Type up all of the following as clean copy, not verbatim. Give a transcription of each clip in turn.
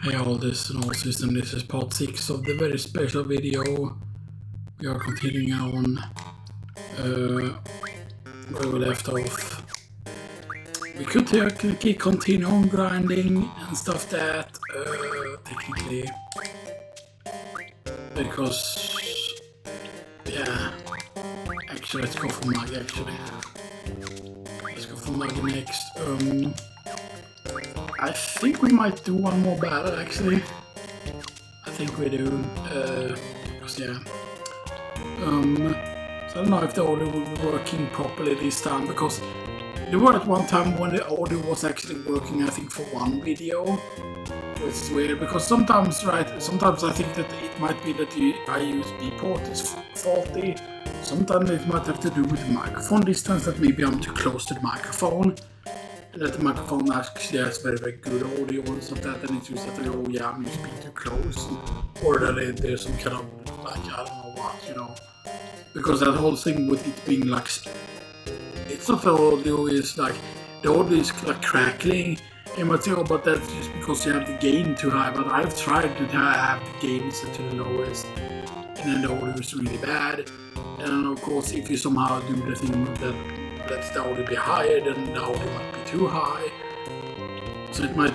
Hey all, this and all system, this is part 6 of the very special video. We are continuing on where we left off. We could technically continue on grinding and stuff that, technically, because, yeah, actually let's go for Mug actually. Let's go for Mug next. I think we might do one more battle actually. I think we do, because yeah. So I don't know if the audio will be working properly this time, because there were at one time when the audio was actually working, I think, for one video. Which is weird, because sometimes I think that it might be that the USB port is faulty. Sometimes it might have to do with the microphone distance, that maybe I'm too close to the microphone. And that the microphone actually has very, very good audio and stuff like that, and it's just that, oh yeah, I'm just being too close. Or that there's some kind of, like, I don't know what, you know. Because that whole thing with it being like, it's not the audio is like, the audio is like crackling. You might say, oh, but that's just because you have the gain too high. But I've tried to have the gain set to the lowest, and then the audio is really bad. And of course, if you somehow do the thing that lets the audio be higher, then the audio might be too high. So it might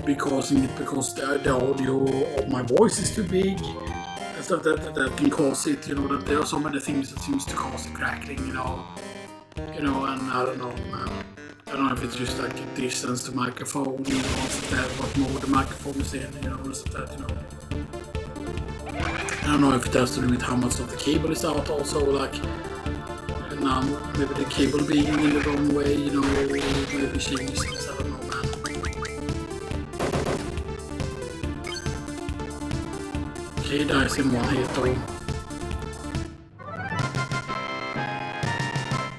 be causing it because the audio of my voice is too big. And stuff that can cause it, you know, that there are so many things that seems to cause the crackling, you know, and I don't know, man. I don't know if it's just like a distance to microphone, you know, stuff that, what mode the microphone is in, you know, stuff that, you know. I don't know if it has to do with how much of the cable is out also, like, now maybe the cable being in the wrong way, you know, maybe change things, I don't know, man. Okay, dies in one hit though.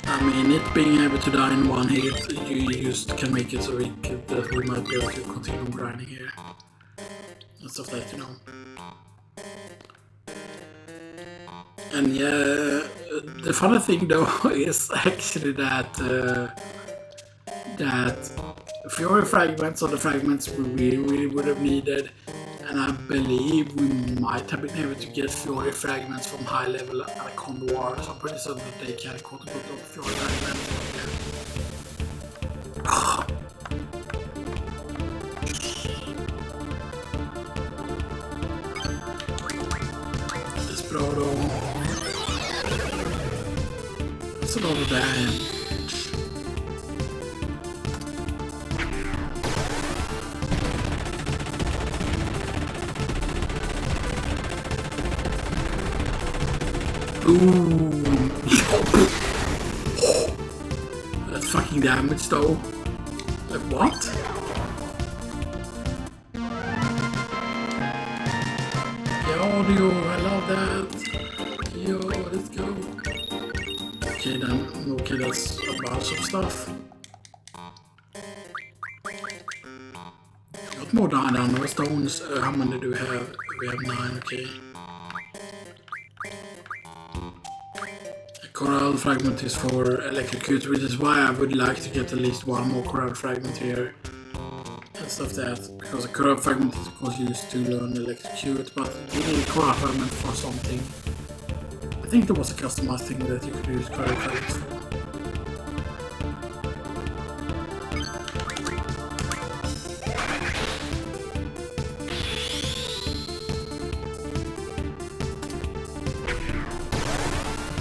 I mean, it being able to die in one hit, you just can make it so that we might be able to continue grinding here. And stuff like that, you know. And yeah, the funny thing though is actually that Fury fragments are the fragments we really would have needed, and I believe we might have been able to get Fury fragments from high level Icon War, so I'm pretty certain that they can quote unquote Fury fragments. This bro though. That's a lot of damage. Ooh. That's fucking damage though. Like what? Yeah, audio, I love that. Yo, let's go. Okay then, okay, that's a bunch of stuff. Got more dynamo stones. How many do we have? We have 9, okay. A coral fragment is for electrocute, which is why I would like to get at least one more coral fragment here. And stuff that, because a coral fragment is of course used to learn electrocute, but you need a coral fragment for something. I think there was a customized thing that you could use coral fragments for.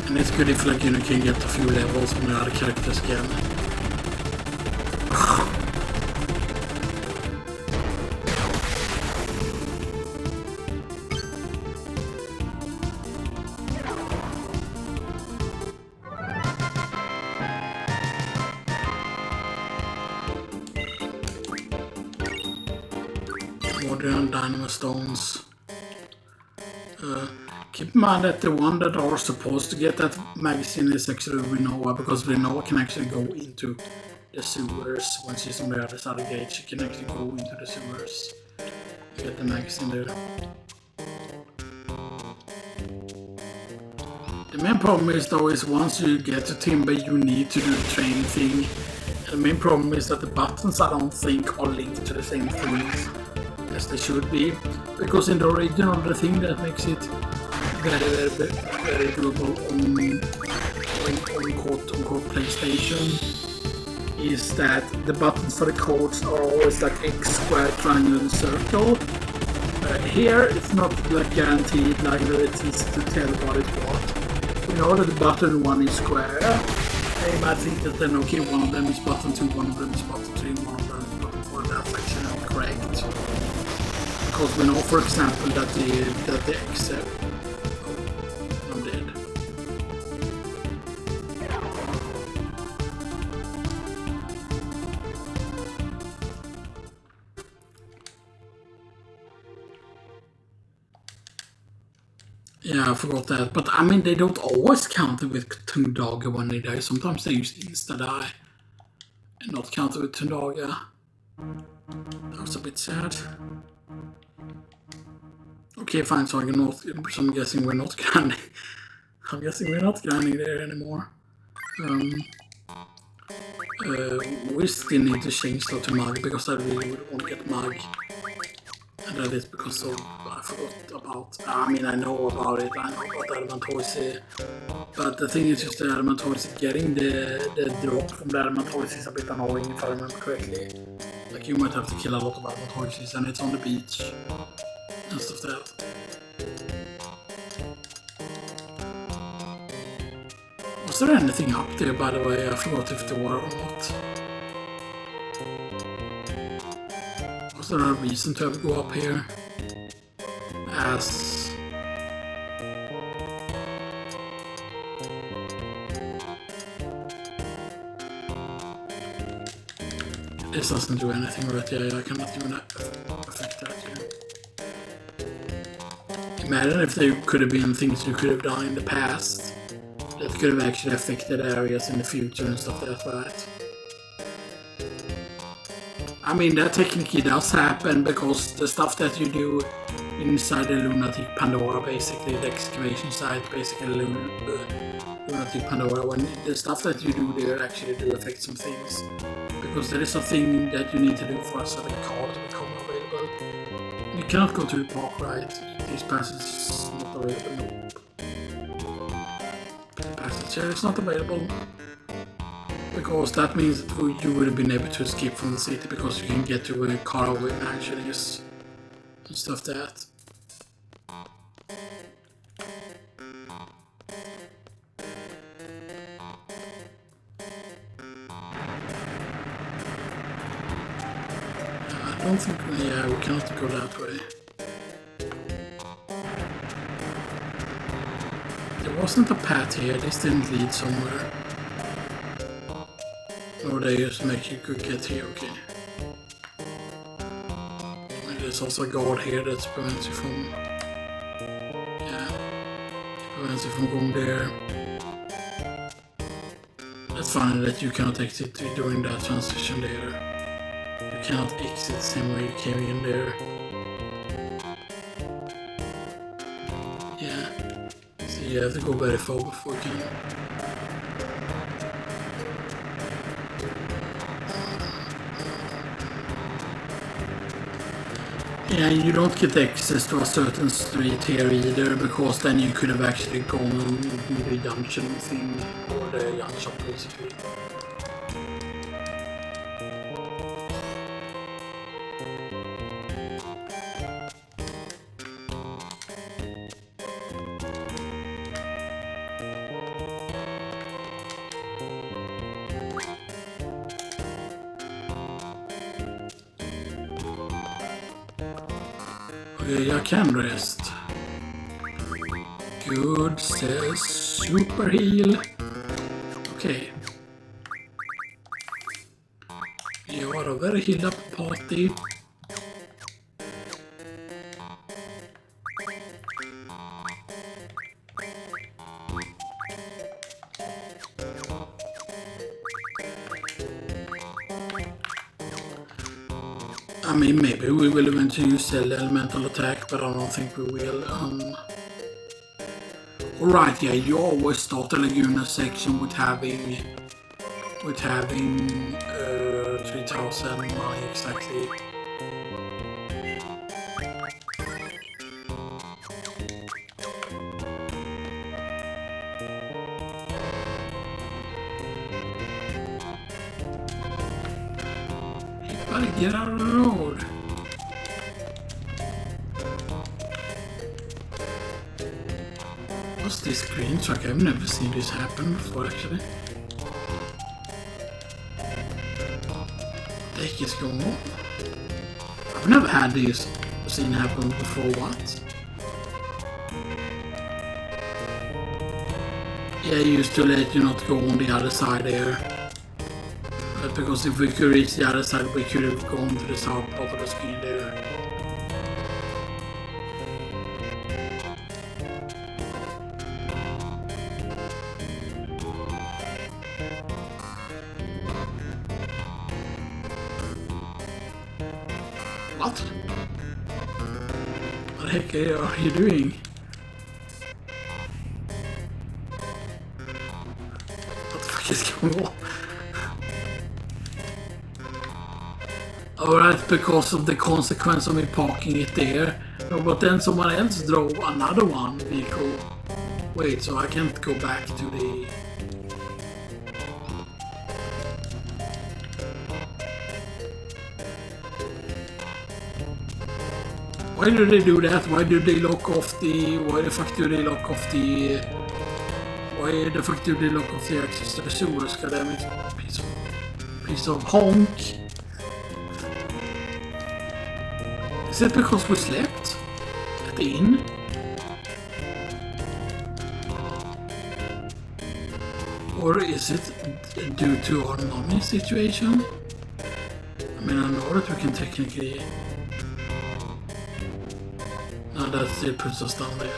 And it's good if, like, you can get a few levels on the other characters again. Modern dynamo stones. Keep in mind that the one that are supposed to get that magazine is actually Renoa, because Renoa can actually go into the sewers. When she's on the other side of the gate, she can actually go into the sewers. Get the magazine there. The main problem is though is once you get to Timber, you need to do the training thing. And the main problem is that the buttons I don't think are linked to the same things. as they should be, because in the original the thing that makes it very doable on quote-unquote PlayStation is that the buttons for the codes are always like X, square, triangle, and circle. Here it's not like guaranteed like that it's easy to tell what it's what. We know that the button 1 is square. They might think that then okay, one of them is button 2, one of them is button 3, one of them is button 4. That's actually not correct. Because we know, for example, that the X. I'm dead. Yeah, I forgot that. But I mean, they don't always count it with Tundaga when they die. Sometimes they use insta-die and not count it with Tundaga. That was a bit sad. Okay, fine, so I'm guessing we're not grinding. I'm guessing we're not grinding there anymore. We still need to change that to Mug, because I really would want to get Mug. And that is because of, I forgot about, I mean I know about it, I know about Adamanthoise. But the thing is just the Adamanthoise, getting the drop from the Adamanthoise is a bit annoying if I remember correctly. Like you might have to kill a lot of Adamanthoises and it's on the beach and stuff like that. Was there anything up there, by the way? I forgot if there were or not. Was there a reason to ever go up here? As... This doesn't do anything right here. I cannot even affect that here. Imagine if there could have been things you could have done in the past that could have actually affected areas in the future and stuff like that, right? I mean, that technically does happen because the stuff that you do inside the Lunatic Pandora, basically the excavation site, basically Lunatic Pandora, when the stuff that you do there actually do affect some things. Because there is a thing that you need to do for a certain card to become available. You cannot go to the park, right? This passage is not available. Nope. The passage here is not available. Because that means that you would have been able to escape from the city because you can get to where Caraway actually is. And stuff like that. I don't think, yeah, we cannot go that way. There wasn't a path here, this didn't lead somewhere. Or they just make you could get here, okay. And there's also a guard here that prevents you from... Yeah, prevents you from going there. That's funny that you cannot exit during that transition there. You cannot exit the same way you came in there. Yeah, so you have to go very far before you can. Yeah, you don't get access to a certain street here either, because then you could have actually gone and do the junction thing, or the junction basically. Jag kan rest. Good says super heal. Okay. You are a very healed up party. I mean, maybe we will eventually use the elemental attack, but I don't think we will. Alright, yeah, you always start the Laguna section with having 3,000 money exactly. Buddy, get out of the road. What's this green truck? I've never seen this happen before, actually. What the heck is going on? I've never had this scene happen before, what? Yeah, I used to let you not go on the other side there. But because if we could reach the other side, we could have gone to the top part of the screen there. What? What the heck are you doing? What the fuck is going on? Alright, because of the consequence of me parking it there. No, but then someone else drove another one vehicle. Wait, so I can't go back to the... Why do they do that? Why do they lock off the... Why the fuck do they lock off the... Why the fuck do they lock off the access to the sewers? God damn it. Piece of honk. Is it because we slept at the inn? Or is it due to our money situation? I mean, I know that we can technically... No, that still puts us down there.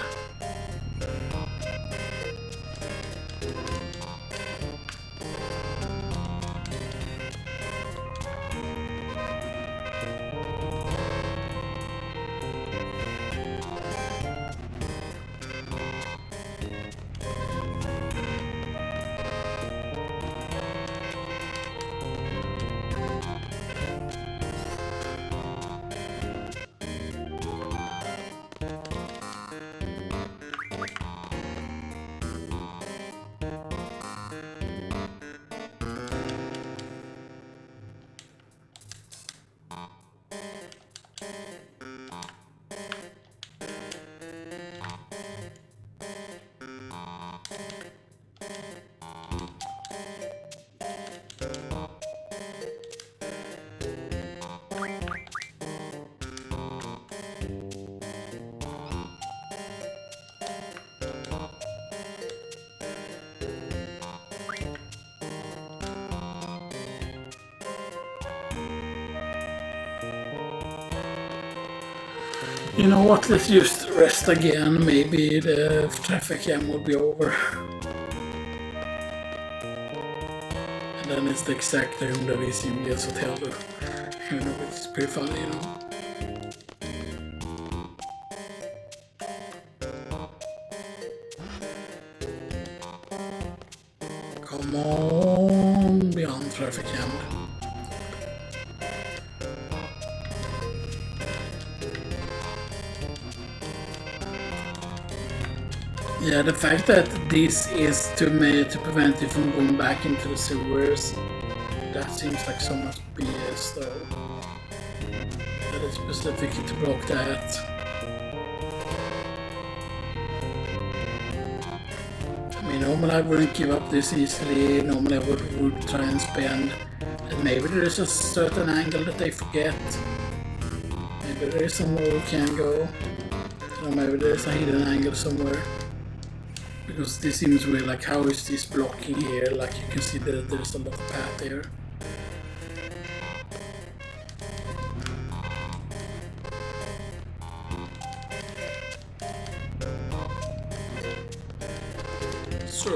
You know what, let's just rest again, maybe the traffic jam will be over. And then it's the exact room that is in Julia's hotel, you know, which is pretty funny, you know. Come on, beyond traffic jam. Yeah, the fact that this is to prevent you from going back into the sewers, that seems like so much BS though. That is specifically to block that. I mean, normally I wouldn't give up this easily, normally I would try and spend, and maybe there is a certain angle that they forget. Maybe there is somewhere we can go, or maybe there is a hidden angle somewhere. Because this seems weird, like how is this blocking here? Like you can see that there's a lot of path here.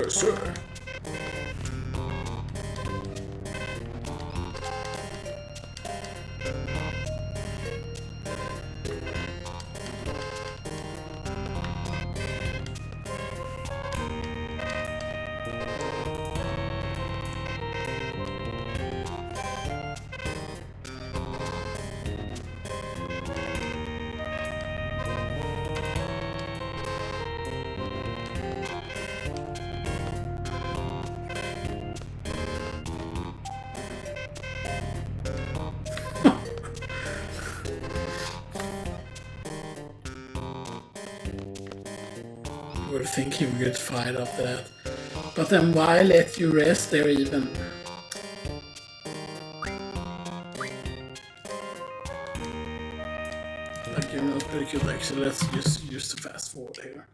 Sir. would think he would get fired after that. But then why let you rest there even? Like, you know, pretty good actually. Let's just use the fast forward here.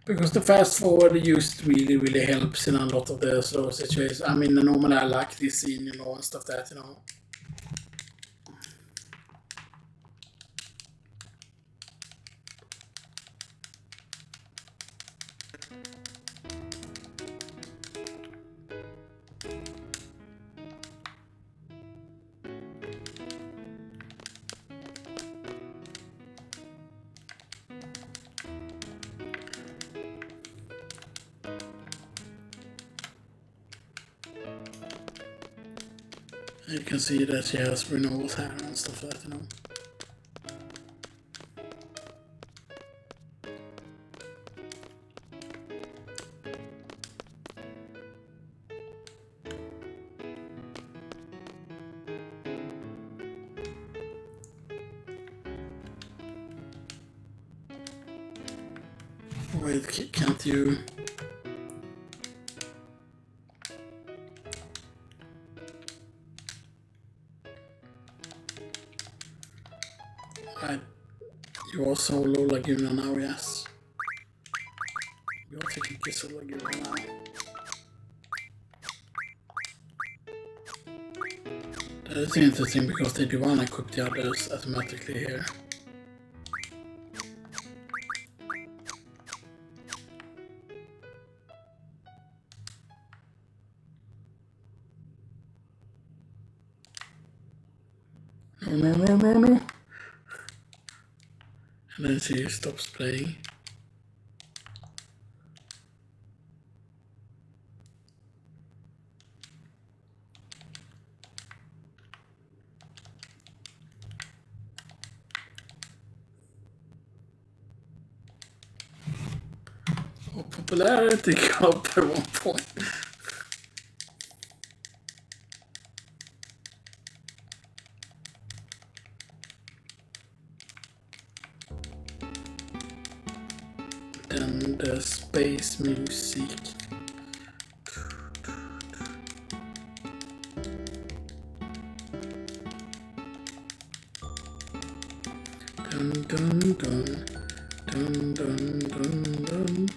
Because the fast forward used really helps in a lot of the slow situations. I mean, normally I like this scene, you know, and stuff that, you know. You can see that she has renewals hair and stuff like that, you know. Wait, can't you... You are solo Laguna now, yes. You are taking Goyslop Laguna now. That is interesting because they do unequip the others automatically here. No. And then she stops playing. Oh, popularity got by 1 point. Then the space music. Dun dun dun dun dun dun dun.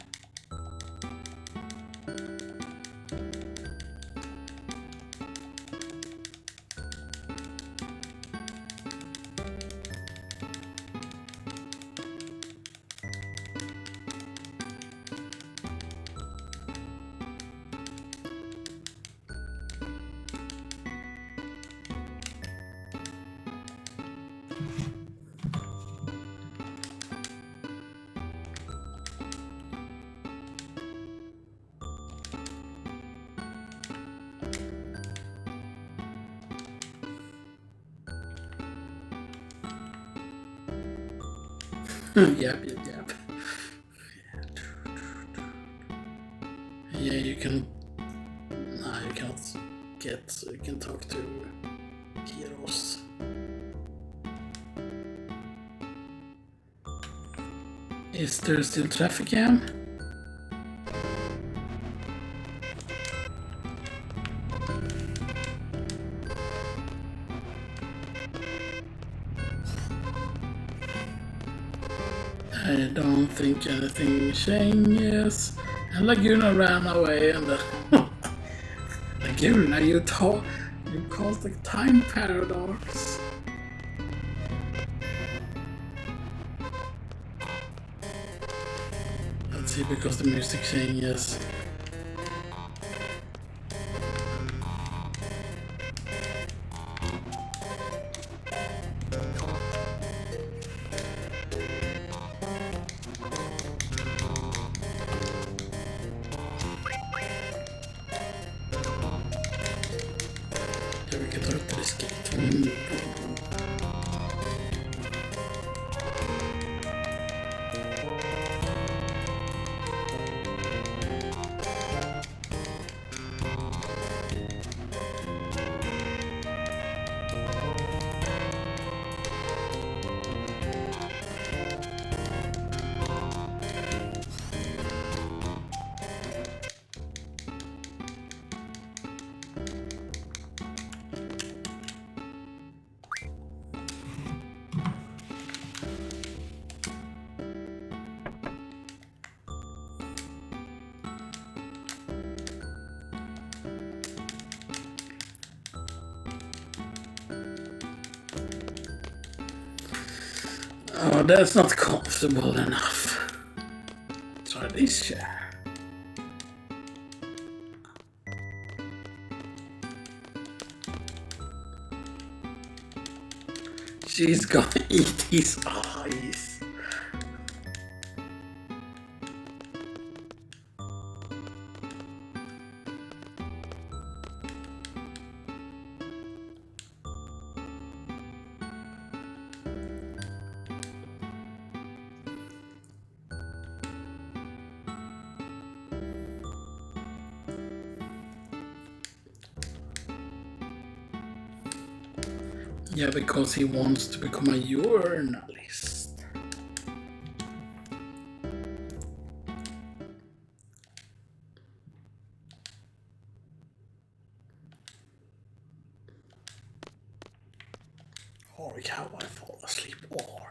Yep. Yeah, you can... Nah, you can't get... So you can talk to heroes. Is there still traffic jam? I don't think anything changes. And Laguna ran away and Laguna, you caused the time paradox. Let's see, because the music changes. Oh, that's not comfortable enough. Try this chair. She's gonna eat his eyes. Yeah, because he wants to become a journalist. Org, how I fall asleep, org.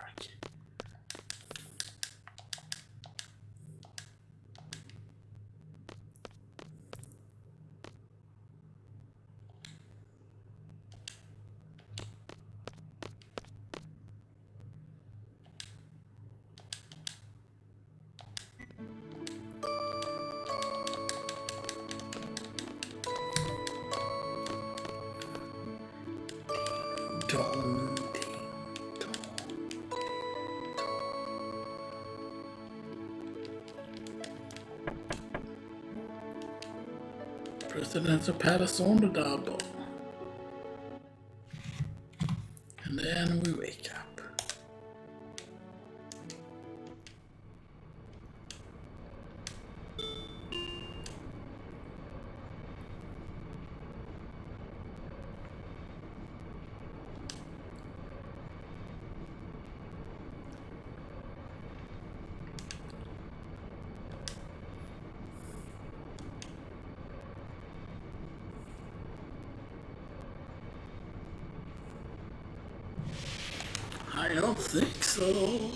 President of Paris on the double. And then we wake up. I don't think so.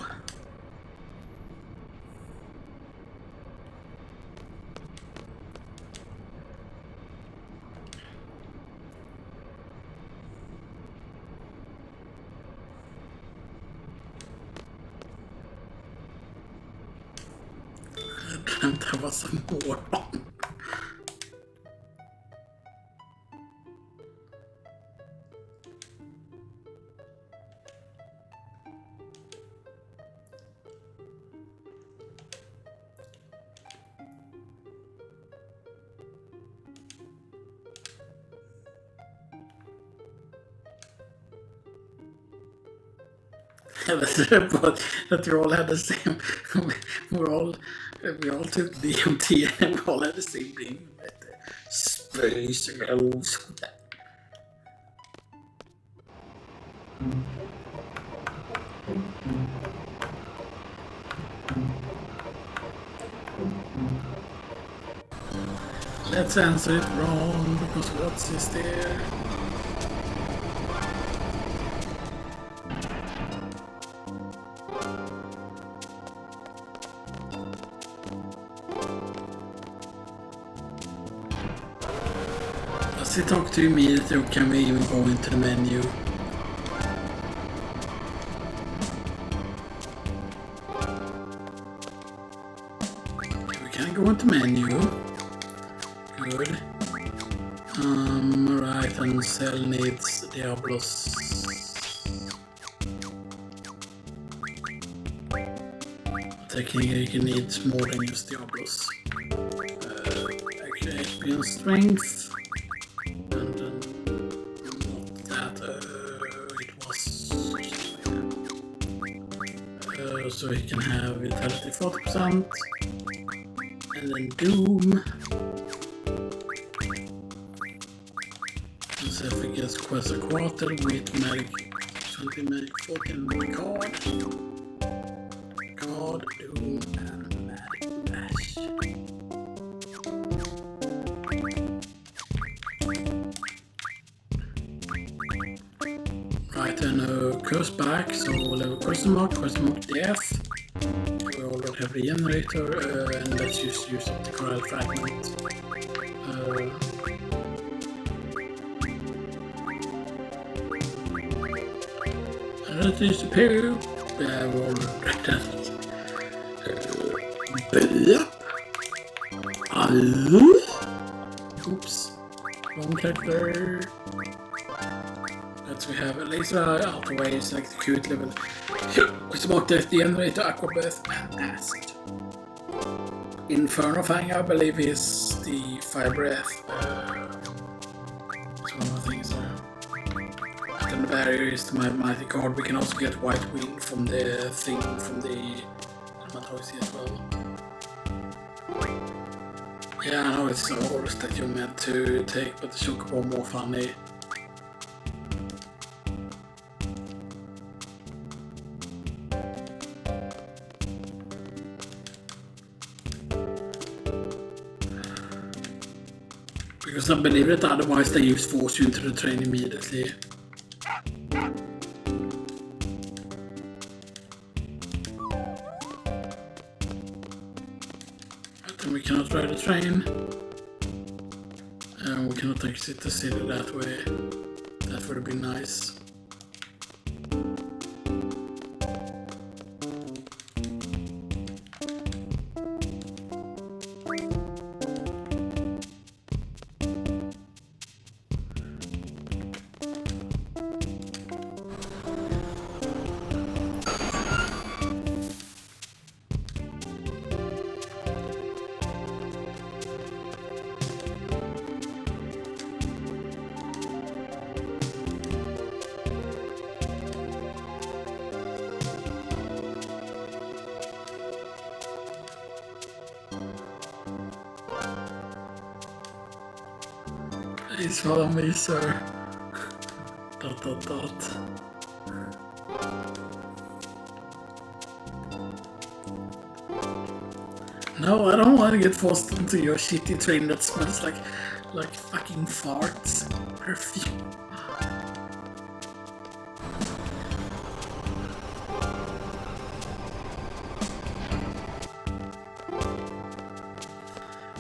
I dreamt I was a moron. That we all had the same. we all took DMT and we all had the same thing. Space goes. Let's answer it wrong because what's is there? Does he talk to you immediately or can we even go into the menu? We can go into menu. Good. Right, and cell needs Diablos. Technically it needs more than just Diablos. Actually HP and strength. So he can have vitality 40% and then doom. And so if he gets quest a quarter with magic 20 magic 14 card. God, doom and magic dash. Right, and curse back, so we'll have a question mark death. We already have the generator, and let's just use up the coral fragment. And let's use the poo. we're all read that. Oops. Wrong character. Let's we have a laser eye, outer way, select the cute level. Smoke death, generator, aqua breath, and acid. Inferno Fang, I believe, is the fire breath. It's one of the things there. Then the barrier is the mighty card. We can also get white wind from the thing from the Matoisi as well. Yeah, I know it's a horse that you're meant to take, but the Chocobo more funny. Because I believe that otherwise they just force you into the train immediately. But then we cannot ride the train. And we cannot exit the city that way. That would have been nice. Please follow me, sir. ... No, I don't want to get forced into your shitty train that smells like fucking farts. Perfume.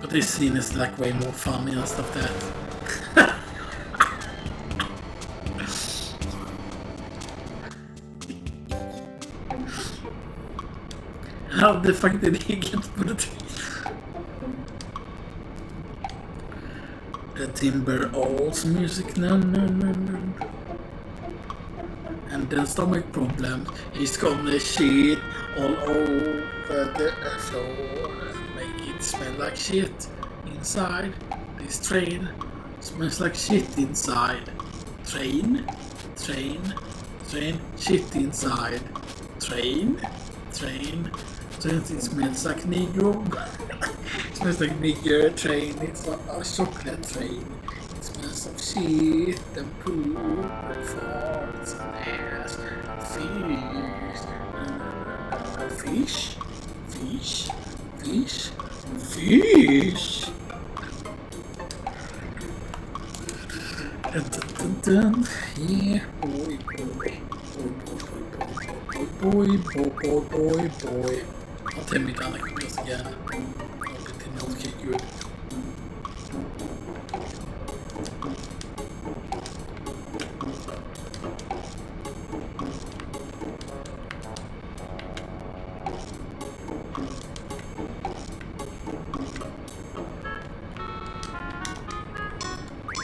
But this scene is like way more funny and stuff that. How the fuck did he get put it? The Timber Owls music, no. And then stomach problem. He's gonna shit all over the floor and make it smell like shit inside. This train smells like shit inside. Train, shit inside. Train. It smells like Negro. It smells like nigger train. It's a chocolate train. It smells of shit and poop and farts and ass and fish. Dun. Yeah, boy. I'll tell me down like this again. It did not get good.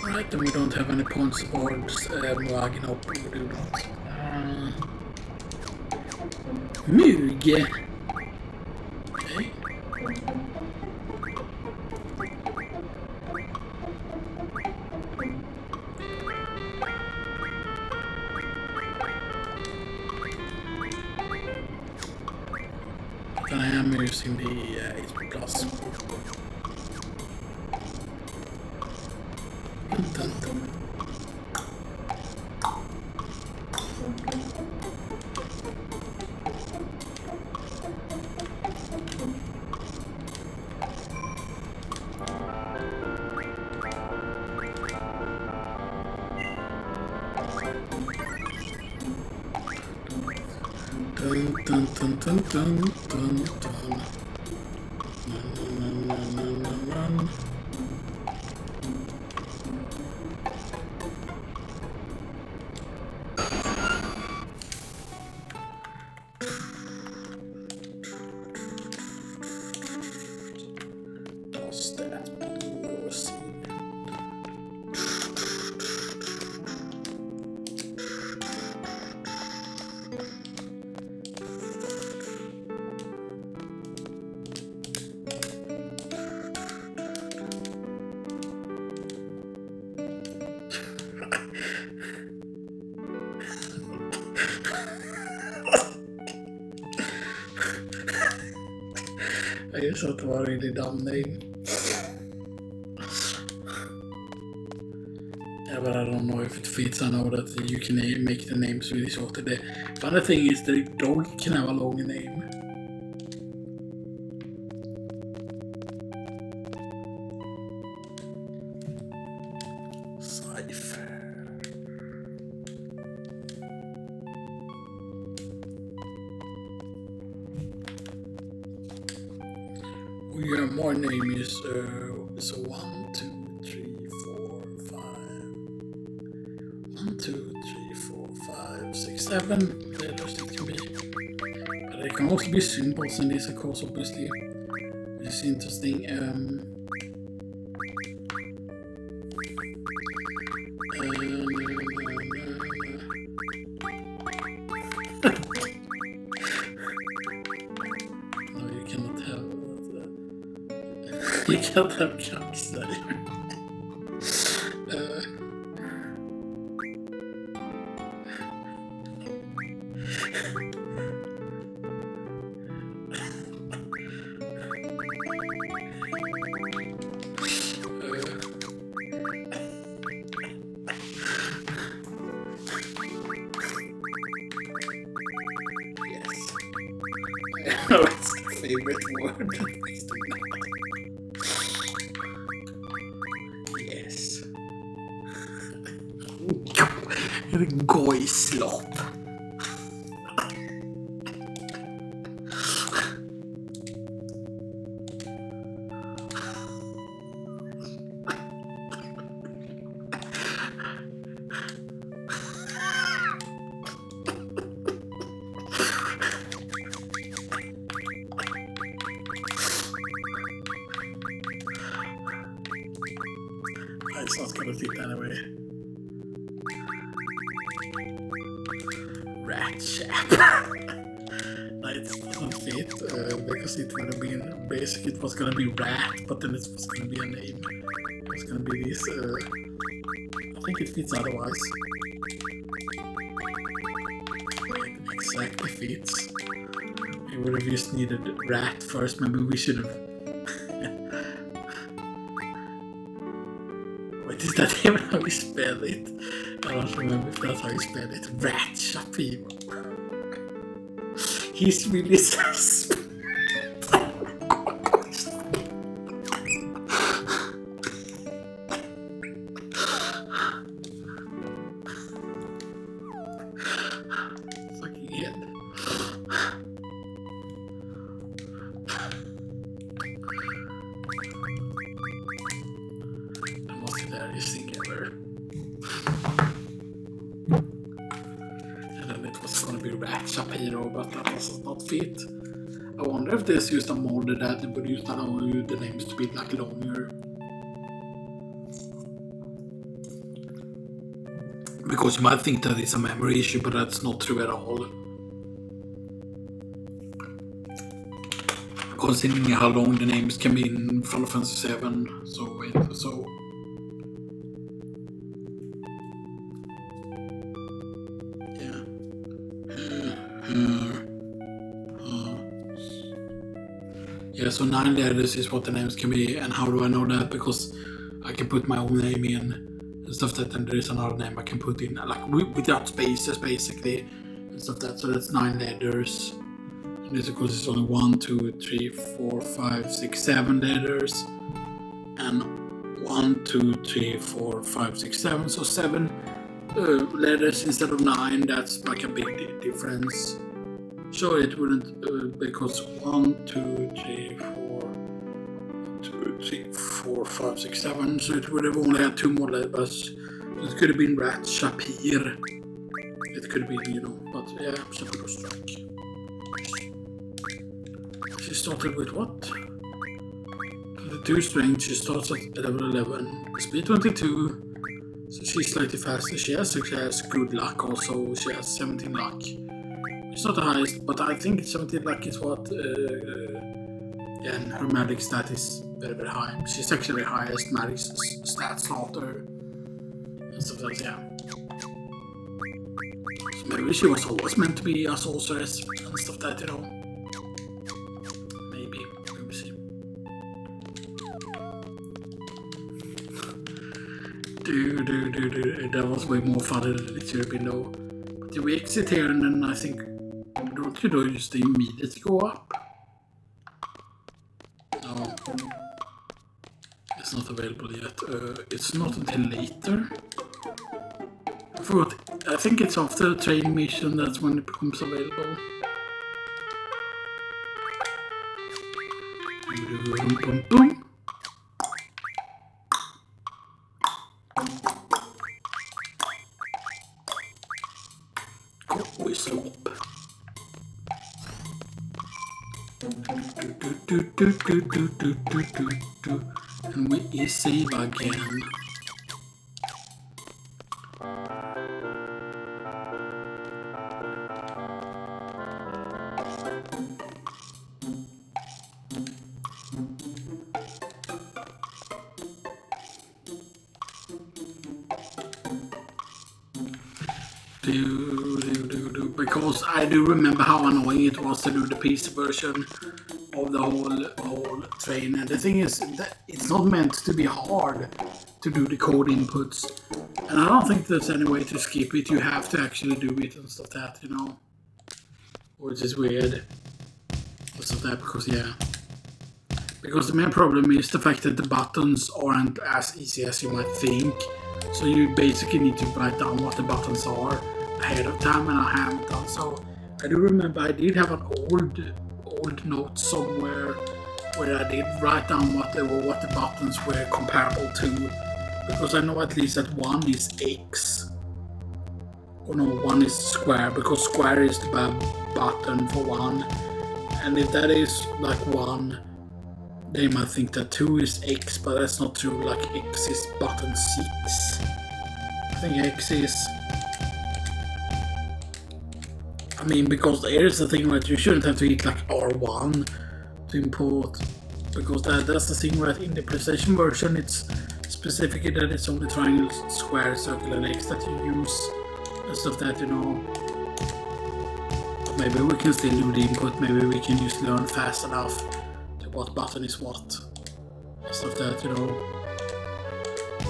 Right, then we don't have any points boards wagging up. We do not. Mug. Okay. I am using the 8 plus. I just thought it was a really dumb name. Yeah, but I don't know if it fits. I know that you can make the names really short. The funny thing is the dog can have a long name. Yeah, my name is so 1, 2, 3, 4, 5. 1, 2, 3, 4, 5, 6, 7 letters it can be. But it can also be symbols in this, of course, obviously. Which is interesting. No, you cannot have you can't have cats there. Yes. Oh, it's the favorite word. Yes. Goyslop. It's not gonna fit anyway. RatShapiro. No, it doesn't fit because it would have been basically it was gonna be rat, but then it was gonna be a name. It was gonna be this. I think it fits otherwise. It exactly fits. We would have just needed rat first. Maybe we should have. Wait, is that even how you spell it? I don't remember if that's how you spell it. RatShapiro. He's really suspect. Fucking head. I'm not there, you see together. And then it was gonna be RatShapiro, but that does not fit. I wonder if there's just a mod that would use the names to be like longer. Because you might think that it's a memory issue, but that's not true at all. Considering how long the names can be in Final Fantasy VII, so wait, so... Yeah. Yeah, so 9 letters is what the names can be, and how do I know that? Because I can put my own name in and stuff that, and there is another name I can put in, like without spaces basically, and stuff that, so that's 9 letters. And this of course is only 1, 2, 3, 4, 5, 6, 7 letters, and 1, 2, 3, 4, 5, 6, 7, so 7 letters instead of 9. That's like a big difference. Sure, it wouldn't, because 1, 2, 3, 4, 2, 3, 4, 5, 6, 7, so it would have only had 2 more letters. It could have been RatShapiro. It could have been, you know, but yeah, Shapiro strike. She started with what? 22 strength, she starts at level 11. Speed 22, so she's slightly faster. She has good luck also, she has 17 luck. It's not the highest, but I think 17 luck is what, yeah, and her magic stat is very, very high. She's actually the highest magic stat slaughter. And stuff like that, yeah. So maybe she was always meant to be a sorceress and stuff like that, you know. Maybe, we'll see. That was way more fun than it should have been though. But we exit here and then I think, don't you know, just immediately go up? No. It's not available yet. It's not until later. I forgot. I think it's after the training mission, that's when it becomes available. Boom, boom, boom. Goyslop. And we save again. Because I do remember how annoying it was to do the PC version of the whole train, and the thing is that it's not meant to be hard to do the code inputs, and I don't think there's any way to skip it. You have to actually do it and stuff that, you know, which is weird. Stuff that because the main problem is the fact that the buttons aren't as easy as you might think. So you basically need to write down what the buttons are ahead of time, and I haven't done so. I do remember I did have an old note somewhere where I did write down what the buttons were comparable to, because I know at least that one is X, or no, one is square, because square is the button for one, and if that is like one, they might think that 2 is X, but that's not true. Like X is button 6. I think X is. I mean, because here's the thing, right? You shouldn't have to hit like R1 to import, because that's the thing, right? In the PlayStation version, it's specifically that it's only triangle, square, circle, and X that you use and stuff that, you know. But maybe we can still do the input. Maybe we can just learn fast enough what button is what, stuff that, you know.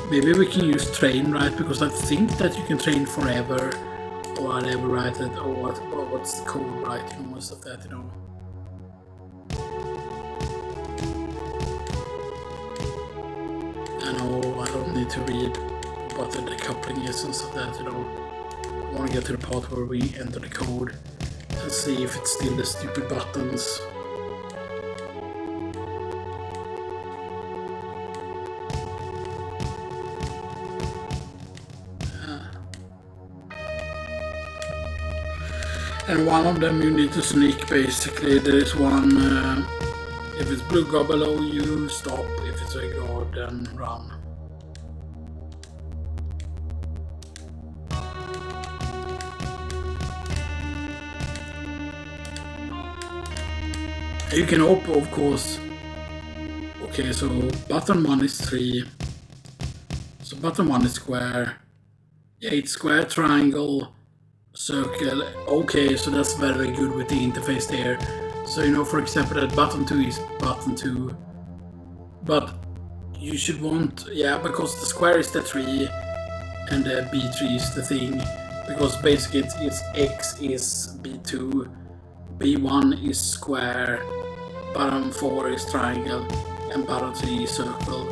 Maybe we can use train, right? Because I think that you can train forever or whatever, right? Or what's the code, right? You know, stuff that, you know. I know I don't need to read what the decoupling is and stuff that, you know. I want to get to the part where we enter the code and see if it's still the stupid buttons. And one of them you need to sneak, basically. There is one, if it's blue guard below you, stop. If it's red guard, then run. You can open, of course. Okay, so button 1 is 3. So button 1 is square. Yeah, it's square, triangle, circle. Okay, so that's very good with the interface there. So, you know, for example, that button 2 is button 2. But you should want, yeah, because the square is the 3 and the B3 is the thing. Because basically it's X is B2, B1 is square, button 4 is triangle, and button 3 is circle.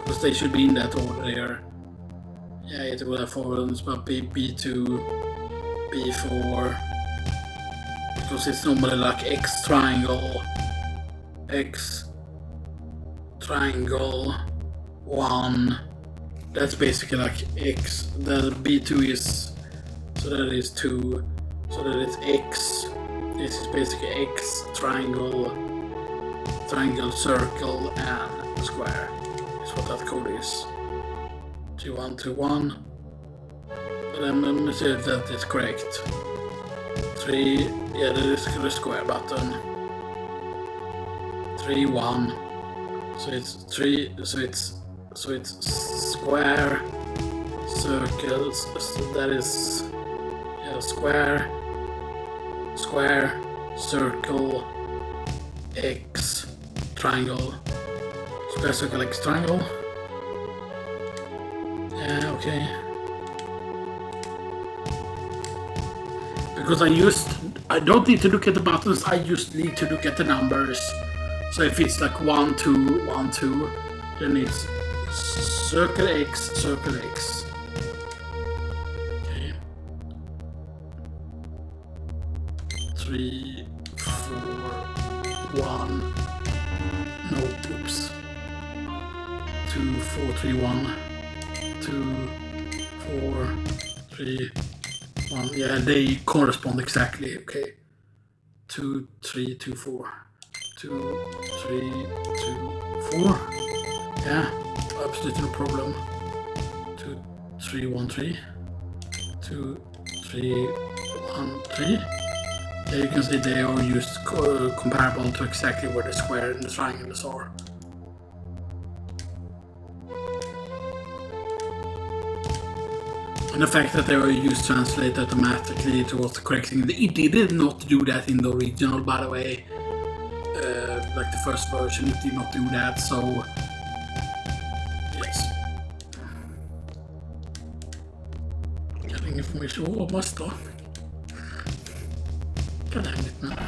Because they should be in that order there. Yeah, it will have 4 buttons, but B2, B4, because it's normally like X triangle 1. That's basically like X. The B2 is, so that is 2, so that is X. This is basically X, triangle, circle, and square. Is what that code is. 2121. But I'm going to see if that is correct. 3, yeah, that is the square button. 3, 1. So it's 3, so it's square, circles, so that is, yeah, square, circle, X, triangle, square, circle, X, triangle. Yeah, Okay. Because I don't need to look at the buttons, I just need to look at the numbers. So if it's like 1, 2, 1, 2, then it's circle X, circle X. Okay. 3, 4, 1. No, oops. 2, 4, 3, 1. 2, 4, 3, 1. Yeah, they correspond exactly. Okay. 2, 3, 2, 4. 2, 3, 2, 4. Yeah, absolutely no problem. 2, 3, 1, 3. 2, 3, 1, 3. Yeah, you can see they are used comparable to exactly where the square and the triangles are. And the fact that they were used to translate automatically towards the correct thing. It did not do that in the original, by the way. Like the first version, it did not do that, so yes. Getting information. Oh, my stuff. God damn it, man.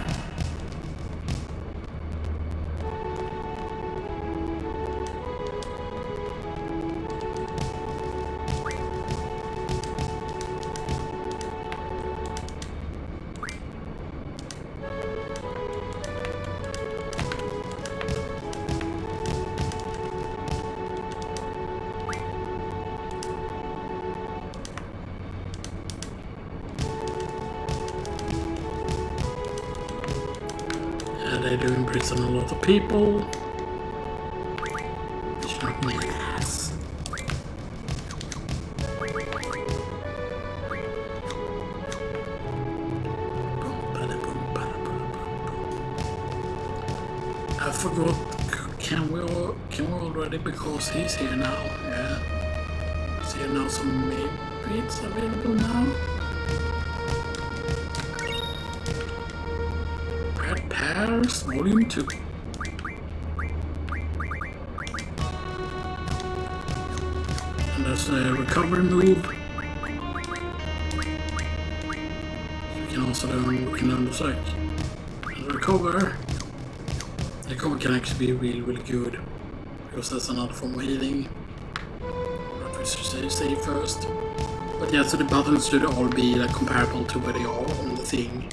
They do imprison a lot of people. Shut my ass. I forgot. Can we already, because he's here now? Yeah. He's here now, so maybe it's available now. Pairs, Volume 2. And there's a recovery move. We can also learn the psych. And recover. The recover can actually be really good. Because that's another form of healing. But we should say first. But yeah, so the buttons should all be like comparable to where they are on the thing.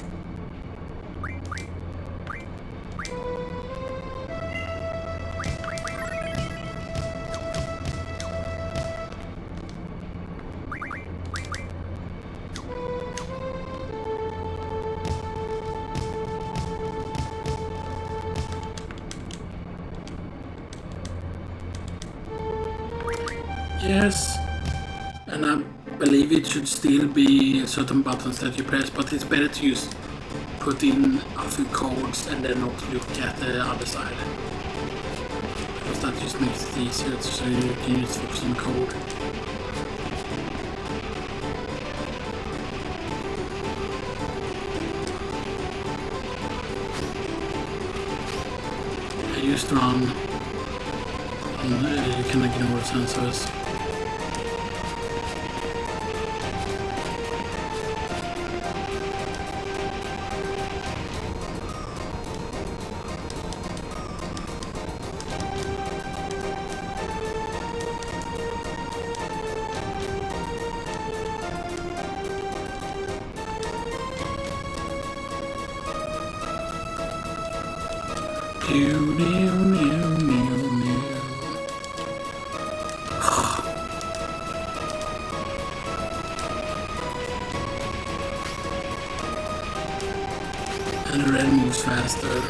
Yes, and I believe it should still be certain buttons that you press, but it's better to just put in a few codes and then not look at the other side. Because that just makes it easier, so you can just focus on the code. I used to run, and you can ignore the sensors. And the red moves faster.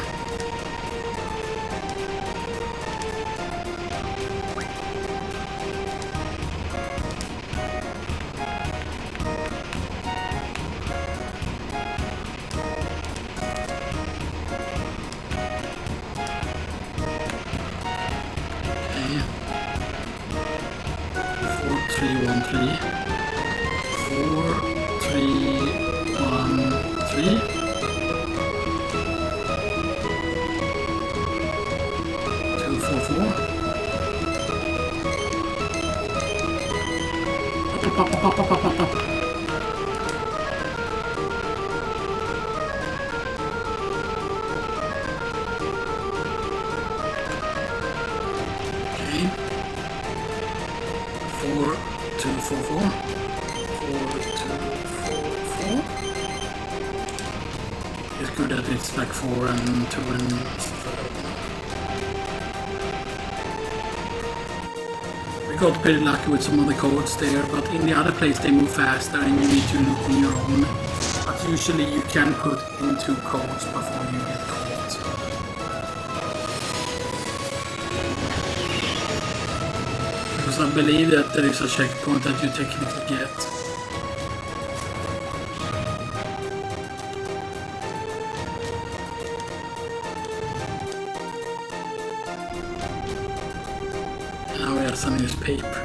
Okay. 4, 3, 1, 3. 4, 3, 1, 3. 2, 4, 4. up. Okay. 4, 2, 4, 4. 4, 2, 4, 4. It's good that it's like 4 and 2 and stuff like that. We got pretty lucky with some of the codes there, but in the other place they move faster and you need to look on your own. But usually you can put in 2 codes before you get caught. Because I believe that there is a checkpoint that you technically get. Now we have some newspaper.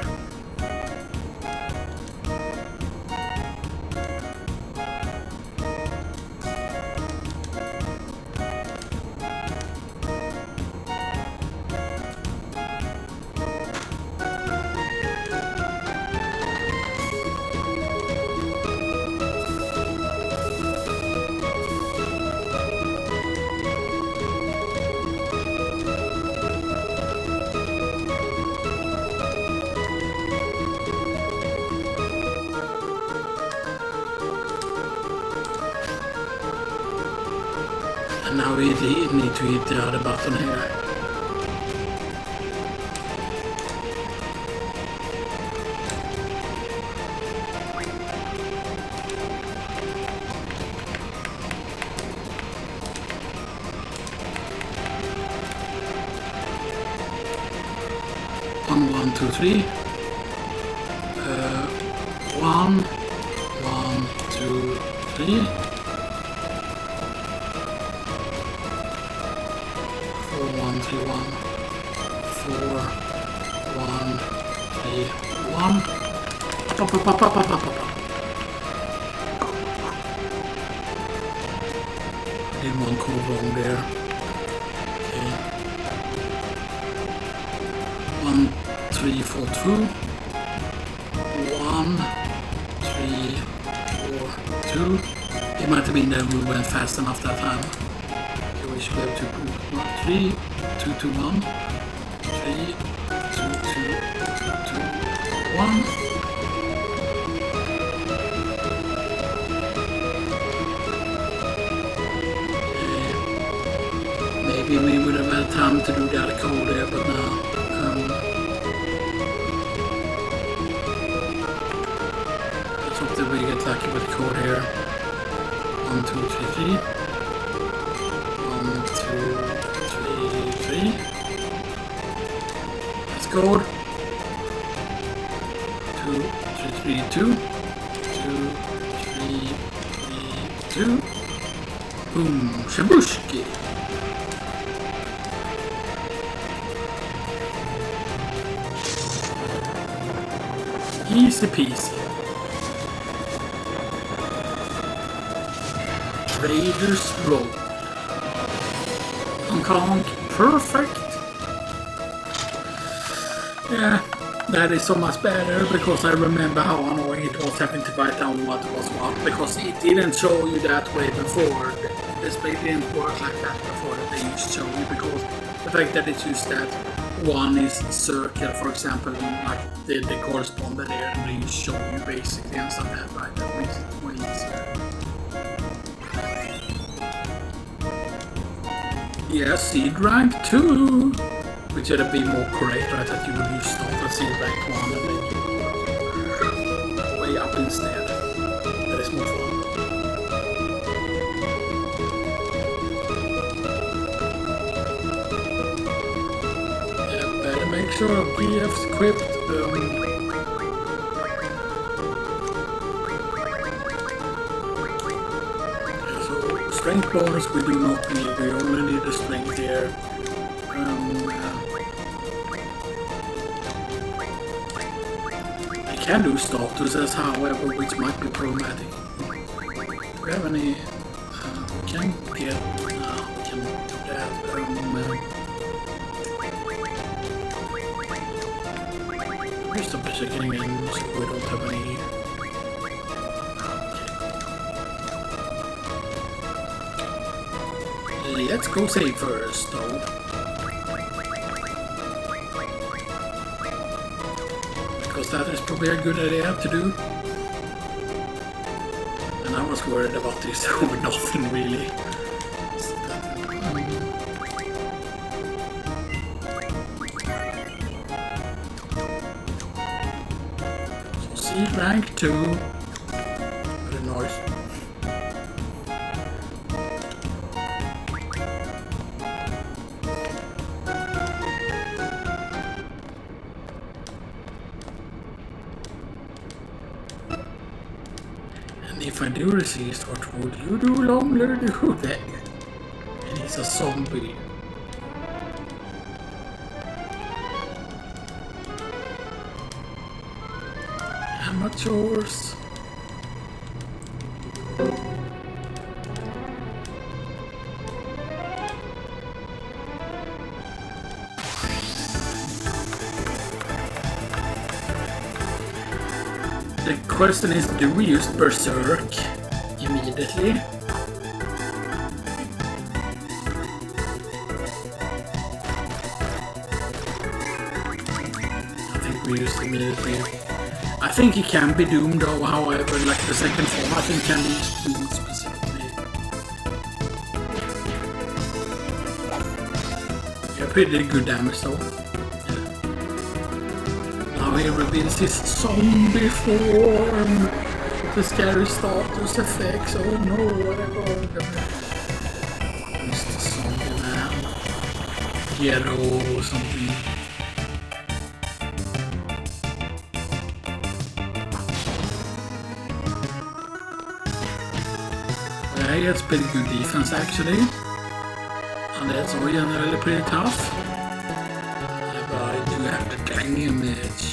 And now we need to hit the other button here. One, 2, 3. 1, 1, 2, 3. 1, 3, 1, 4, 1, 3, 1. Did one code wrong there. Okay. 1, 3, 4, 2. 1, 3, 4, 2. It might have been that we went fast enough that time. Okay, we should be able to put 3, 2, 2, 1. 3, 2, 2, 2, 1. Maybe we would have had time to do the other code there, but now. Let's hope that we get lucky with the code here. 1, 2, 3, 3. 1, 2, 3, 3. Let's go. 2, 3, 3, 2. 2, 3, 3, 2. Boom, shabushki. Easy peasy. Raiders roll. Hong Kong, perfect. Yeah, that is so much better because I remember how annoying it was having to write down what was what because it didn't show you that way before. The display didn't work like that before that they used to show you because the fact that it's used that one is circle, for example, like the correspondent there, and they show you basically and stuff like that, right? That makes it way easier. Yeah, seed rank 2, which would be more correct, right? That you would use start at seed rank 1 and then you go way up instead. That is more fun. Make sure we have equipped so strength bonus we do not need, we only need the strength here. I can do statuses, however, which might be problematic. Do we have any? We can get. We can do that. Just double checking in so we don't have any Let's go save first, though. Because that is probably a good idea to do. And I was worried about this over nothing, really. So seed rank 2. Very nice. If I do resist, what would you do longer do that? And he's a zombie. Amateurs. The question is, do we use Berserk immediately? I think we use it immediately. I think it can be doomed though, however, like the second form, I think can be doomed specifically. Yeah, pretty good damage though. Now he reveals his zombie form with the scary status effects. Oh no, what am I going to do? Mr. Zombie Man. Ghetto or something. Yeah, he has pretty good defense actually. And that's all generally pretty tough. But I do have the damage.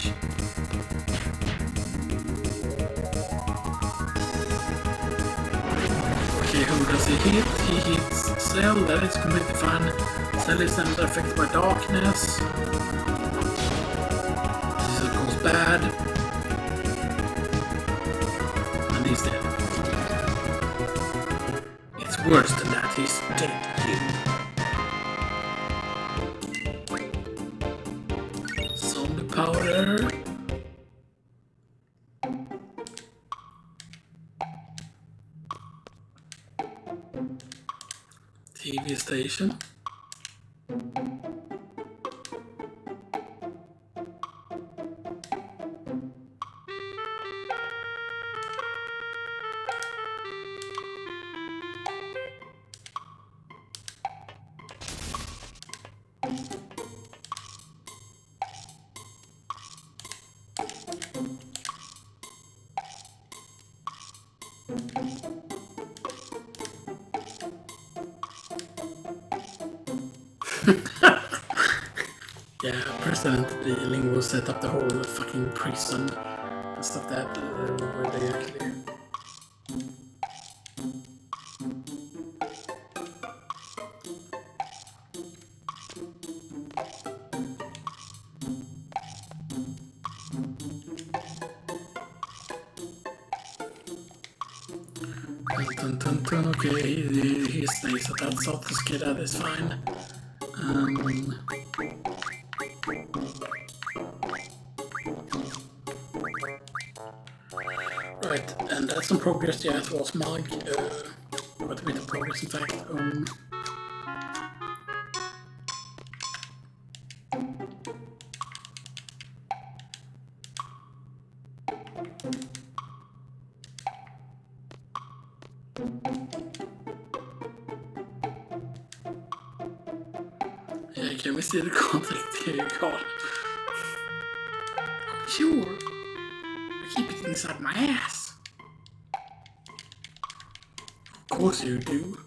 Okay, who does he hit? He hits Cell, that is completely fine. Cell is then affected by darkness. This is of course bad. And he's dead. It's worse than that, he's dead. Zombie powder. TV station. Yeah, President Dealing will set up the whole fucking prison and stuff that where they actually. Okay, he stays at that status kid, that is fine. Right, and that's some progress. Yeah, it was Mag. Quite a bit of progress, in fact. Yeah, can we see the contact here, God? Sure. Keep it inside my ass. Of course you do.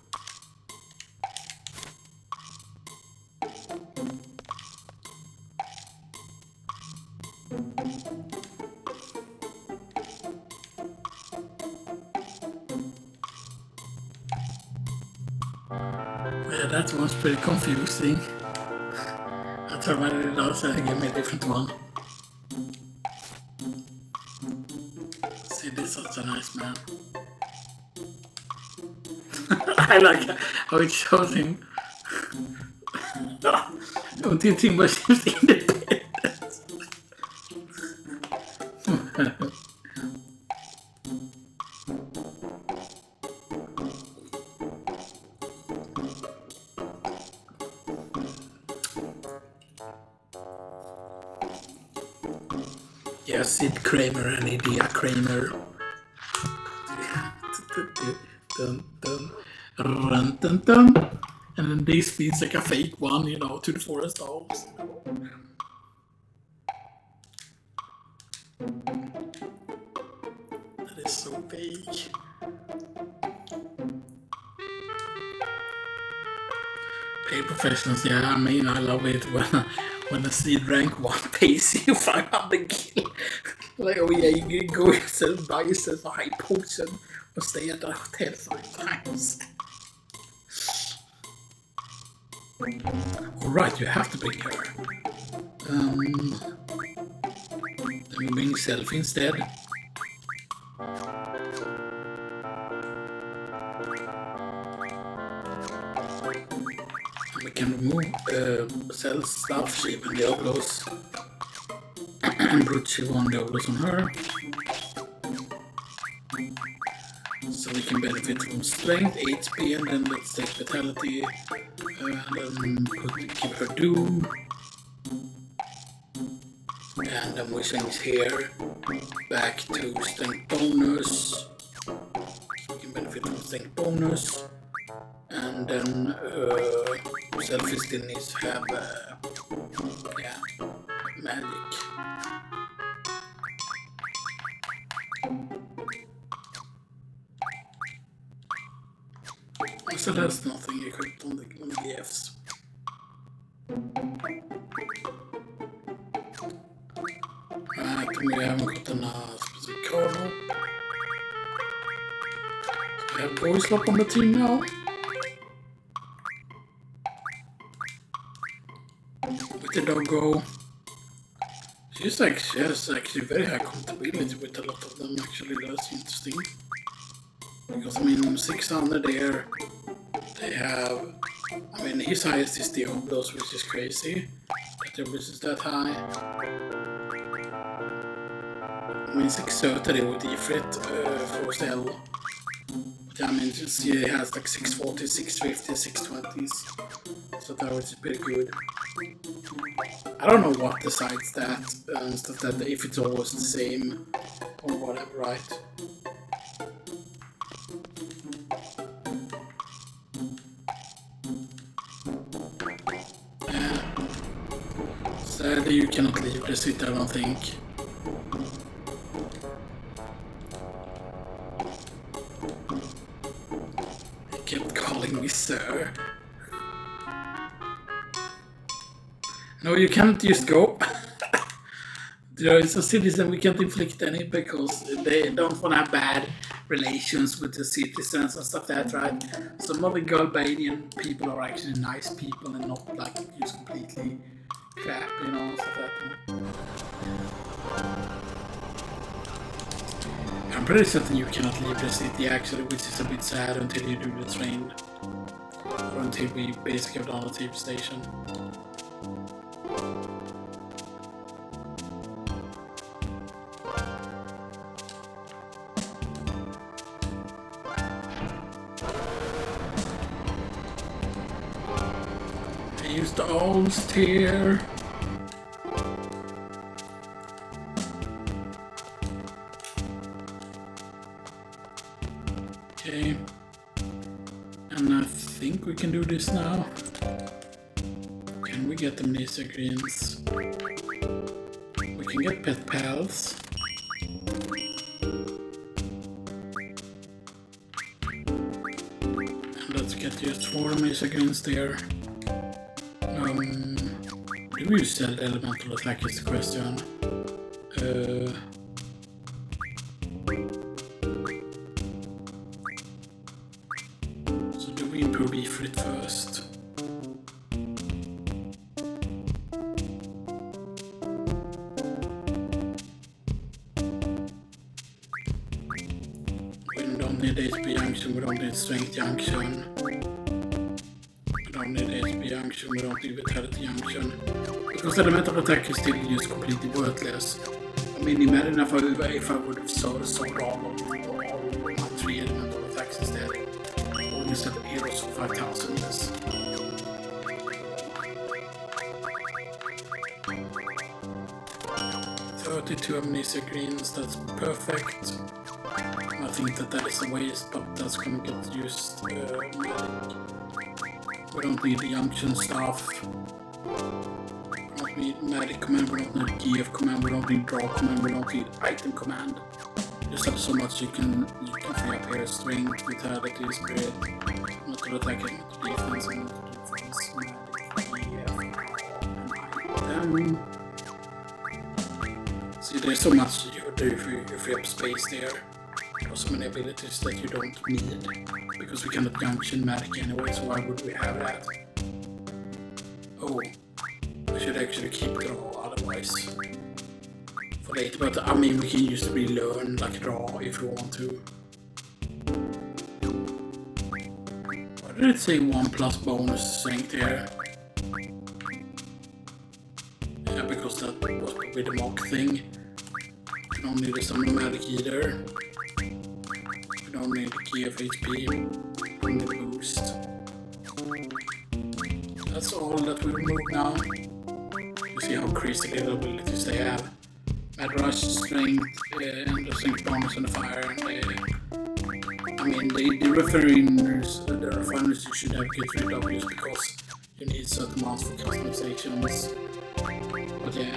Yeah, that one's pretty confusing. I thought I did also give me a different one. See, this is such a nice man. I like how it shows him until Timber seems independent. Yes, Sid Kramer and Idea Kramer. Dun, dun, run, dun, dun. And then this feels like a fake one, you know, to the forest homes. That is so fake. Pay professionals, yeah, I mean, I love it when a seed rank 1 pays you 500 gil. Like, oh yeah, you can go yourself, buy yourself a high potion, or stay at the hotel 5 times. Alright, you have to bring her. Then we bring Self instead. We can remove Self's stuff, Shape and Diablos. And put Shivon Diablos on her. So we can benefit from strength, HP, and then let's take vitality. And then give her doom. And then we change here back to strength bonus. So we can benefit from strength bonus. And then Self still needs to have magic. So that's nothing equipped on the Fs. Right, we haven't gotten a specific card. We have Goyslop on the team now. With the doggo. She has actually very high compatibility with a lot of them, actually. That's interesting. Because I mean, 600 there. They have, I mean, his highest is Diablos, which is crazy. But Diablos is that high. I mean, 630 with Ifrit for Cell. But I mean, she has like 640, 650, 620s. So that was pretty good. I don't know what decides that, stuff that if it's always the same or whatever, right? Sadly, you cannot leave the city, I don't think. He kept calling me sir. No, you can't just go. There is a citizen, we can't inflict any because they don't want to have bad relations with the citizens and stuff like that, right? Some of the Albanian people are actually nice people and not like just completely crap, you know, stuff like that. I'm pretty certain you cannot leave the city actually, which is a bit sad until you do the train. Or until we basically have done the tip station. Use the old steer. Okay. And I think we can do this now. Can we get Amnesia Greens? We can get Pet Pals. And let's get just 4 Amnesia Greens there. Do we use the elemental attack is the question. So do we improve Ifrit first? We don't need HP junction, we don't need strength junction. don't need HP junction, we don't need vitality junction. Because elemental attack is still just completely worthless. I mean, imagine if I would have sold all my 3 elemental attacks instead. Or instead of heroes for 5,000, yes. $32 Amnesia Greens, that's perfect. I think that is a waste, but that's gonna get used. We don't need the junction stuff. We don't need medic command, we don't need GF command, we don't need draw command, we don't need item command. Just have so much you can free up here: strength, vitality, spirit, not to attack, not to defense, and not to defense, medic, GF, item. See, there's so much you could do if you free up space there. There are so many abilities that you don't need, because we cannot junction magic anyway, so why would we have that? Oh, I should actually keep draw otherwise for later, but I mean we can use to relearn like draw if we want to. Why did it say 1+ bonus strength here? Yeah, because that was probably the mock thing. We don't need a summon magic either. We don't need GF HP. We don't need a boost. That's all that we remove now. You see how crazy little abilities they have. Mad Rush, Strength, and the Strength bonus and the Fire. And I mean, the refiners you should have get rid of just because you need certain amounts for customizations. But yeah.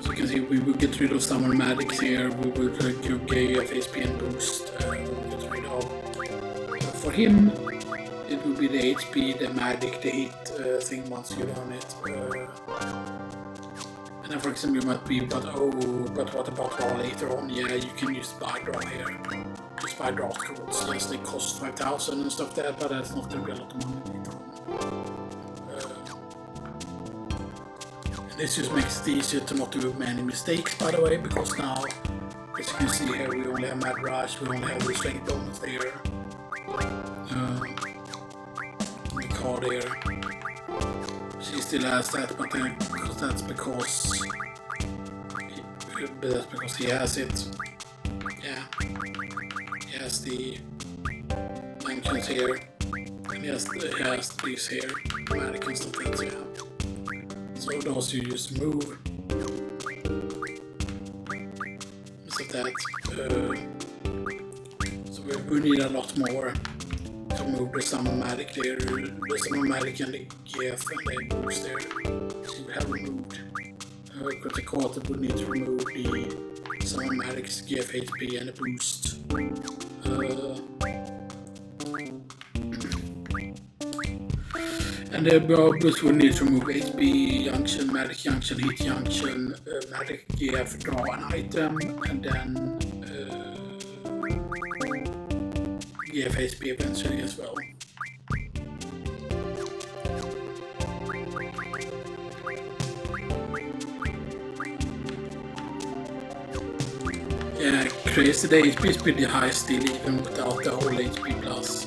So you can see we will get rid of Summer Magics here, we will cure GF HP and boost, we will get rid of. For him, it will be the HP, the Magic, the hit thing once you learn it. And then for example you might be, but what about draw later on? Yeah, you can use buy draw here. Just buy draw codes. Yes, they cost 5,000 and stuff there, but that's not going to be a lot of money later on. And this just makes it easier to not do many mistakes, by the way, because now, as you can see here, we only have Mad Rush, we only have the strength bonus there. The card here. She still has that, but that's because he has it. Yeah, he has the functions here, and he has these here, magic and stuff like that. So those you just move. So that. So we need a lot more to move the Summon Magic there, the Summon Magic and the GF and the boost there. So we have removed. Because the quarter would need to remove the Summon Magic's GF HP and the boost. And the boost would need to remove HP junction, Magic junction, hit junction, Magic GF, draw an item, and then GF HP eventually as well. Yeah, crazy, the HP is pretty high still, even without the whole HP plus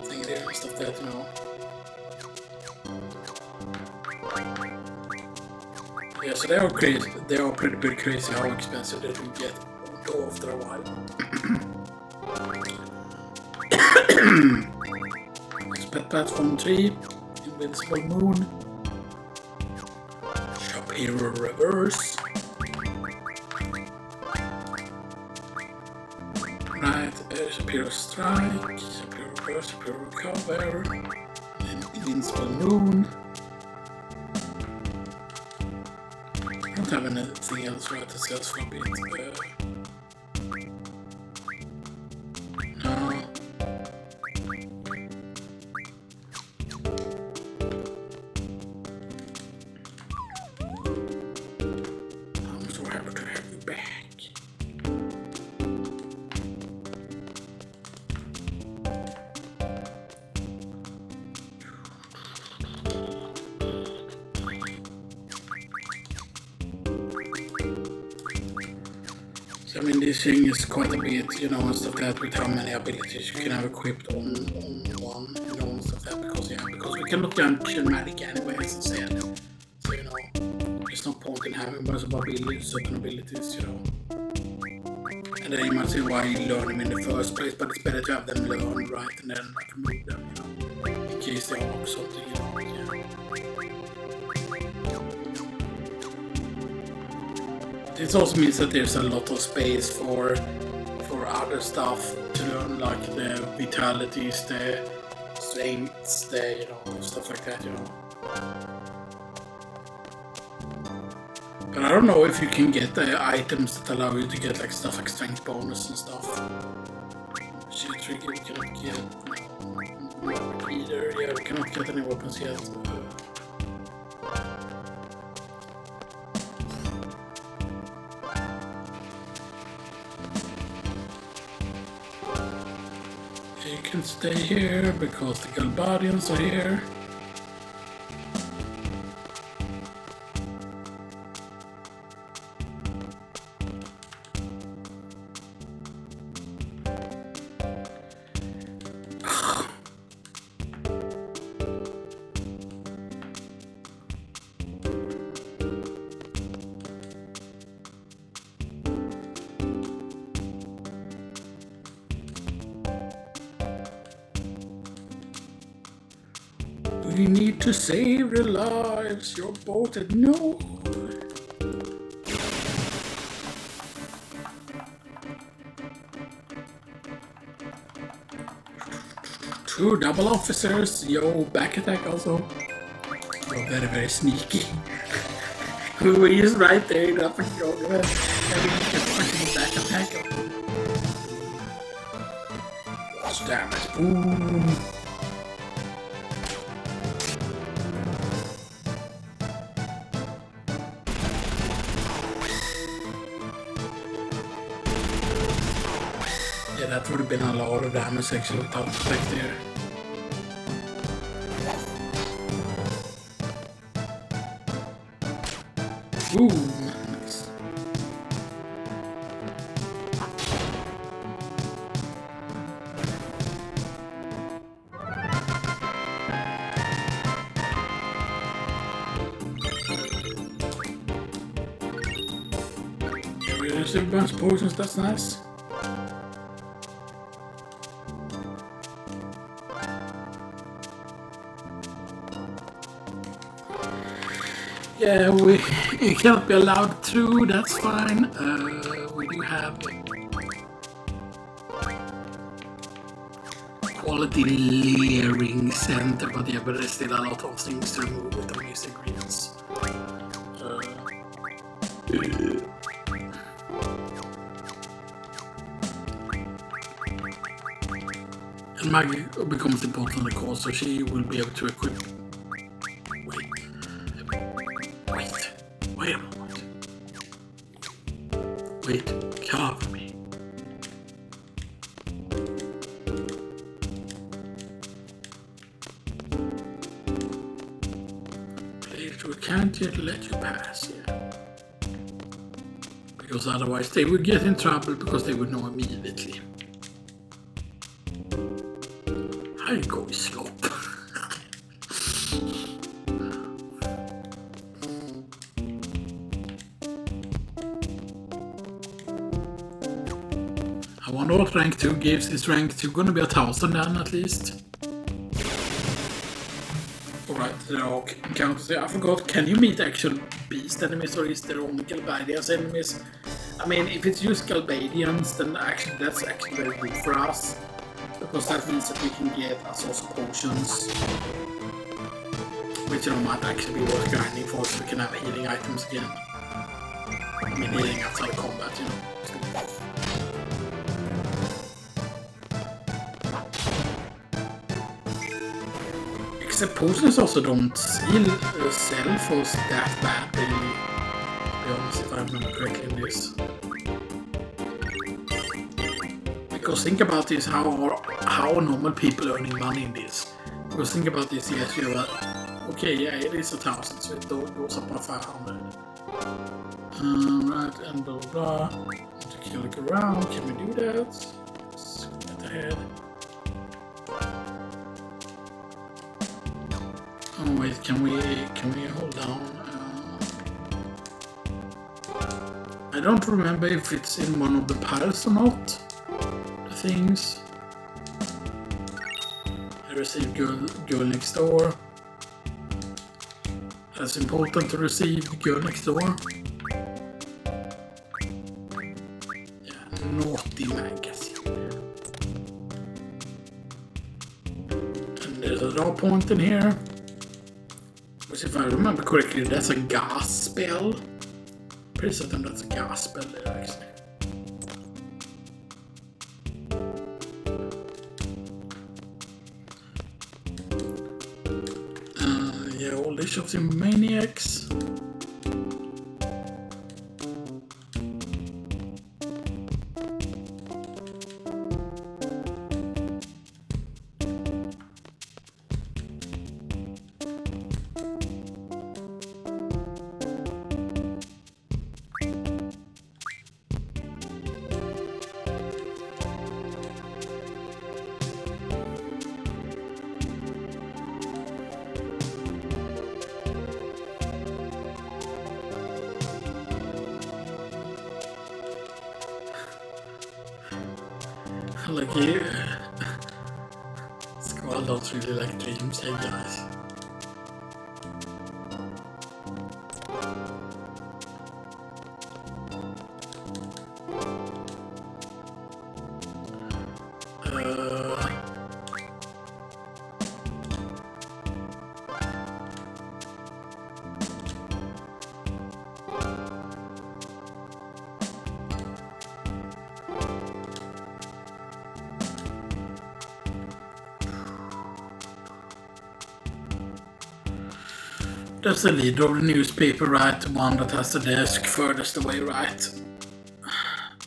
thing there and stuff that, you know. Yeah, so they are crazy, they are pretty crazy how expensive they do get after a while. Pet Platform 3, Invincible Moon, Shapiro Reverse. Right, Shapiro Strike, Shapiro Reverse, Shapiro Recover, and Invincible Moon. I don't have anything else right that sells for a bit. No. I'm so happy to have you back. I mean, this thing is quite a bit, you know, and stuff like that, with how many abilities you can have equipped on one, you know, and stuff like that, cannot junction magic anyway, as I said. So, you know, there's no point in having certain abilities, you know. And then you might say why you learn them in the first place, but it's better to have them learned, right? And then like move them, you know, in case they are something, you know. Yeah. This also means that there's a lot of space for other stuff to learn, like the vitalities, the strengths, the, you know, stuff like that, you know. But I don't know if you can get the items that allow you to get like stuff like strength bonus and stuff. Shield trigger we cannot get. No, either. Yeah, we cannot get any weapons yet. You can stay here because the Galbadians are here. We need to save their lives. You're both at no. 2 double officers. Yo, back attack also. You're very, very sneaky. Who is right there? Nothing wrong with it. Fucking back attack. Watch damage. Boom. Yeah, that would have been a lot of damage actually without the effect there. Ooh, nice. There's a bunch of potions, that's nice. Yeah, we cannot be allowed through, that's fine. We do have quality layering center, but yeah, but there's still a lot of things to remove with Amnesia Greens. And Maggie becomes important, of course, so she will be able to equip. Wait a moment. Wait, cover me. Please, we can't yet let you pass, yeah. Because otherwise they would get in trouble because they would know immediately. Hi, Goyslop. I wonder what rank 2 gives. Is rank 2 gonna be 1000 then at least? Alright, there are encounters there. I forgot, can you meet actual beast enemies or is there only Galbadians enemies? I mean, if it's just Galbadians, then actually that's actually very good for us. Because that means that we can get Assault potions. Which, you know, might actually be worth grinding for, so we can have healing items again. I mean, healing outside of combat, you know. Except potions also don't sell for that bad, really. To be honest, if I remember correctly in this. Because think about this, how are normal people earning money in this? Because think about this, yes, you have okay, yeah, it is 1000, so it goes up by 500. Right, and blah blah blah. To click around, can we do that? Let's get ahead. wait, can we hold down? I don't remember if it's in one of the piles or not. The things. I received girl next door. That's important to receive the girl next door. Yeah, naughty magazine. And there's a draw point in here. Which, if I remember correctly, that's a gas spell. Pretty certain that's a gas spell there, actually. Yeah, all these shops in Maniacs. Like you. Squall don't really like dreams, hey guys. That's the leader of the newspaper, right? The one that has the desk furthest away, right?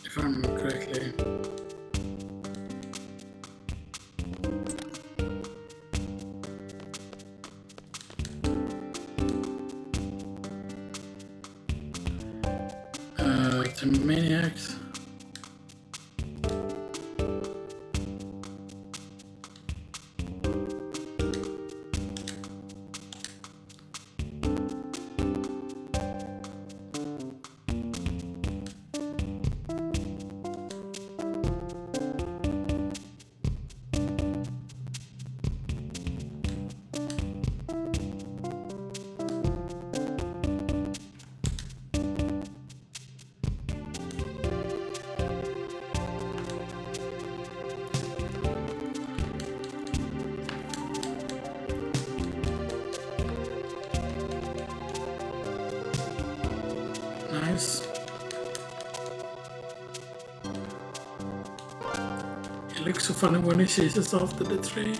If I remember correctly. The Maniacs. Nice. He looks so funny when he chases after the tree.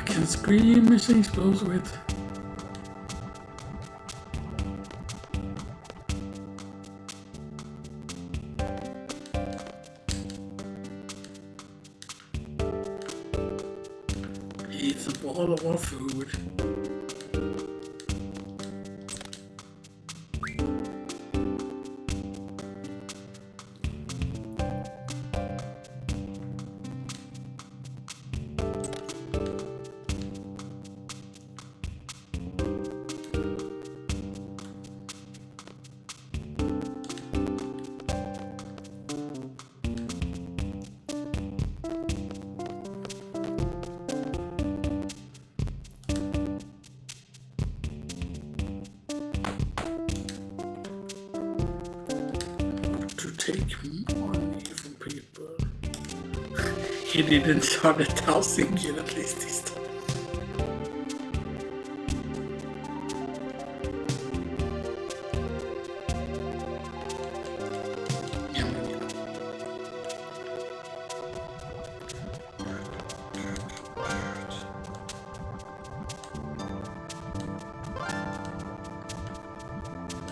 Can scream machines close with. He eats up all of our food. Take money from people. He didn't start 1,000 kill at least this time.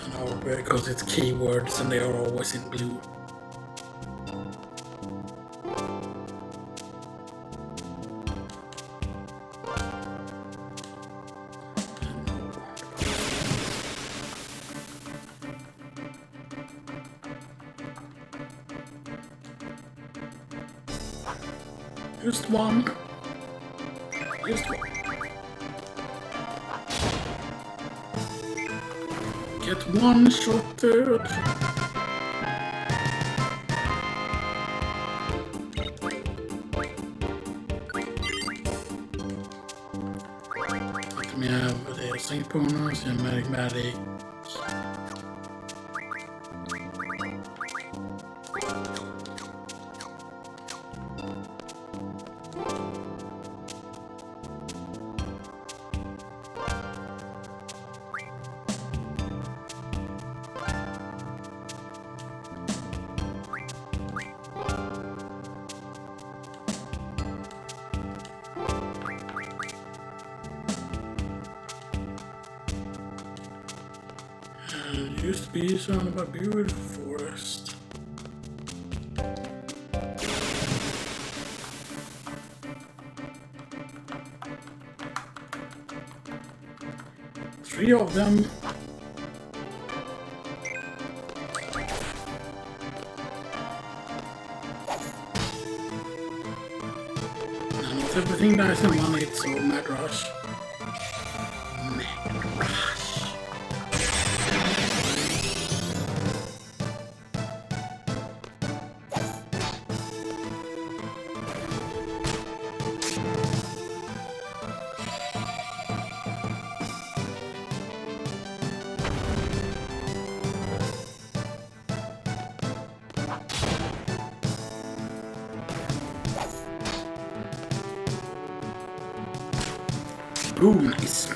And our because it's keywords and they are always in blue. Just one. Just one. Get one shotted. Let me have the sync bonus and magic. Used to be surrounded by beautiful forest. Three of them. Now, not everything dies in one hit, so mad rush. Ooh, nice.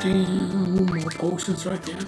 More potions right there.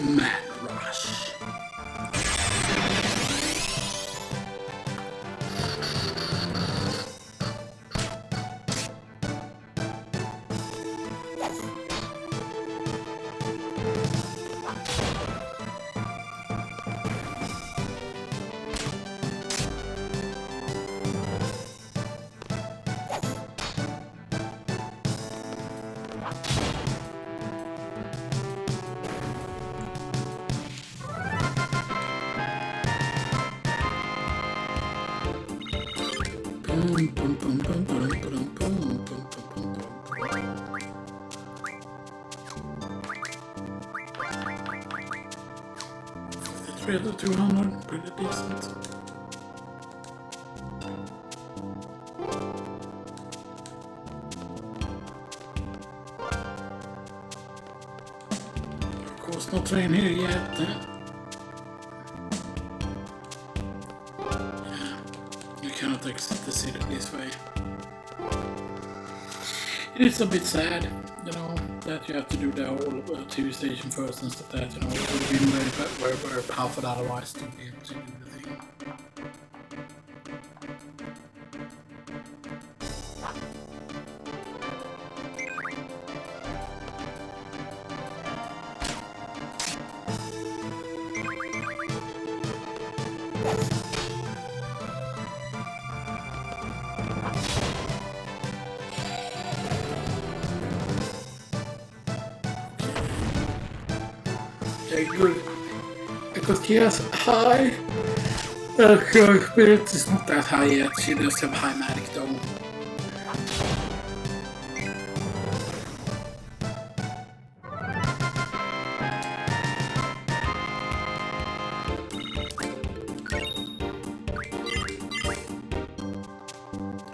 Mad rush. Three to 200, pretty decent. Of course, no train here yet. Yeah, you cannot exit the city this way. It is a bit sad, you know, that you have to do the whole TV station first and stuff like that, you know, it would have been very powerful otherwise to be able to do the thing. Okay, good. Because he has high. Her spirit is not that high yet. She does have high magic though.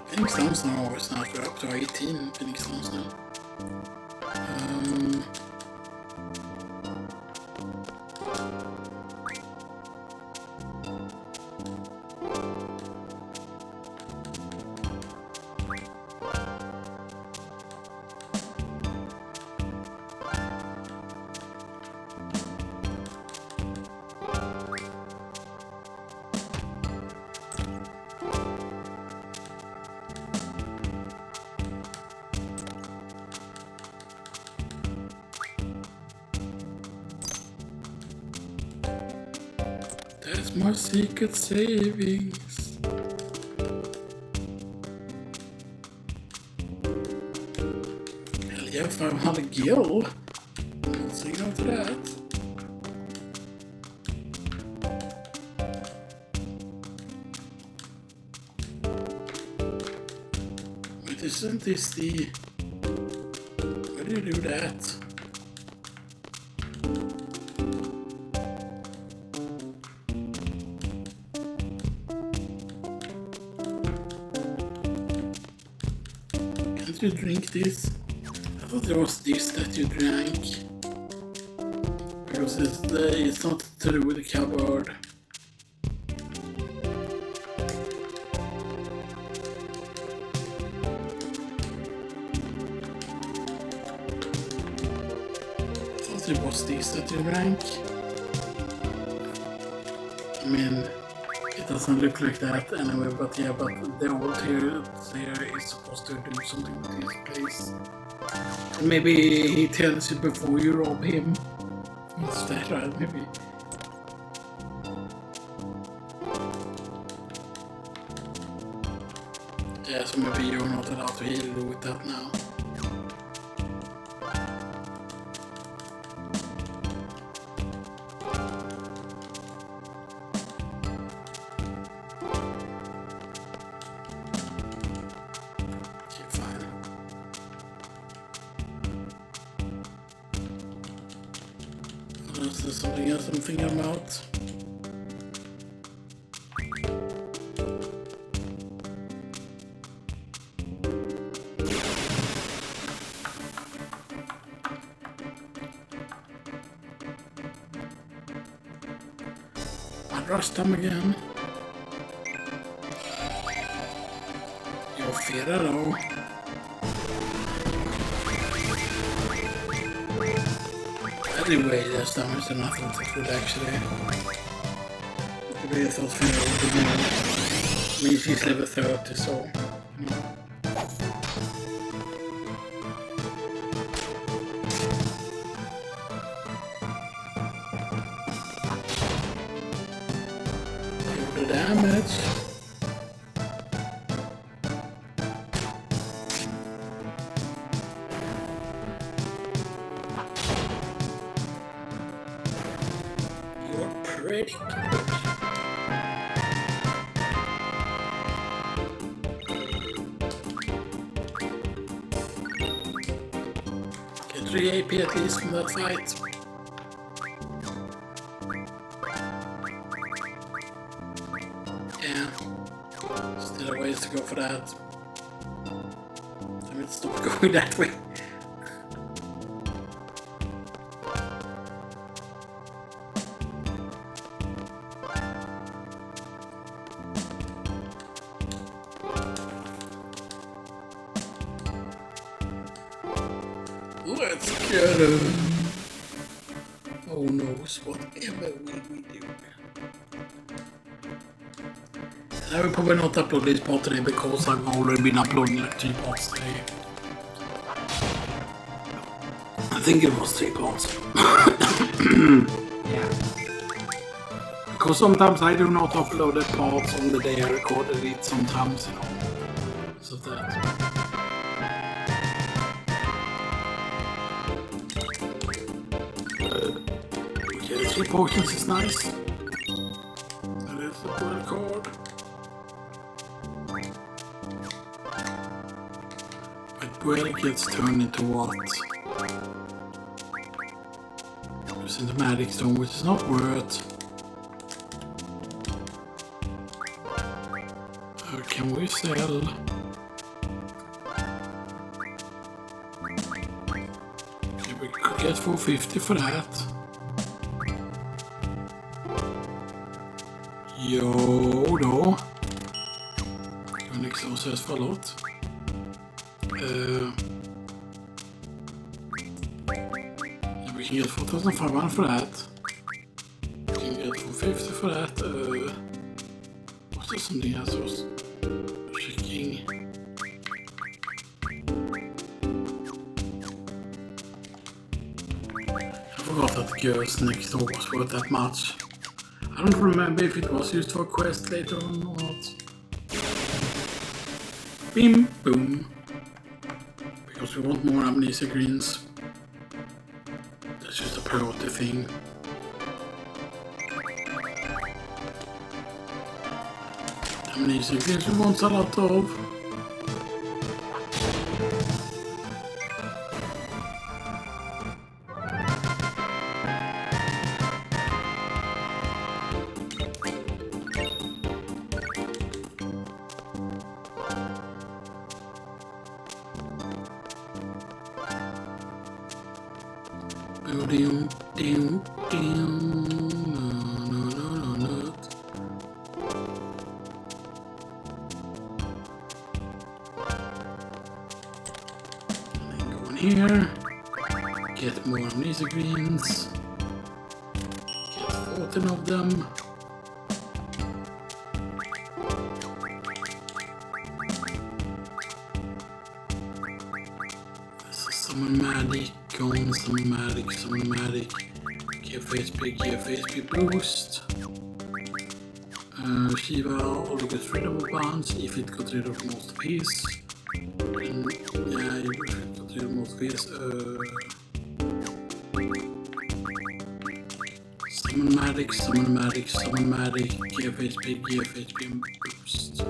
Phoenix Downs now is now up to 18 Phoenix Downs now. That's my secret savings. Hell yeah, 500 gil. I'll say no to that. Wait, isn't this the... Why do you do that? You drink this? I thought it was this that you drank. Because it's not to do with the cupboard. I thought it was this that you drank. I mean, it doesn't look like that anyway, but yeah, but the old here is supposed to do something with his place. And maybe he tells you before you rob him. Is that right? Maybe. Yeah, so maybe you're not allowed to heal with that now. Is there something else I'm thinking about? I'd rush them again. Jag firar då. Anyway, that's damage enough that it would actually be a thought for the means he's level 30, so the damage. Pretty good. Get 3 AP at least from that fight. Yeah, still a ways to go for that. Damn it, stop going that way. Let's get him. Oh no, whatever will we do? I will probably not upload this part today because I've already been uploading like 3 parts today. I think it was 3 parts. Yeah. Because sometimes I do not upload the parts on the day I recorded it, sometimes, you know. So that. 3 potions is nice. That is a good card. But Duel gets turned into what? Using the magic stone, which is not worth. Can we sell? Okay, we could get 450 for that. Jo då. Jag liksom ses förlåt. We can get 4,500 for that. We can get 450 for that. What's this something else was checking? I forgot that the girls next door was worth that much. I don't remember if it was used for a quest later on or not. Bim boom. Because we want more Amnesia Greens. That's just a priority thing. Amnesia Greens we want a lot of. Here, get more Amnesia Greens, get 14 of them. This is summon magic, go on summon magic, give HP boost. Shiva only gets rid of a bunch if it got rid of most of his. Yeah, you got rid of most of his. Summon magic, give HP and boost.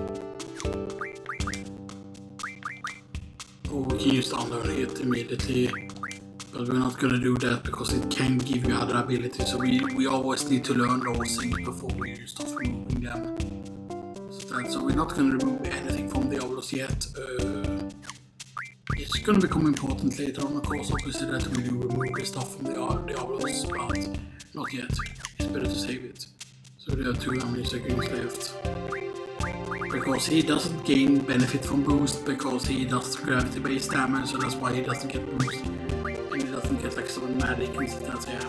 Oh, we can use unlearn it immediately. But we're not gonna do that because it can give you other abilities, so we always need to learn those things before we start removing them. So we're not gonna remove anything from Diablos yet. It's gonna become important later on, of course, obviously, that we do remove the stuff from the Diablos, but not yet. It's better to save it. So there are 2 Amnesia Greens left. Because he doesn't gain benefit from boost, because he does gravity based damage, so that's why he doesn't get boost. And he doesn't get like some magic and stuff, yeah.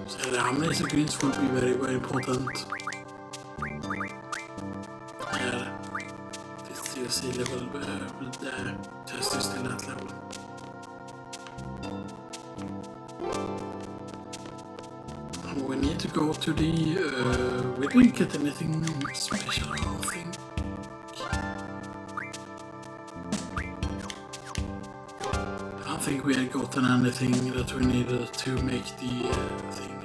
So the Amnesia Greens will be very, very important. Yeah, this DLC level with the test is still at level. And we need to go to the, we didn't get anything special, I don't think. I don't think we had gotten anything that we needed to make the thing.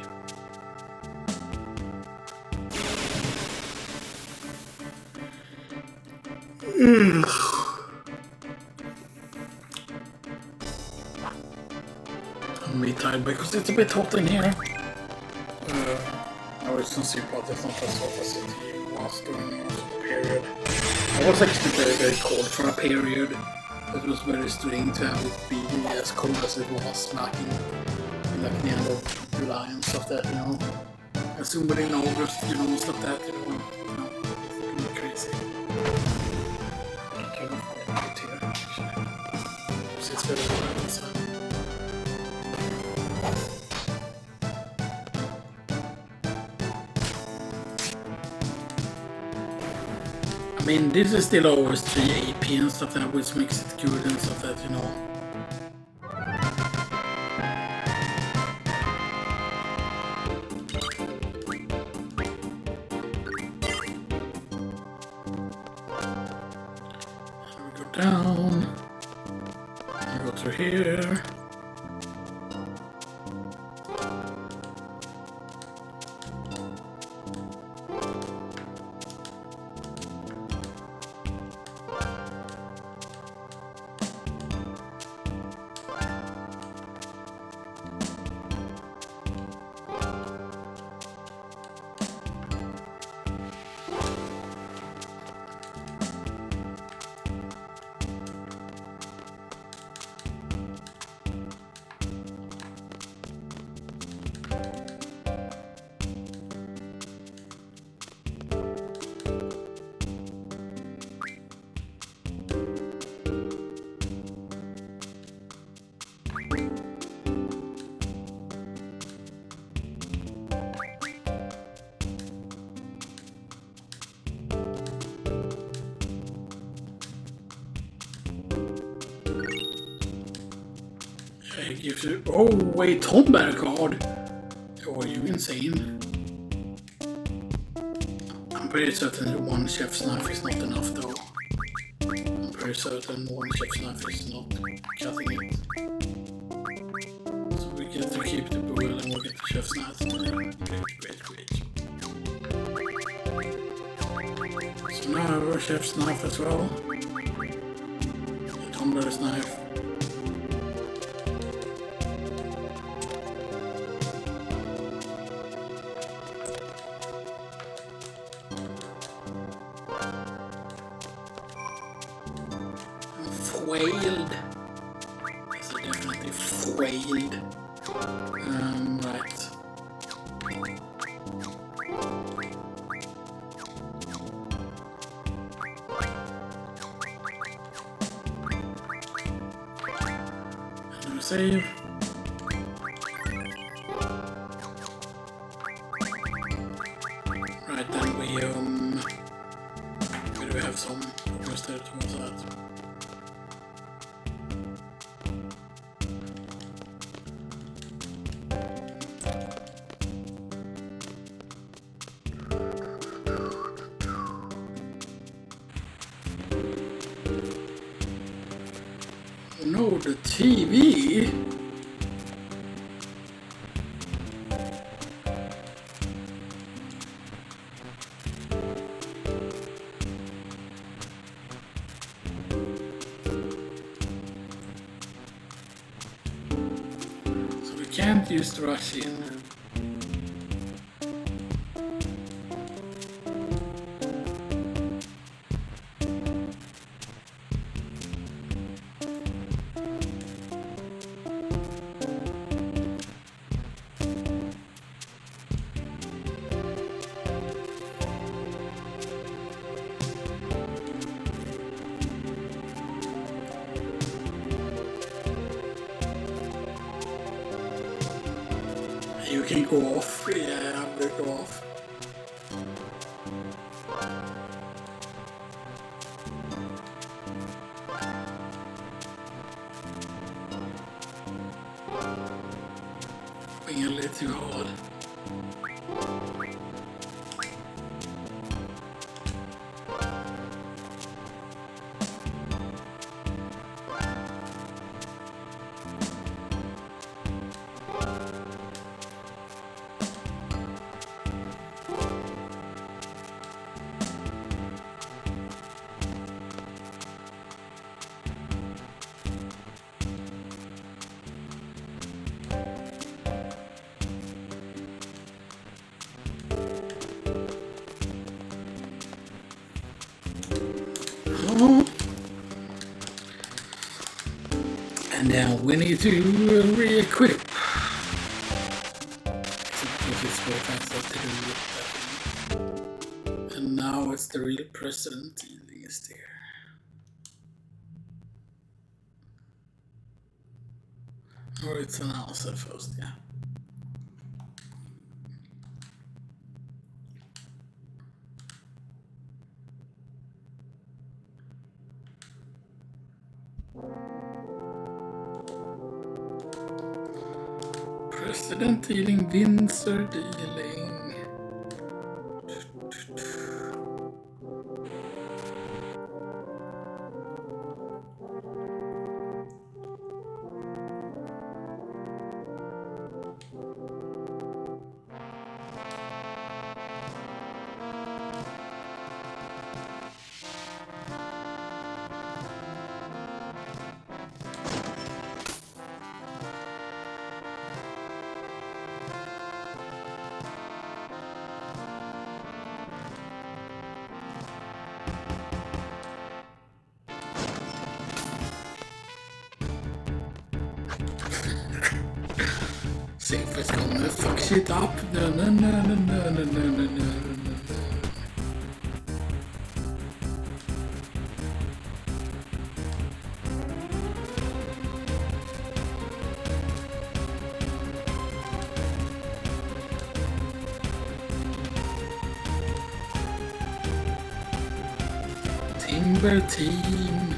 I'm a bit tired because it's a bit hot in here. No, it's not super hot, it's not as hot as it was during the period. I was actually very, very cold for a period. It was very strange to have it be as cold as it was back in like the end of July and stuff that, you know. And soon within August, you know, stuff that, you know, it's gonna be crazy. I can't find it here, actually. So it's very cold inside. I mean, this is still always 3 AP and stuff that, which makes it good and stuff that, you know. And we go down. We go to through here. Oh wait, Tom card. Oh, are you insane? I'm pretty certain one chef's knife is not enough though. I'm pretty certain one chef's knife is not cutting it. So we get to keep the boil and we'll get the chef's knife. Great. So now I have a chef's knife as well. Tom knife. Failed. Yes, I definitely failed. Right. And save. Right, then we do we have some progress there towards that. No, the TV? So we can't use the Russian. You can go off. Yeah, I'm gonna go off. Being a little too hard. And now we need to re-equip. And now it's the real president is there. Or it's an answer first, yeah. President dealing, Windsor dealing. gonna fuck shit up. No, no, no, no, no, no, no, no, no. Timber team.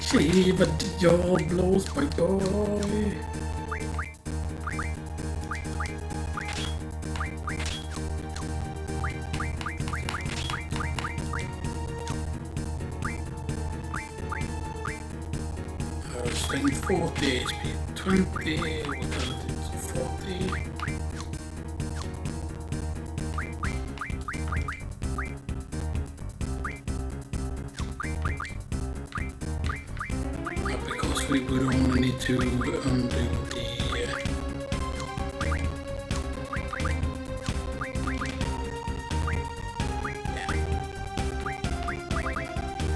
Shiva blows my boy. Strength 40, HP 20, vitality 40. Because we would only need to undo the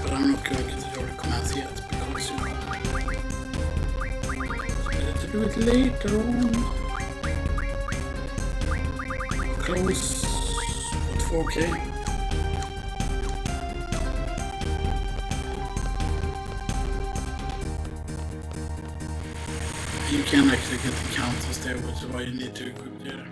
but I'm not going to get the other commands yet because it's better to do it later on. Close. What 4K? You can actually get the counters there, which is why you need to equip there.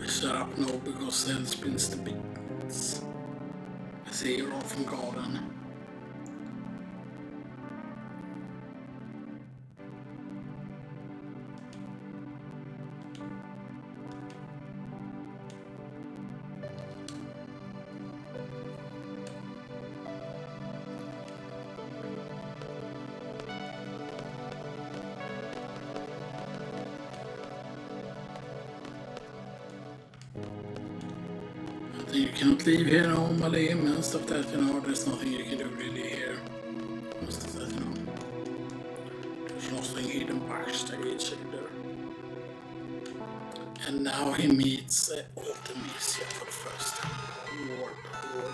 Shut up no, because then spins the beats. 0 from garden. You cannot leave here normally, most of that, there's nothing you can do really here. Most of that, there's nothing hidden backstage either. And now he meets Ultimecias for the first time. Poor boy.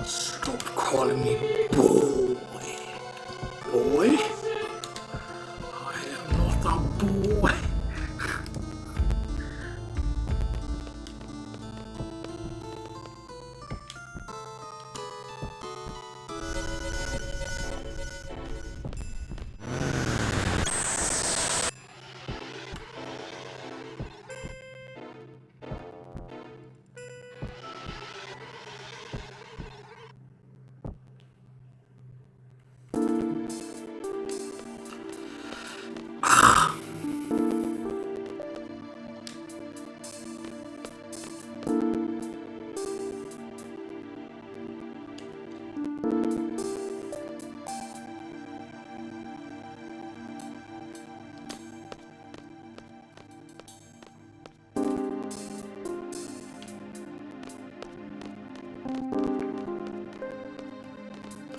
Stop calling me boy. Boy? I am not a boy.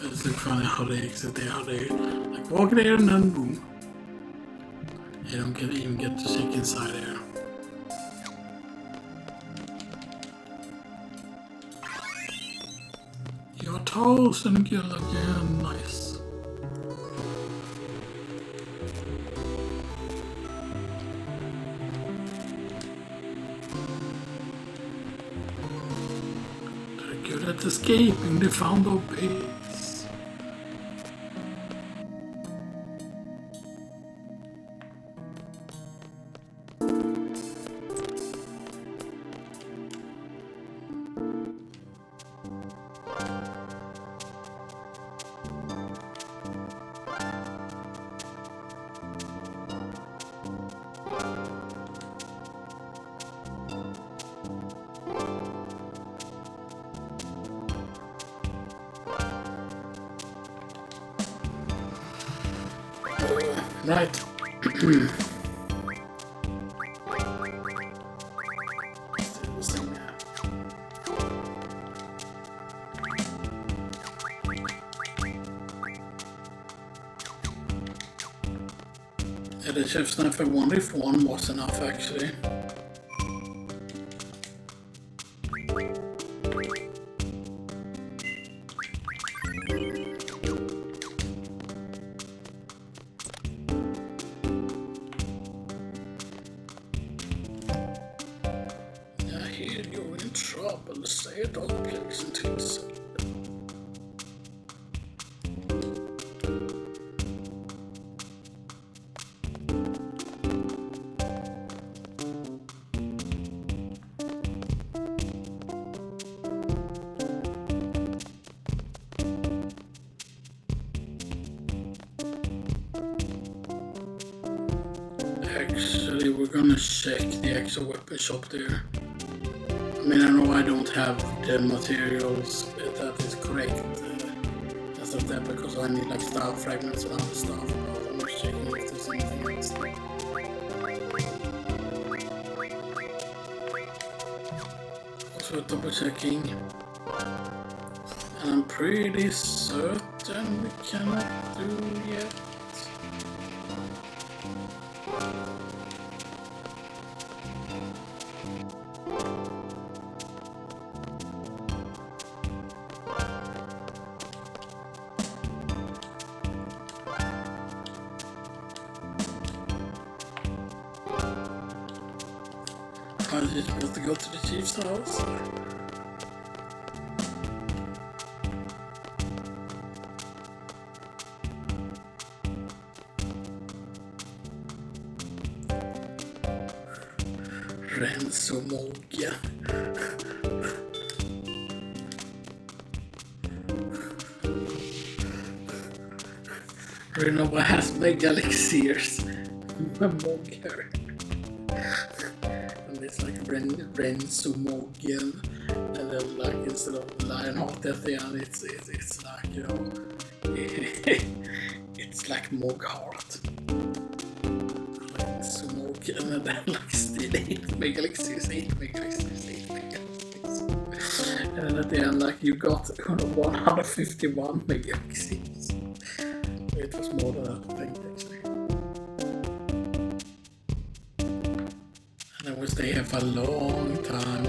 It's like funny how they exit there, how they like walk there and then boom. Hit them can even get to check inside here. Your toes and gill again, nice. They're good at escaping, they found our base. Right. Yeah, the chef's knife, I wonder if one was enough actually. Say it all place until it's actually, we're gonna check the actual weapon shop there. I mean, I know I don't have the materials that is correct as of that, because I need like star fragments and other stuff, but I'm just checking if there's anything else. Also double checking, and I'm pretty certain we cannot do yet. I was just supposed to go to the chief's house. Renzo Moggia. Renova has mega elixirs. Mogger. It's like Renzo Moggen, and then like instead of Lionheart at the end, it's like, you know, it's like Mogheart. Renzo Moggen, and then like still 8 mega elixirs, 8 mega elixirs, 8 mega elixirs. And then at the end, like you got 151 mega elixirs. It was more than that, I think, actually. I will stay here for a long time.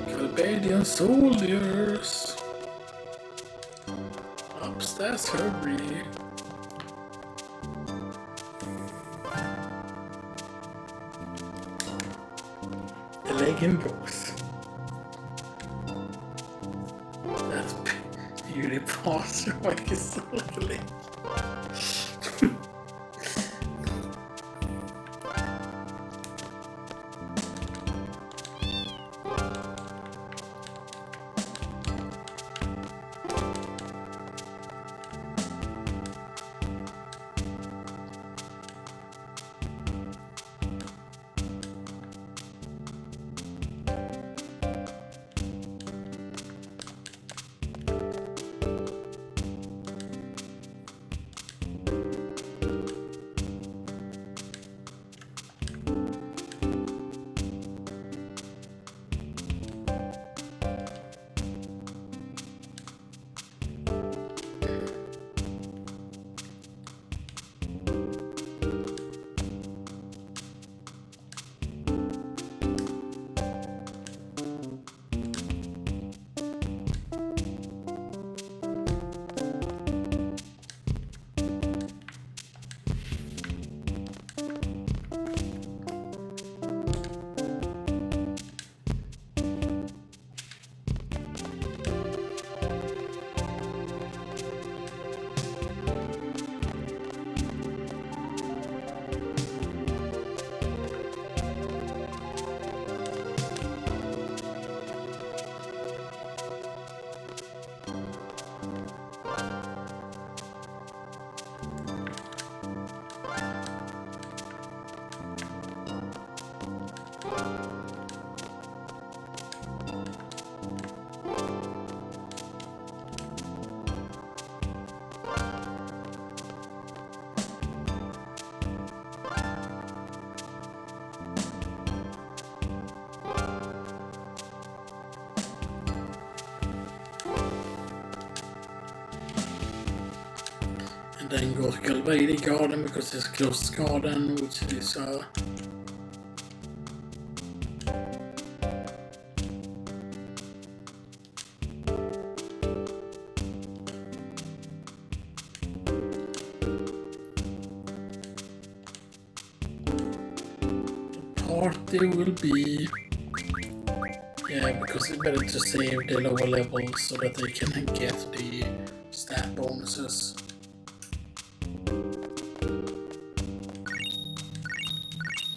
Calbadian soldiers. Upstairs, hurry. The leg in box. Beauty posture, like it's so lovely. then go to cultivated garden because there's closed garden, which is party will be, yeah, because it's better to save the lower levels so that they can get the stat bonuses.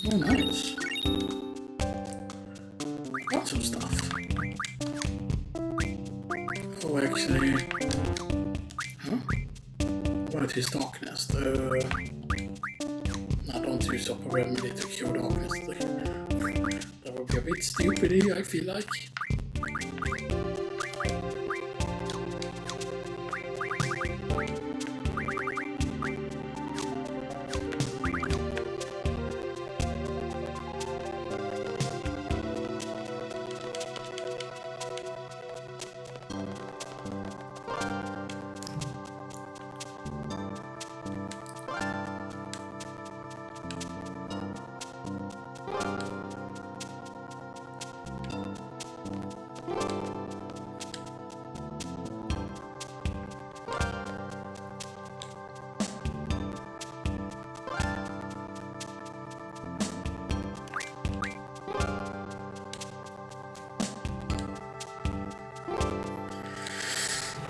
Oh, nice. Got some stuff. Oh, actually, huh? What is darkness? I don't use up a remedy to cure darkness. That would be a bit stupid, I feel like.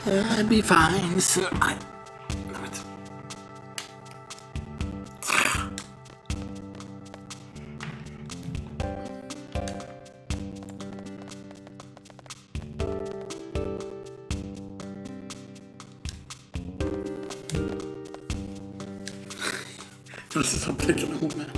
I'll be fine, sir. This is I'm picking up, man.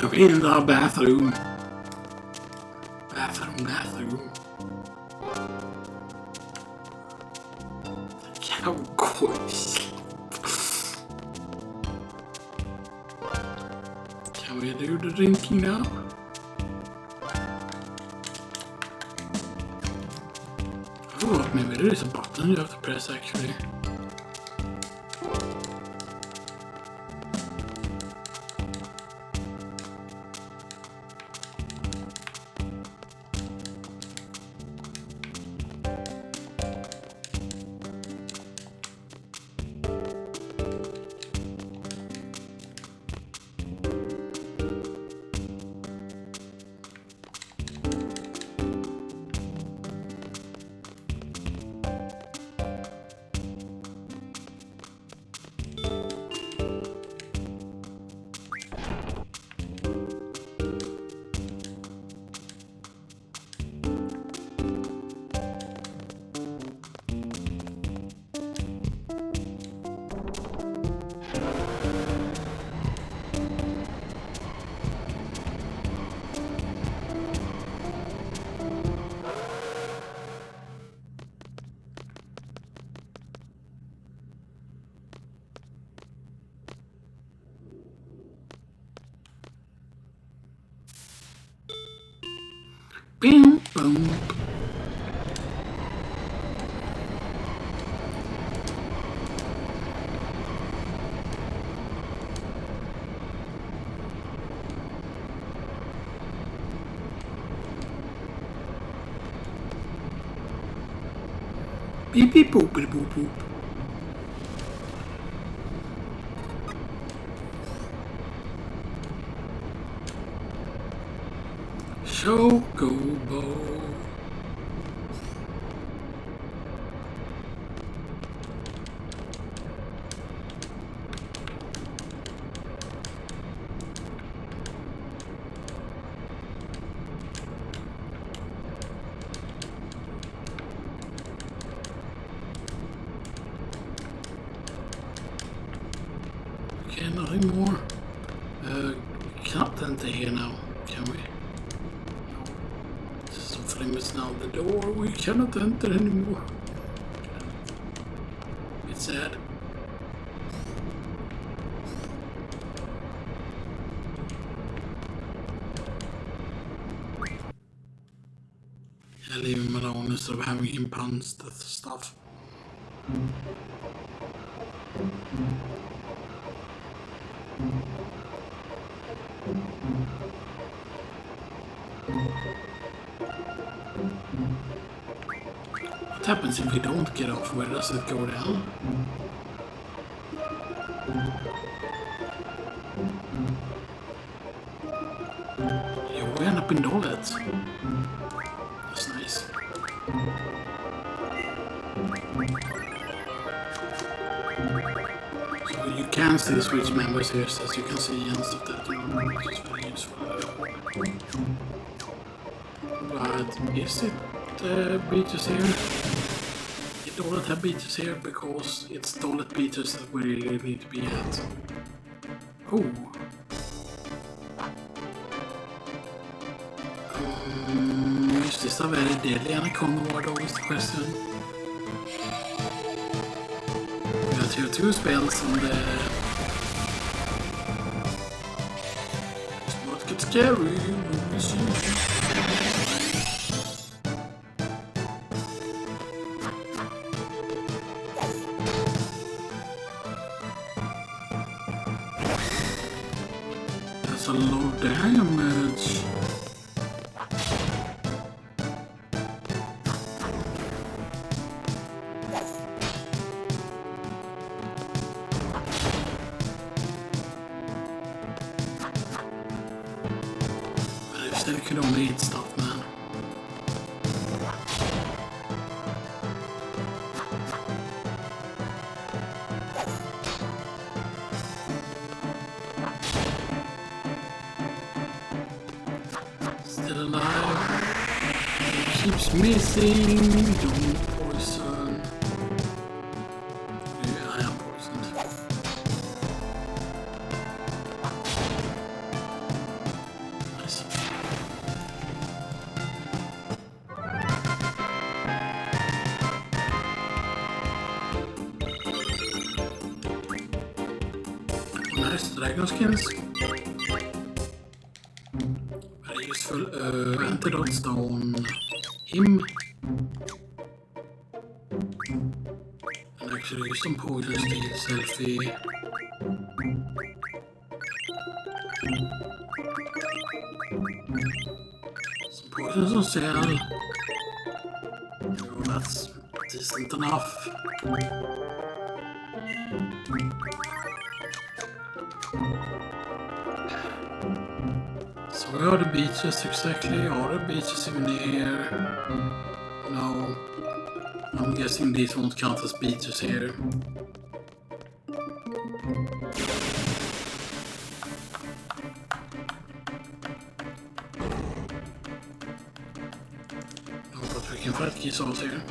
I'm in the bathroom. Bathroom. How Goyslop. Can we do the drinking now? Oh, maybe there is a button you have to press actually. Bing, boom. Beep, beep, boop, boop, boop, boop. Chocobo. Okay, nothing more. Can't enter here now, can we? No. Some flames now the door. We cannot enter anymore. It's sad. I leave him alone instead of having him punch the stuff. What happens if we don't get off? Where does it go down? Yeah, we end up in toilets. That's nice. So you can still switch members here, as you can see, and stuff that which is very useful. But is it beaches here? It doesn't have beaches here because it's toilet beaches that we really need to be at. Oh. Is this a very deadly anaconda war though, is the question. We got here 2 spells and it's not get scary when we see. That's a lot of damage. They could only eat stuff, man. Still alive. It keeps missing. Don't poison. Yeah, I am poisoned. Nice. Nice dragon skins. Very useful antidotes on him. And actually use some potions to get selfie. Some potions on sale. Oh, that's decent enough. So where are the beaches exactly? Are the beaches even here? No. I'm guessing these won't count as beaches here. No, but we can fight geese out here.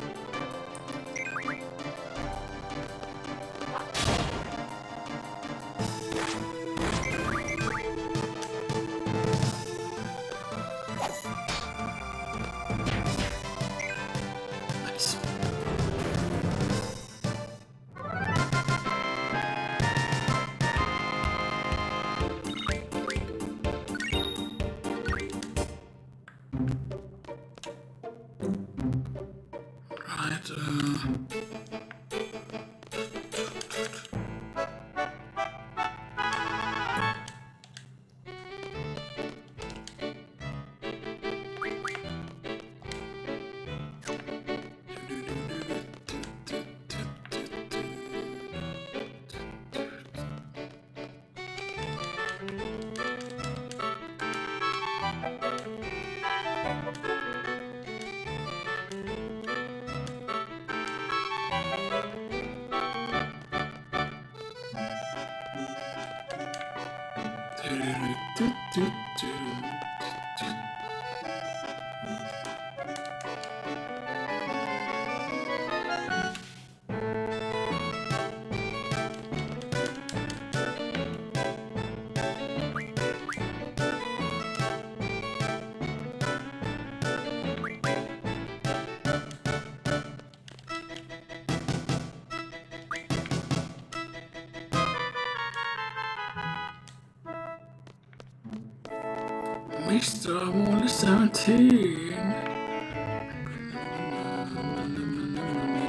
Mr. I'm only 17.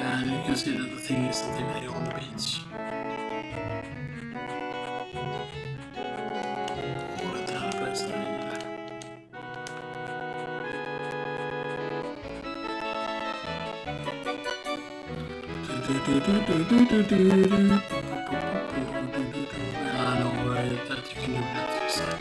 And you can see that the thing is that they on the beach. Oh, det här är bäst där inne. I know that you can do that yourself.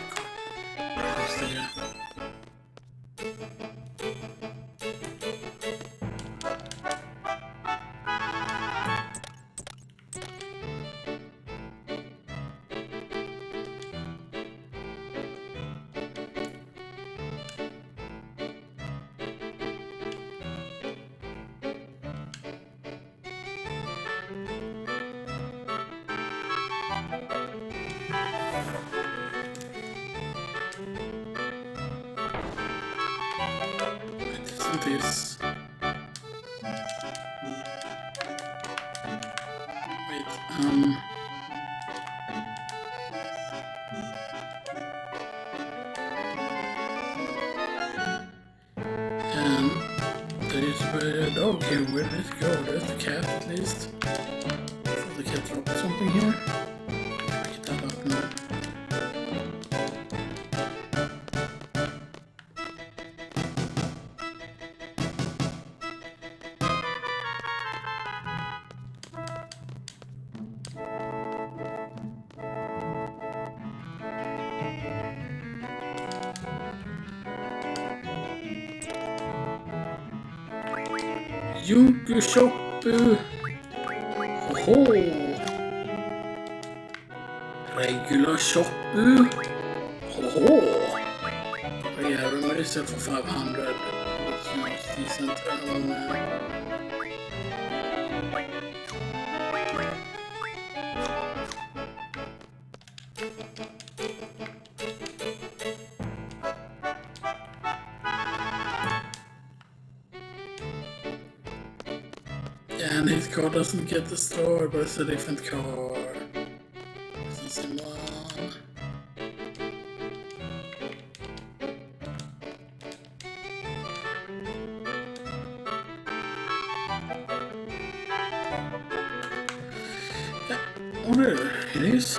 This. Wait, and there is where the dog here. Where did it go? There's the cat at least. So the cat dropped something here. Pick that up now. Junctioning. Oh, regular shopper. Oh, yeah, I remember this for 500. That's decent. And his car doesn't get destroyed, but it's a different car. It's the same one. Yeah, oh there it is.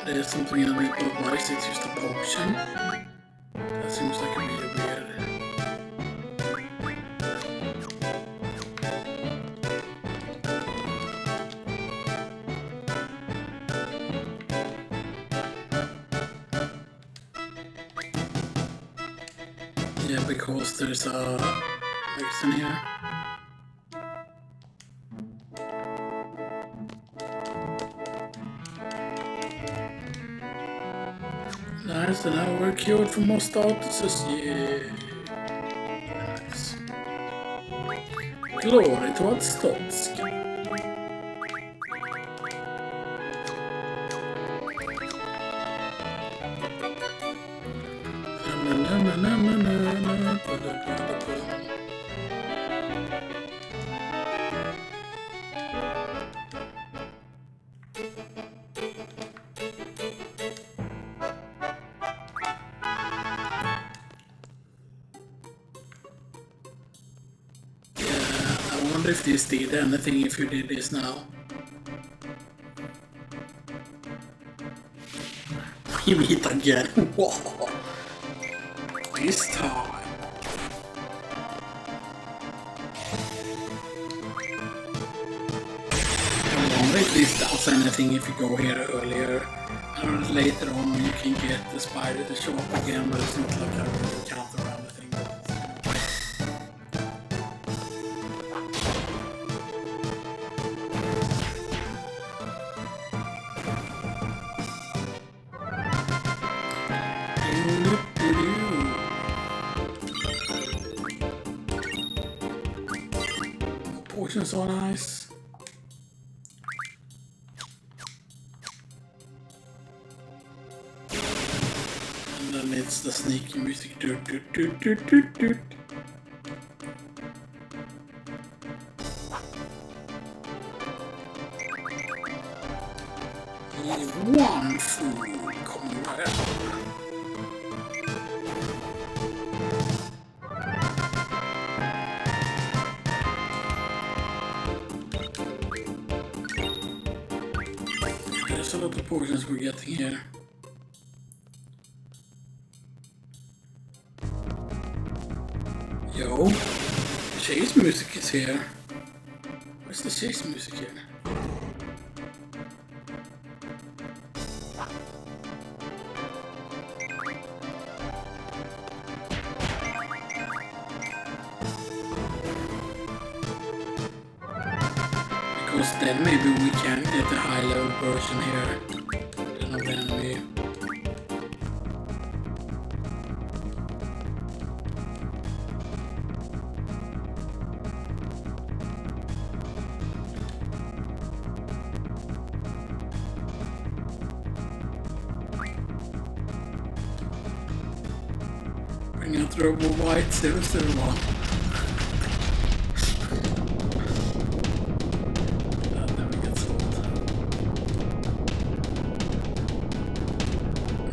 There's something I need to advise, it's just a potion. That seems like a really weird. Yeah, because there's a reason here. Nice, and now we're cured from more statuses, yeah. Nice. Glory to what stats. I wonder if this did anything if you did this now. We meet again. Whoa. This time. I wonder if this does anything if you go here earlier. Or later on you can get the spider to show up again, but it's not like I really can. explosions are nice. And then it's the sneaky music. Doot, doot, doot, doot, doot, doot. One food coming right up. There's a lot of portions we're getting here. Yo, chase music is here. Where's the chase music here? Because then maybe we can get a high level version here. Then of the enemy. Bring out Robo White 001.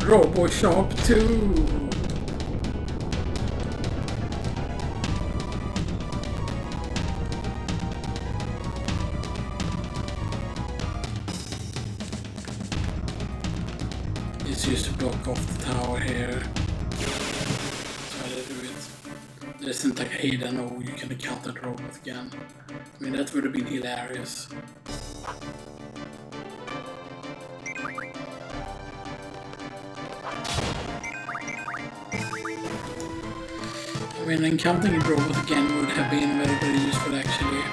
Robo Shop 2. It's used to block off the tower here. Try to do it. There isn't like hidden or you can encounter the robot again. I mean, that would have been hilarious. I mean, encountering a robot again would have been very, very useful actually.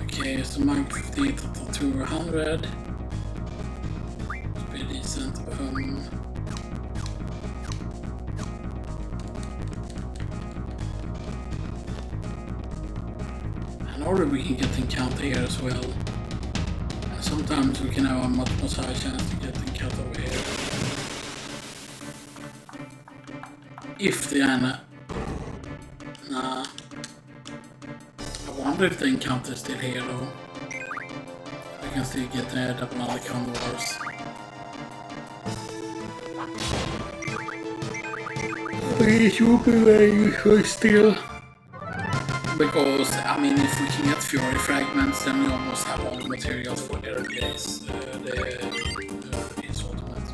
Okay, so Mike 58 to 100. Pretty decent. And already we can get encounter here as well. Sometimes we can have a much more high chance to get the cut over here. If the Anna. Nah. I wonder if the encounter is still here though. We can still get the double undercon wars. We should be very useful still. Because, I mean, if we can get Fury Fragments, then we almost have all the materials for the release, his ultimate.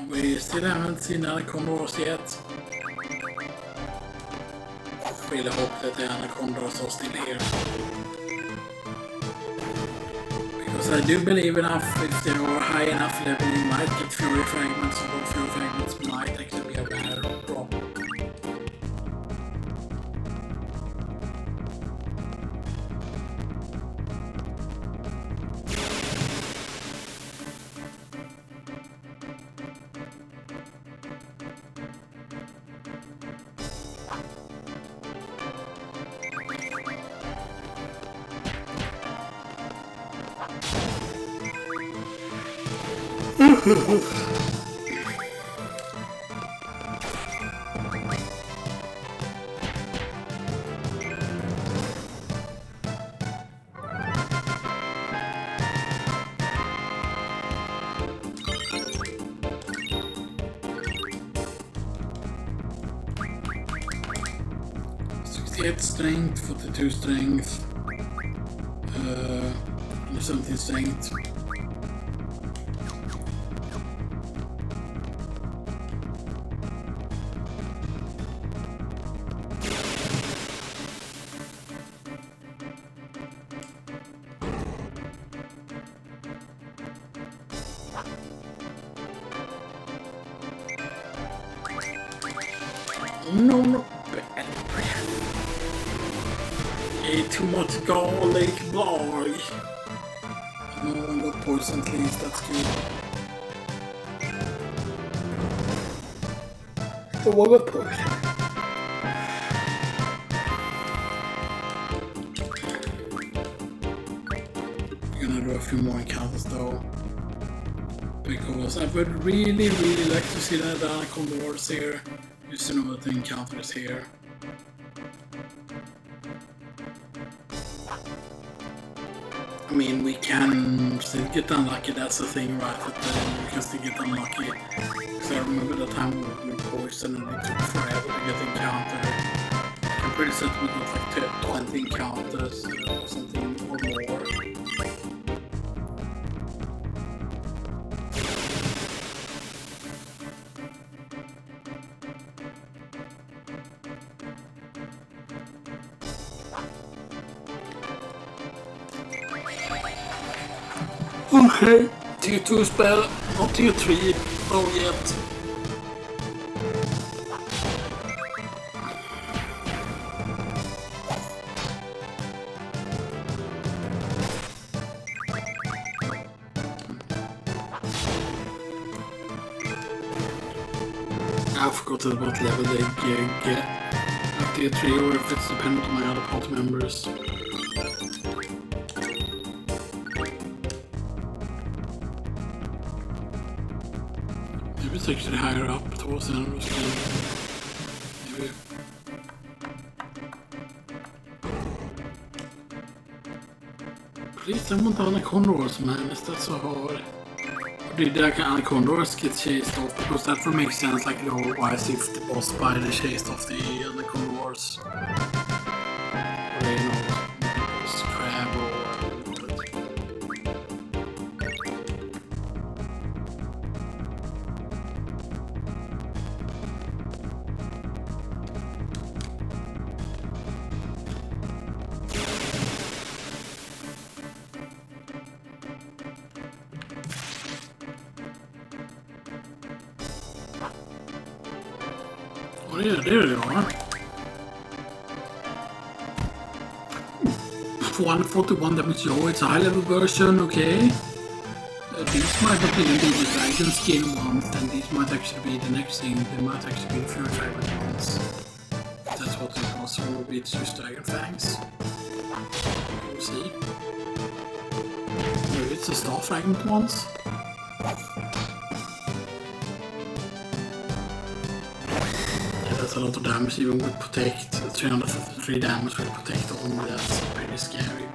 We still haven't seen Anacondas yet. Really hope that the Anacondas are still here. Because I do believe enough, if they are high enough level, you might get Fury Fragments, or Fury Fragments might actually be a better drop. Strength, 42 strength, 17 strength. No, not bad. Ate too much garlic, blog. No one got poisoned, at least, that's good. The one got poisoned. I'm gonna do a few more encounters though. Because I would really like to see that anaconda wars here. Just to know that the encounter is here. I mean, we can still get unlucky, that's the thing, right? That we can still get unlucky. Because I remember the time we were poisoned and it took forever to get encounter. I'm pretty certain we got like 20 encounters or something or more. Okay, tier 2 spell, not tier 3, oh yet. I forgot what level they get at tier 3 or if it's dependent on my other party members. It's actually higher up towards the end of the screen. Maybe. Please, I want anaconda wars, man. Is that so hard? Did anaconda wars get chased off? Because that would make sense, like, you know, why if the boss spider chased off the anaconda wars. Or, you know, crab or... Oh yeah, there they are. 141 damage low, it's a high level version, okay. These might not be the dragon skin ones, then these might actually be the next thing, they might actually be the Fury Dragon ones. That's what it was, or maybe it's just Dragon Fangs. We'll see. Maybe it's the Star Fragment ones. That's a lot of damage, even with Protect. 333 damage with Protect only, that's pretty scary.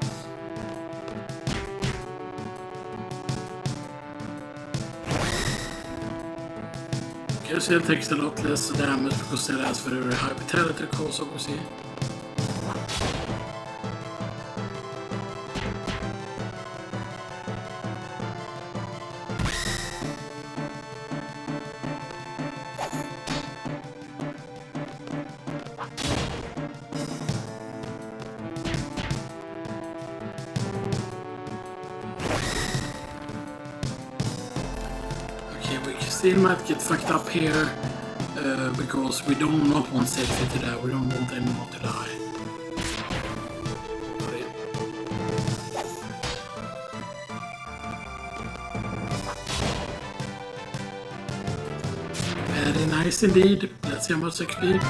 Okay, so it takes a lot less damage because it has very high vitality, of course, obviously. Still might get fucked up here because we do not want Selfie to die, we don't want anyone to die. Very nice indeed. Let's see how much XP.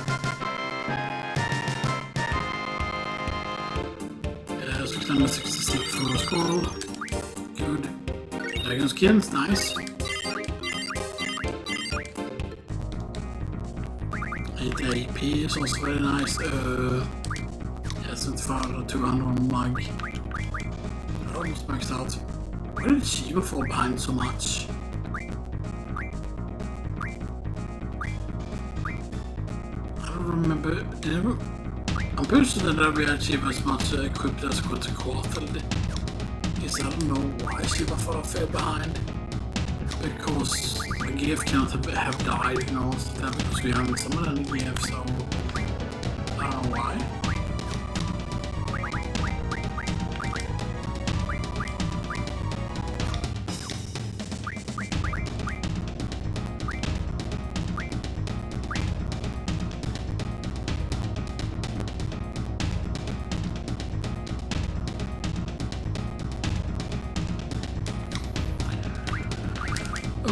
666 for a scroll. Good. Dragon skins, nice. 8 AP is also very nice. Yes, it's for 200 on mug. Almost maxed out. Why did Shiva fall behind so much? I don't remember. I'm pretty sure that we had Shiva as much equipped as Quetzalcoatl. Yes, I don't know why Shiva fell behind. Because the GF cannot have died, you know, because we haven't summoned any GF, so I don't know why.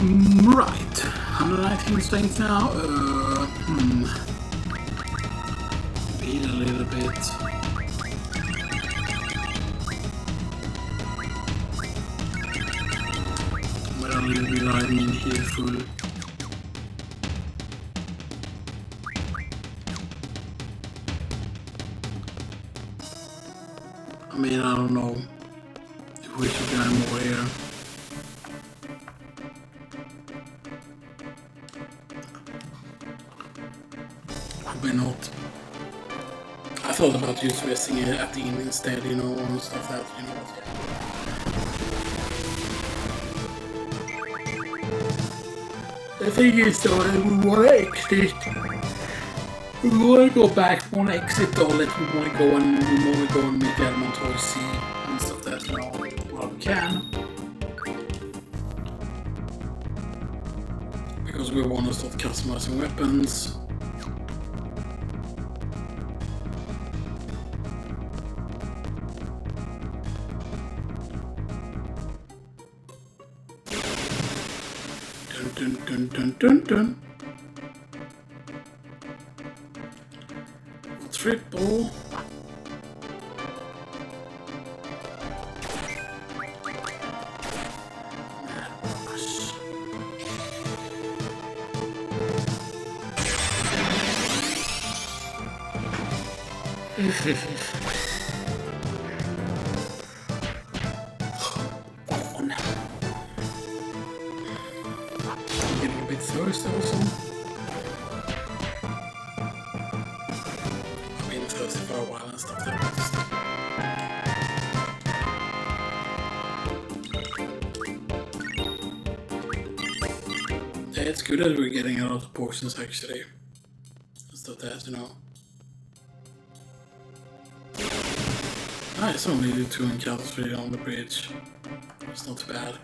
Right, 119 strength now. Beat a little bit. But a little bit I mean here full. I mean, I don't know if we should get more here. Probably not. I thought about just resting it at the end instead, you know, and stuff that, you know, yeah. The thing is though, that we want to exit. We want to go back, we want to exit though, that we want to go and make element or C and stuff that, you know, what we can. Because we want to start customizing weapons. Dun dun dun dun dun. Triple. Getting a bit thirsty also. I've been thirsty for a while and stuff like that. Yeah, it's good that we're getting a lot of potions actually. Stuff that, you know. Nice, only 2 encounters really on the bridge. It's not too bad.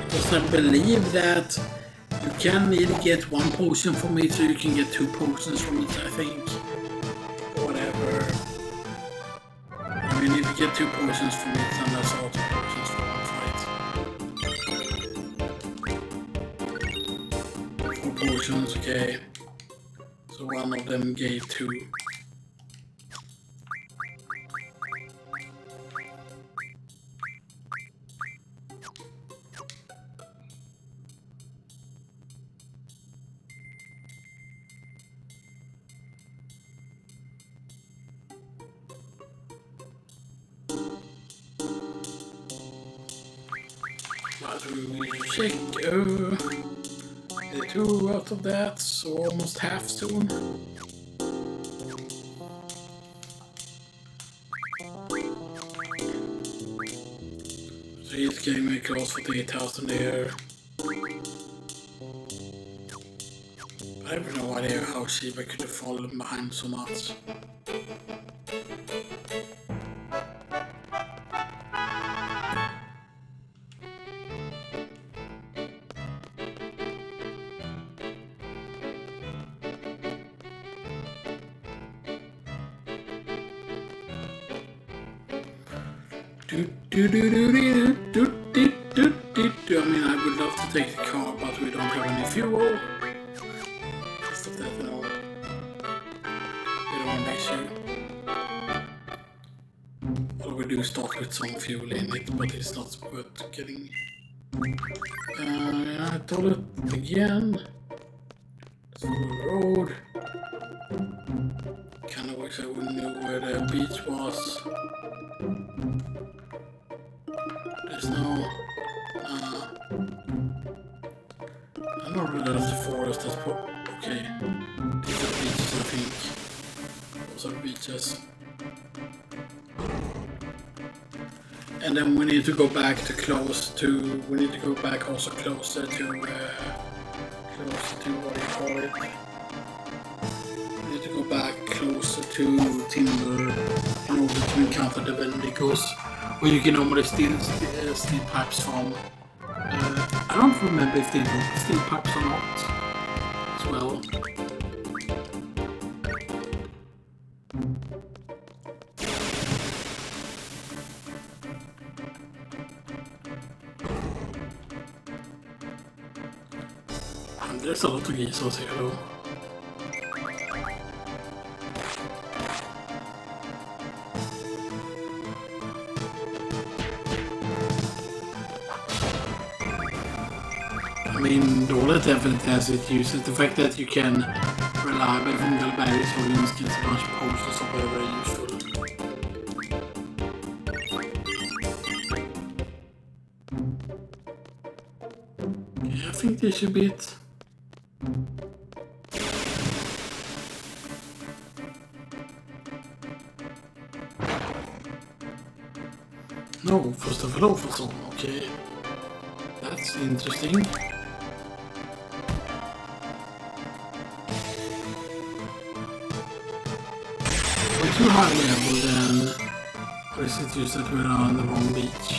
Because I believe that you can either get 1 potion from it, or you can get 2 potions from it, I think. Whatever. I mean, if you get 2 potions from it, then that's all 2 potions for 1 fight. 4 potions, okay. So one of them gave 2. Check the 2 out of that, so almost half soon. So he's getting me close for the 8,000 there. I have no idea how Shiva could have fallen behind so much. I mean, I would love to take the car, but we don't have any fuel. Stuff that, you know, we don't want to issue. Or we do start with some fuel in it, but it's not worth getting. I told it again. Let's follow the road. Kinda wish I would know where the beach was. There's no... I don't know that's the forest, that's okay. These are beaches, I think. Those are beaches. And then we need to go back to close to... We need to go back also closer to... what do you call it? We need to go back closer to Timber in order to encounter the Vendicos. where you can normally steal steel pipes from. I don't remember if they drop steel pipes or not as well. And there's a lot of geysers here though. I mean, dåligt definitely has its uses. The fact that you can reliably from Galberries or you get a bunch of posters or whatever are useful. Yeah, I think this should be it. No, first of all, okay. That's interesting. We're too high level then, or is it just that we're on the wrong beach?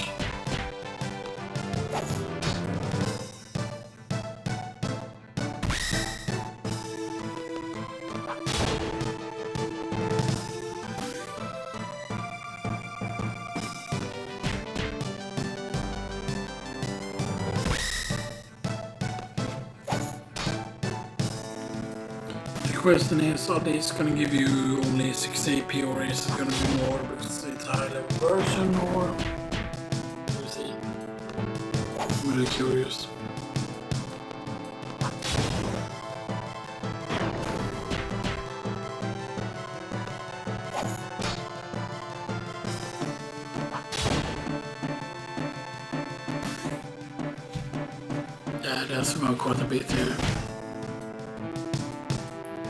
The question is, are these going to give you only 6 AP or is it going to be more because it's a high level version or... We'll see. I'm really curious. Yeah, that's about quite a bit here.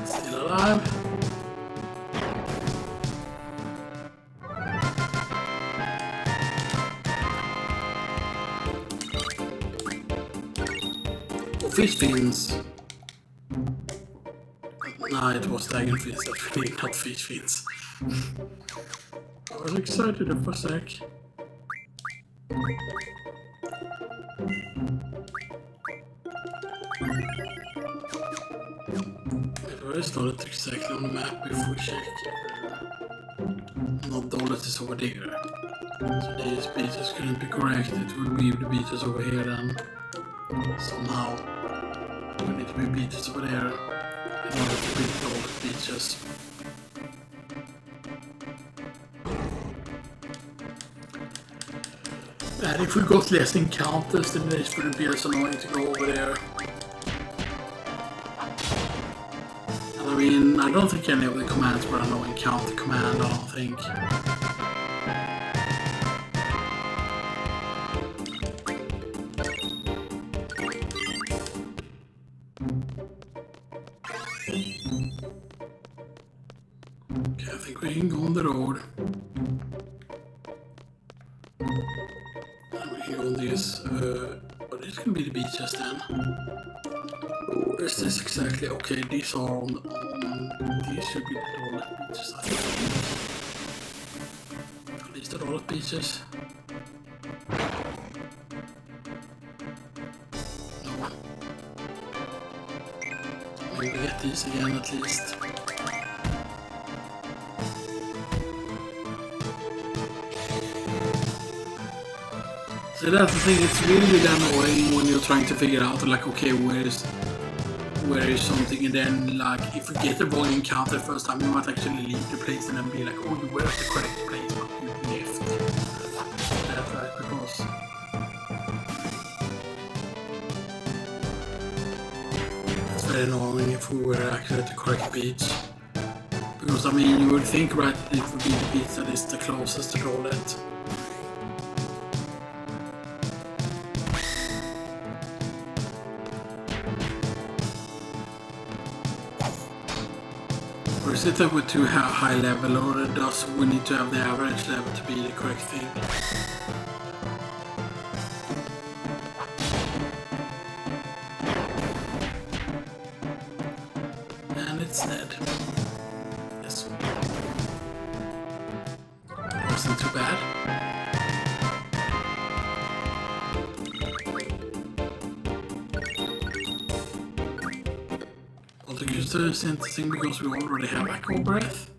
Still alive. Oh, fish fins. Nah, it was dragon fins, actually, not fish fins. I was excited for a sec. Where is not exactly on the map if we check? Not dollet is over there. So these beaches couldn't be correct, it would be the beaches over here then. Somehow. We need to be beaches over there in order to be dollet beaches. And if we got less encounters, then this wouldn't be as annoying to go over there. I mean, I don't think any of the commands were no encounter command, I don't think. Okay, I think we can go on the road. And we can go on this, but this can be the beaches then. Where is this exactly? Okay, these are on these should be the dollet beaches, I think. At least the dollet beaches. No. Maybe get these again at least. So that's the thing, it's really annoying when you're trying to figure out like, okay, where is something, and then like if you get the wrong encounter the first time, you might actually leave the place and then be like, oh, you were at the correct place but you left. That's right, because it's very annoying if we were actually at the correct beach. Because I mean, you would think, right, that it would be the beach that is the closest to dollet. Or is it that we're too high level, or does we need to have the average level to be the correct thing? And it's dead. Yes. Wasn't too bad. crystal is interesting because we already have aqua breath.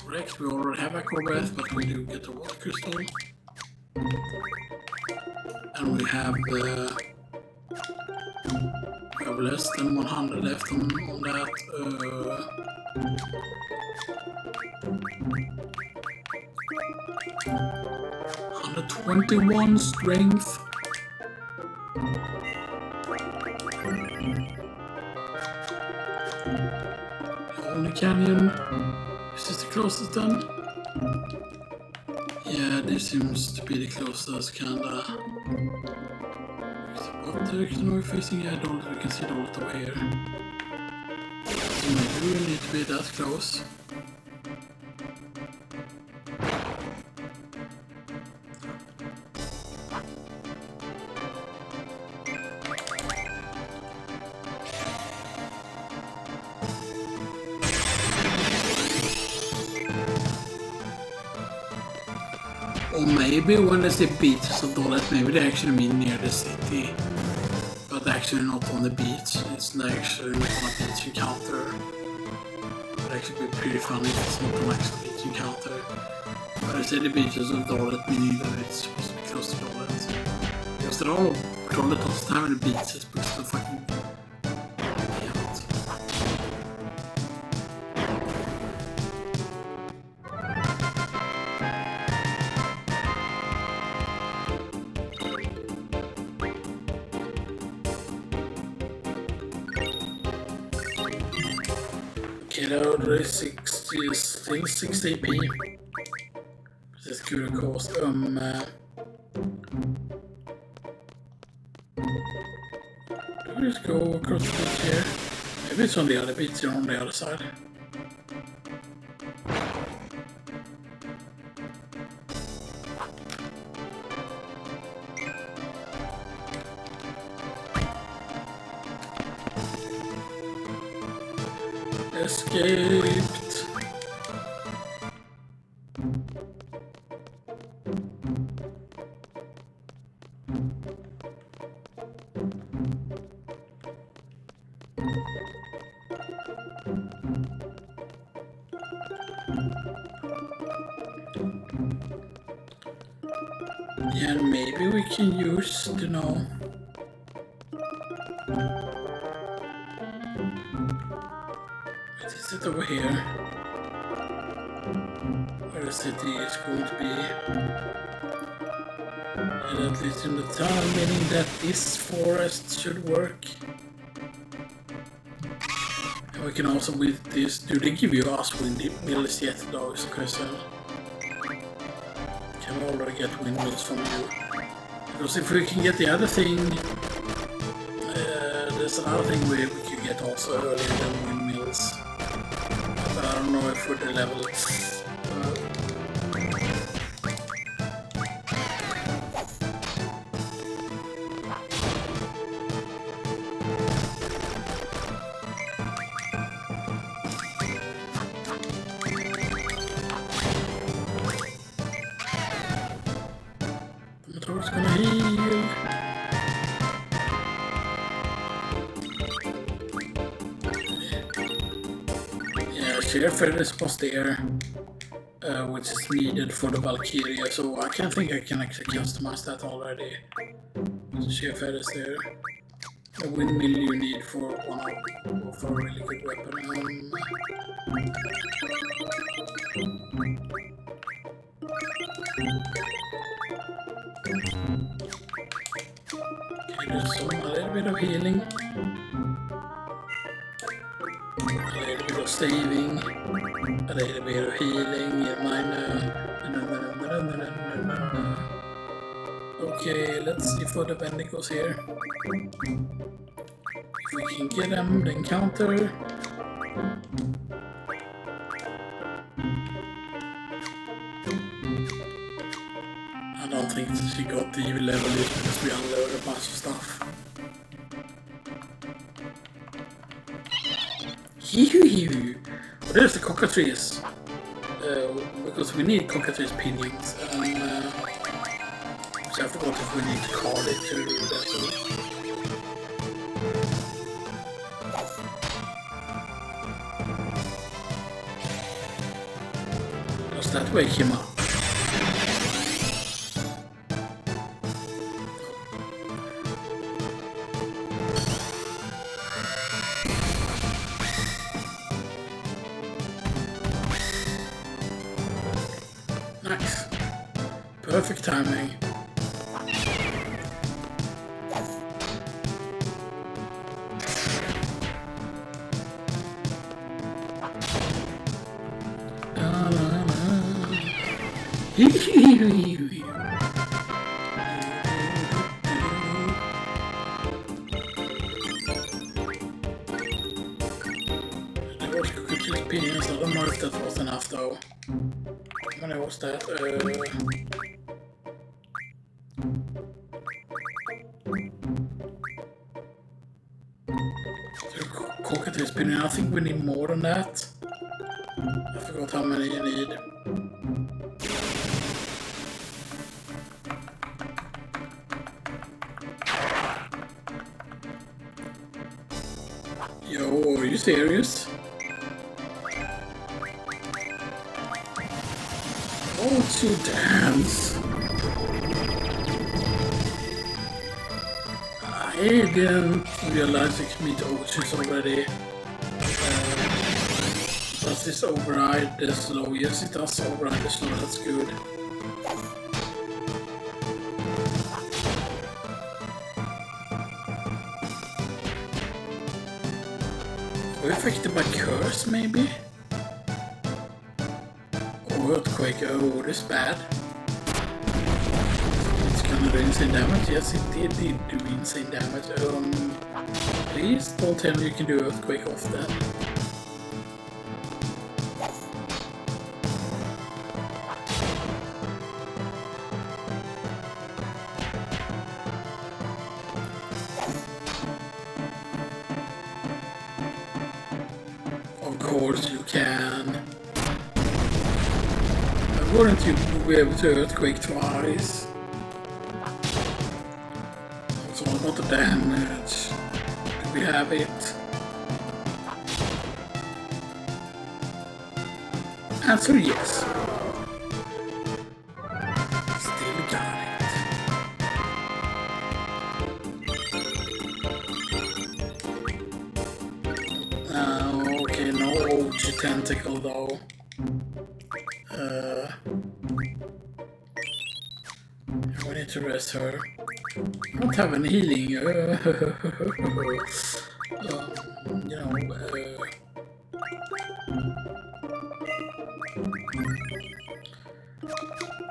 Correct, we already have aqua breath, but we do get the water crystal. And we have less than 100 left on that. 121 strength. Only canyon. Is this the closest then? Yeah, this seems to be the closest, kinda. What direction are we facing? Yeah, we can see Dollet over here. So maybe we need to be that close. Or maybe when they say beaches of Dollet, maybe they actually mean near the city. But actually not on the beach. It's actually not on a beach encounter. It would actually be pretty funny if it's not an actual beach encounter. But I say the beaches of Dollet, meaning that it's supposed to be close to Dollet. Because they're all Dollet doesn't have any beaches because of fucking... Okay, that order is 60, still 6 AP. This could cost do we just go across the beach here? Maybe it's on the other beach or on the other side. Escaped. Yeah, maybe we can use, you know. Is it over here? Where the city is going to be? And at least in the town, meaning that this forest should work. And we can also with this, do they give you us windmills yet though is the question. Can we already get windmills from you? Because if we can get the other thing, there's another thing we could get also earlier than windmills. But I don't know if we're the level. It's gonna heal. Yeah, Sheer Feathers was there, which is needed for the Valkyria, so I can't think I can actually customize that already. So Sheer Feathers there. A windmill you need for for a really good weapon. Okay, there's a little bit of healing, a little bit of saving, a little bit of healing, Okay, let's see for the Vendicles here. If we can get them, then counter. I don't think she got the evil level yet because we unloaded a bunch of stuff. Hee-hoo-hee-hoo! Well, there's the cockatrice. Because we need cockatrice pinions. So I forgot if we need to call it to that. was that wake him up? Nice. Perfect timing. Penis, I don't know if that was enough though. How many was that? Cockatoo spinning, I think we need more than that. I forgot how many you need. Yo, are you serious? Oh, to dance. I didn't realize it could meet Oaches already. Does this override the slow? Yes, it does override the slow, that's good. Are we affected by curse, maybe? Earthquake, oh, this is bad. It's gonna do insane damage. Yes, it did do insane damage. Please don't tell me you can do earthquake off that. Of course you can. Wouldn't you be able to earthquake twice? It's all about the damage. Do we have it? Answer yes. Still got it. Okay, no OG tentacle though. We need to rest her. I don't have any healing. You know,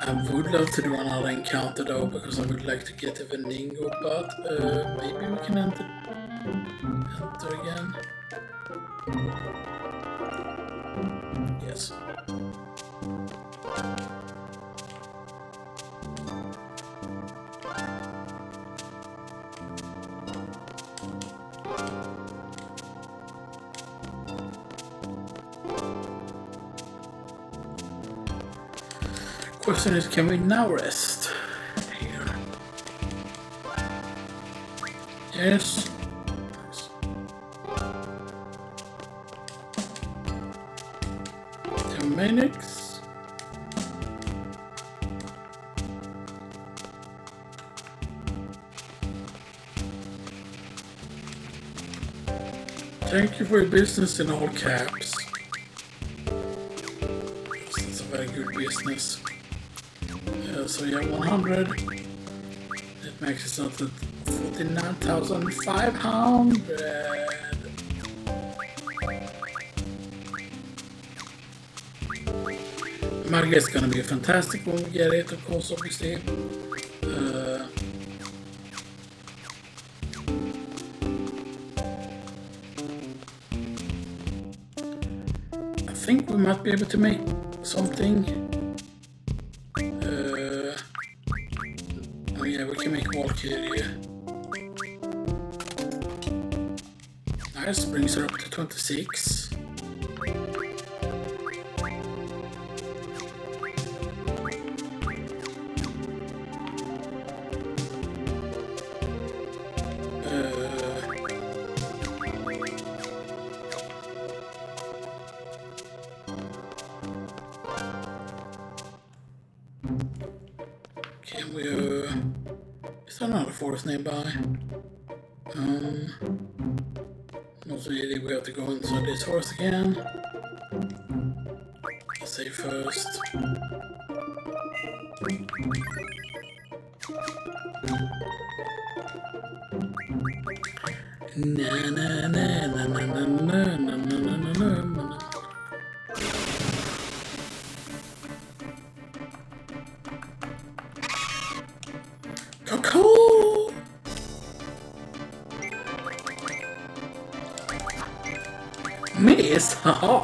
I would love to do another encounter though, because I would like to get a Veningo, but maybe we can enter again. Yes. Question is, can we now rest here? Yes. 10 minutes. Thank you for your business in all caps. It's a very good business. So yeah, 100. It makes us up to 49,500. Marga is gonna be fantastic when we get it, of course, obviously. I think we might be able to make something. Oh yeah, we can make Valkyrie. Nice, brings her up to 26. Is there another forest nearby? Not really, we have to go inside this forest again. Let's say first. Na na na na na na na na na na na. Cool. Miss, haha.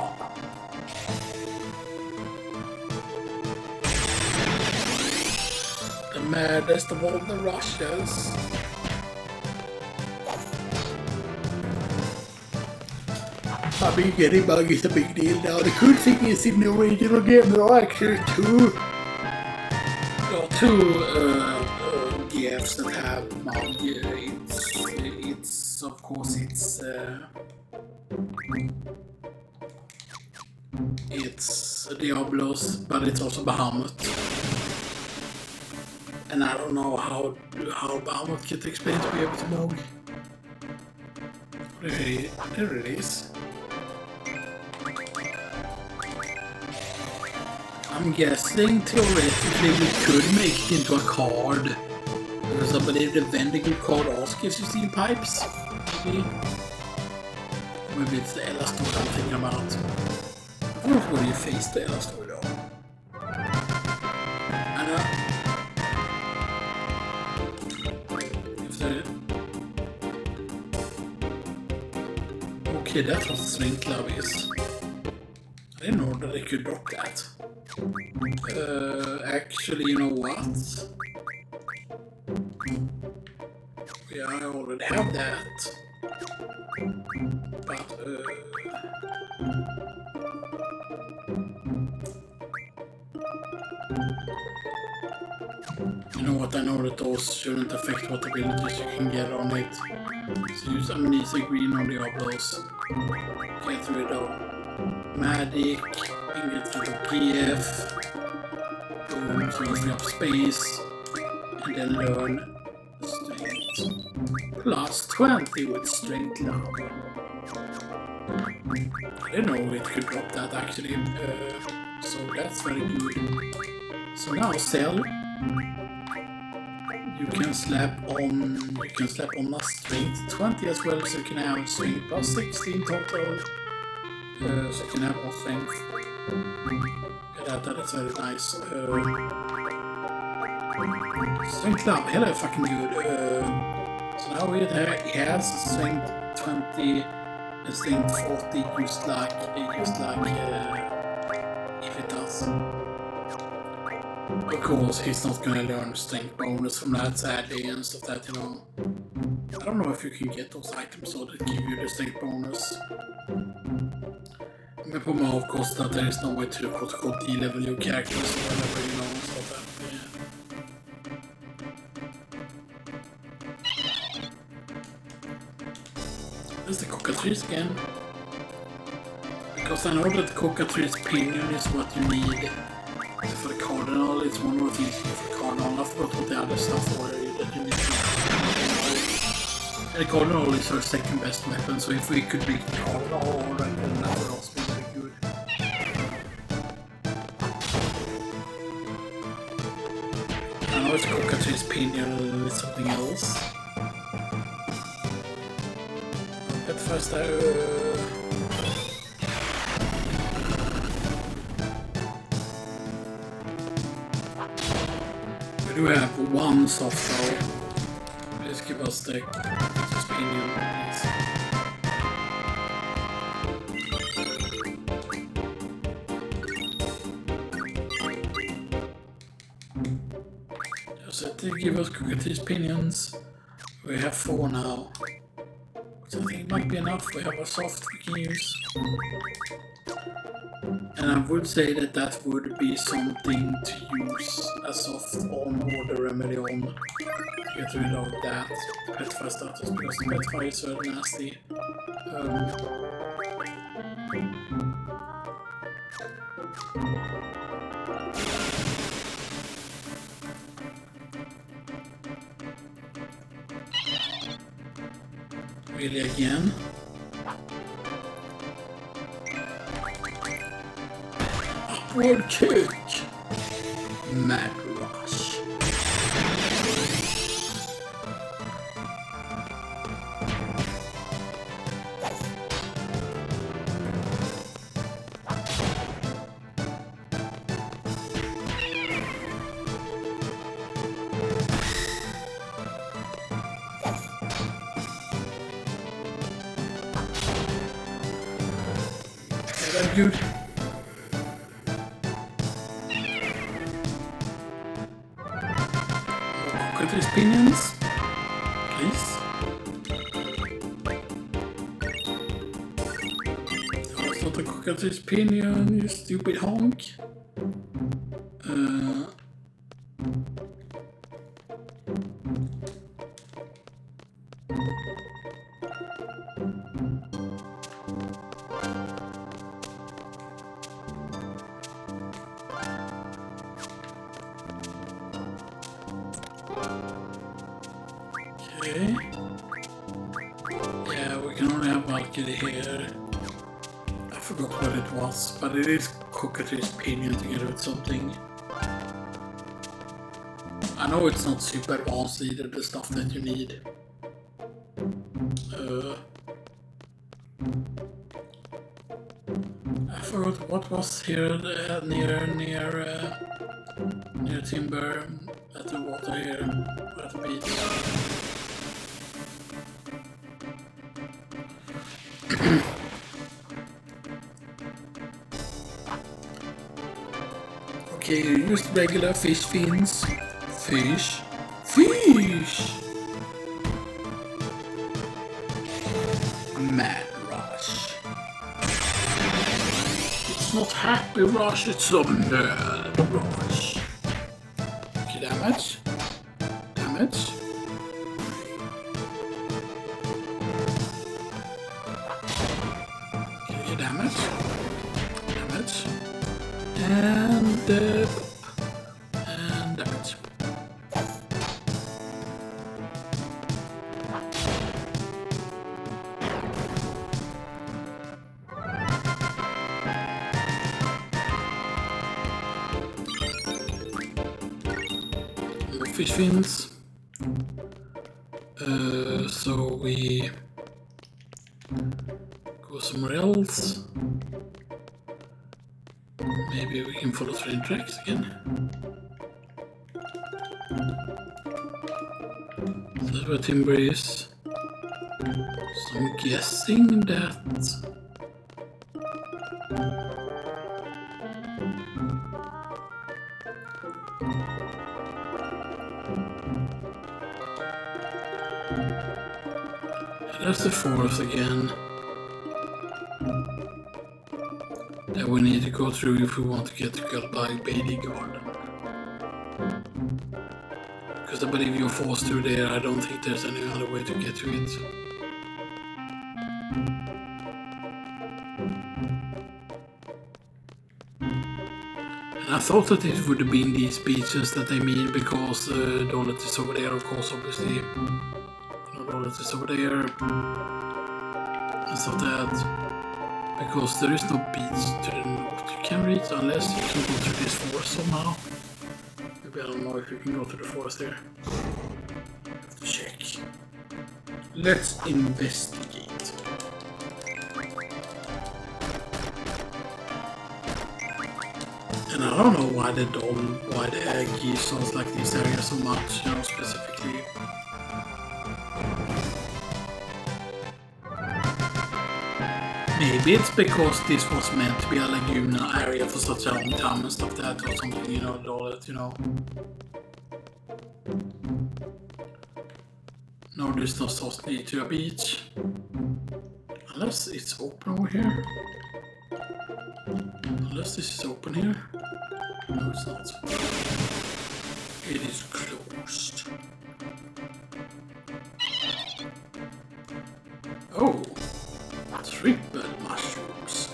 The maddest of all the rushes. I mean, getting bug is a big deal now. The cool thing is in the original game there are actually two GFs that have bug. It's of course it's Diablos, but it's also Bahamut. And I don't know how Bahamut gets explained to be able to bug. There it is. I'm guessing theoretically we could make it into a card. Because I believe the vending card also gives you steel pipes. Maybe it's the Elastoid I'm thinking about. I don't know where you face the Elastoid though. I know. If the... Okay, that's what Strength Glove is. I didn't know that I could drop that. Actually, you know what? Yeah, I already have that. But, you know what, I know that those shouldn't affect what abilities you can get on it. So use Amnesia Green on Diablos. Get rid of Magic, get rid of GF. Boom, so you free up space. And then learn Strength. Plus 20 with Strength now. I didn't know it could drop that actually. So that's very good. So now sell. You can slap on a Strength 20 as well, so you can have Strength plus 16 total. So you can have more Strength. Yeah, that is very nice. Strength Lab, hella fucking good. So now it has Strength 20 and Strength 40 just like if it does. Of course, he's not gonna learn strength bonus from that, sadly, and stuff that, you know. I don't know if you can get those items so that give you the strength bonus. Men på mig avkostar att there is no way to D-level your characters or whatever, you know, stuff that, yeah. There's the cockatrice again. Because I know that cockatrice pinion is what you need. For the cardinal, it's one more thing for the cardinal. I forgot what the other stuff were that you need to. And the cardinal is our second best weapon, so if we could make the cardinal already, then that would also be very good. I know it's cockatrice pinion with something else. But first we do have one soft throw. Please give us the pinion, please. Just to give us cookies pinions. We have 4 now. Which I think might be enough. We have a soft we can use. And I would say that that would be something to use a soft on or the remedy on to get rid of that petrify status, because the petrify is so nasty. Really again? Upward kick! Mad rush. Very good. Cockatoo pinions, please. That was not a cockatoo pinion, you stupid honk. Okay. Yeah, we can only have Valkyrie here. I forgot what it was, but it is cockatoo's pinion together with something. I know it's not super advanced either, the stuff that you need. I forgot what was here near timber at the water here, at the beach. Okay, just regular fish fins. Fish. Mad rush. It's not happy rush, it's a mad rush. Okay, damage. Okay, damage. And damage. Fish fins. So we go somewhere else. Maybe we can follow train tracks again. That's where timber is. So I'm guessing that there's the forest again that we need to go through if we want to get to Goldbag Baby Garden. Because I believe you're forced through there, I don't think there's any other way to get to it. And I thought that it would have been these beaches that they mean because Dolet is over there, of course, obviously. Dolet is over there. And stuff that. Because there is no beach to the north you can reach unless you can go through this forest somehow. Maybe I don't know if you can go to the forest there. Have to check. Let's investigate. And I don't know why the geese sounds like this area so much, you know, specifically. Maybe it's because this was meant to be a Laguna area for such a long time and stuff that or something, you know, Dolet, you know. No, there's no source lead to a beach. Unless it's open over here. Unless this is open here. No, it's not. It is closed. Oh! Triple mushrooms.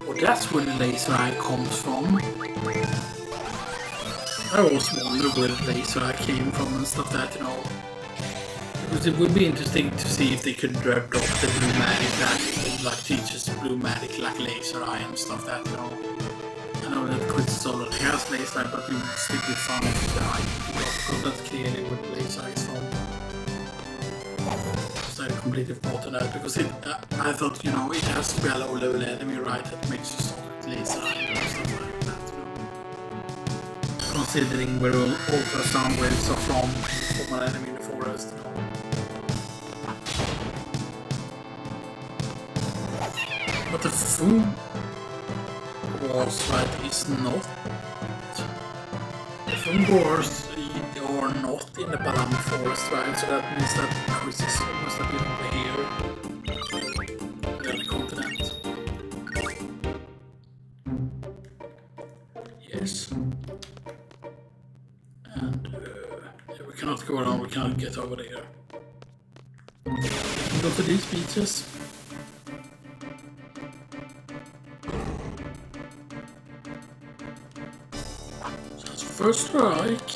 Well, that's where the laser eye comes from. I always wonder where the laser eye came from and stuff that, you know. Because it would be interesting to see if they could dreamt off the blue magic, like teachers blue magic, like laser eye and stuff that, you know. I know that Quiz already has laser eye, but we would stick with fun of the eye, because that's clearly what laser eye is from. Because I completely forgot that, because I thought, you know, it has to be a low level enemy, right, that makes you start with laser eye or something like that, you know. Considering where ultrasound waves are from an enemy in the forest, you know. But the food wars, right, is not. The food wars are not in the Balam forest, right? So that means that Chris is almost a bit over here. On the continent. Yes. And yeah, we cannot go around, we cannot get over there. We can go to these beaches. First strike.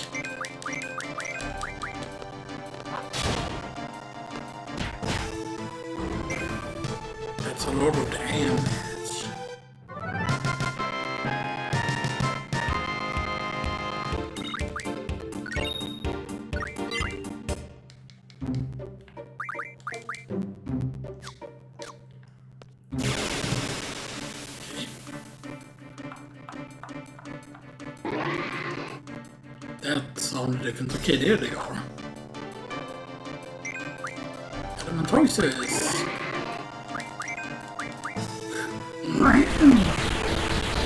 That's a lot of damage. That sounded different. Okay, there they are. Ultimecias.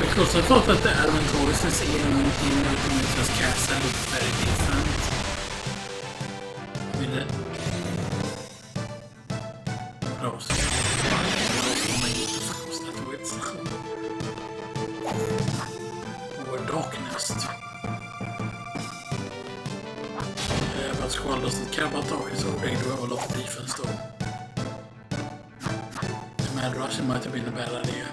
Because I thought that the Ultimecias in Ultimecias cast that looked very different. I mean, what else? What was that with? Or darkness. But Squall doesn't care about darkness, so they do have a lot of defense though. The mad rushing might have been a bad idea.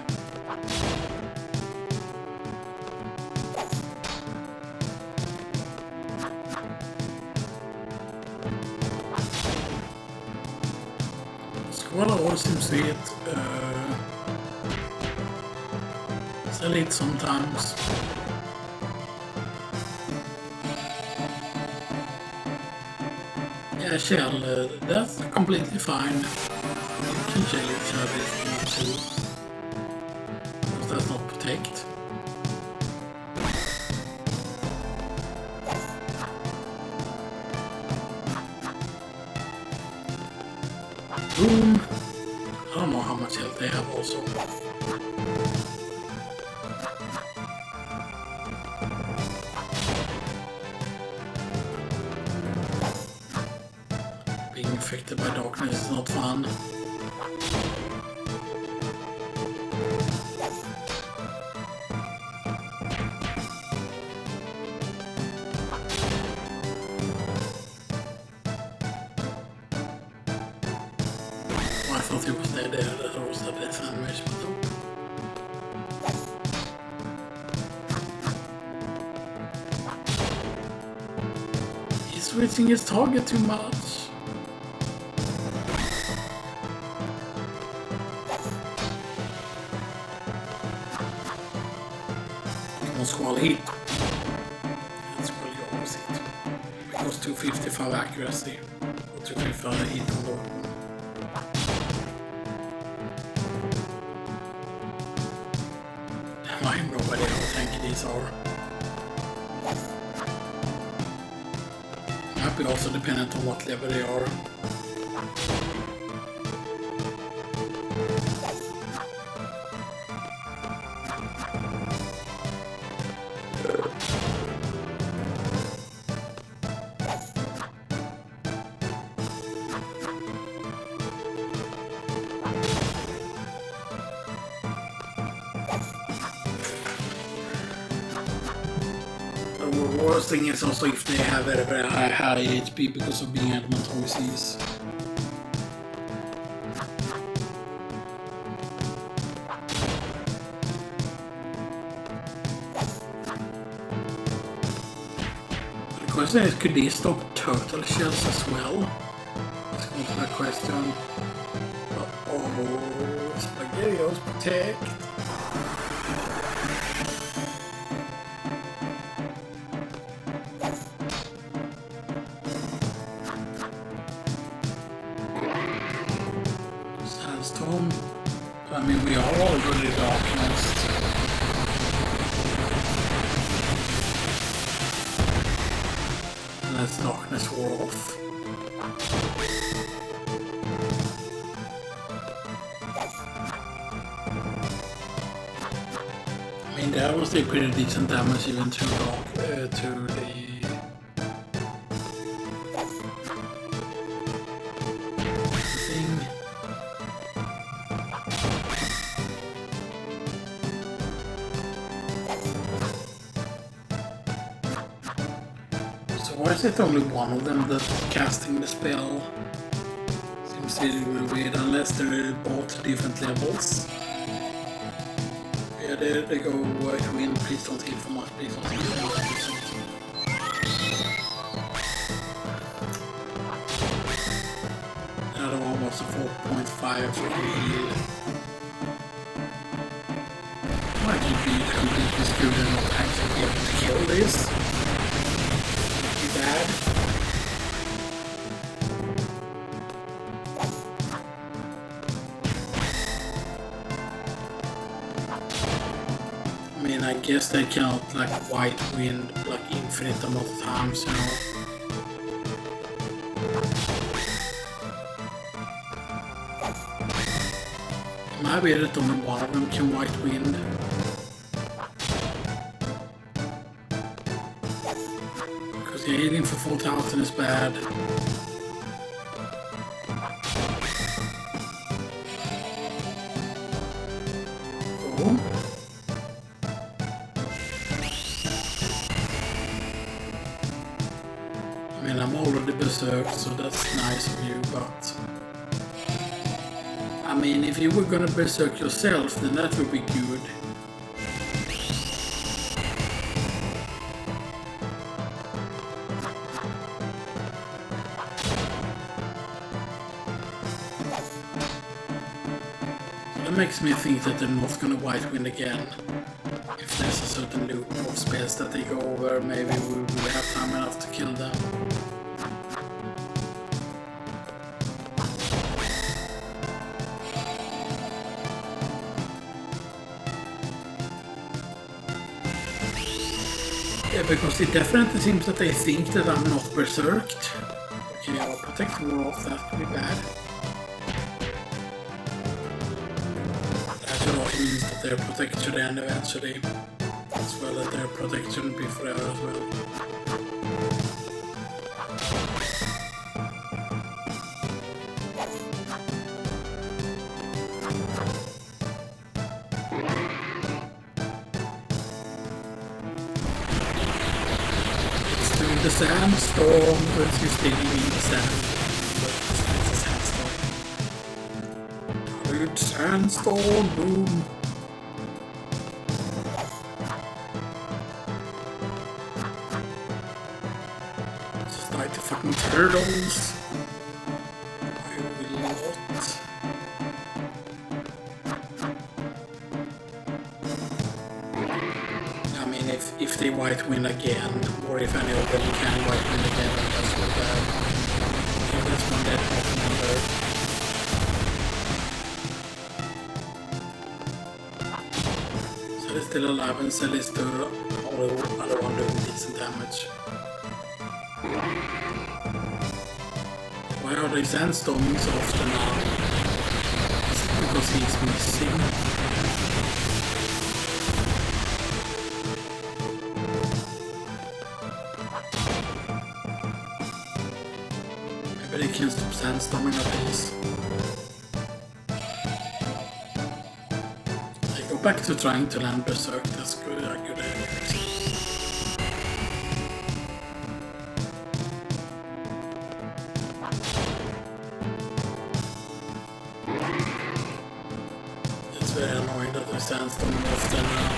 Squall always seems to hit Elite sometimes. Yeah, shell, that's completely fine. You can shell each other if you need to. Because that's not protect. Boom! I don't know how much health they have also. Being affected by darkness is not fun. I thought he was there, that was a death animation, but he's switching his target too much. Squall hit. That's really opposite. Because 255 accuracy. Or 255 hit on the weapon. I have no idea how tanky these are. Might be also dependent on what level they are. The worst thing is also if they have very, very high HP because of being Ultimecias. question is, could they stop turtle shells as well? Let's go to that question. Uh-oh, SpaghettiOs protect. Sandstorm. I mean, we are already darkness. Let's darkness wore off. I mean, that was a pretty decent damage even to the thing. So why is it only one of them that's casting the spell? Seems really weird, unless they're both different levels. Yeah, there they go, White Wind, please don't heal for much, please don't heal for much, please don't heal. The other one was a 4.5 heal. Might you be completely screwed and not actually be able to kill this? Too bad. I mean, I guess they count like White Wind like infinite amount of times, you know. Maybe that only one of them can White Wind. Because the healing for 4,000 is bad. Oh. I mean, I'm already berserked, so that's nice of you, but... I mean, if you were gonna berserk yourself, then that would be good. So that makes me think that they're not gonna White Wind again. If there's a certain loop of spells that they go over, maybe we will have time enough to kill them. Yeah, because it definitely seems that they think that I'm not berserked. Okay, I'll protect more off, that could be bad. That should also mean that their protection should end eventually. As well as their protection will be forever as well. The sandstorm, but you're still in the sand. But it's a sandstorm. Good sandstorm, boom. Just like the fucking turtles. I will not. I mean, if they White Wind again, or if any of them can White Wind again, then that's so bad. Okay, that's one dead number. So they're still alive, and Cell is the other one doing decent damage. Why are they sandstorming so often now? Is it because he's missing? Maybe they can stop sandstorming at least. I go back to trying to land berserk, that's good, a good idea. It's very annoying that they sandstorm often now.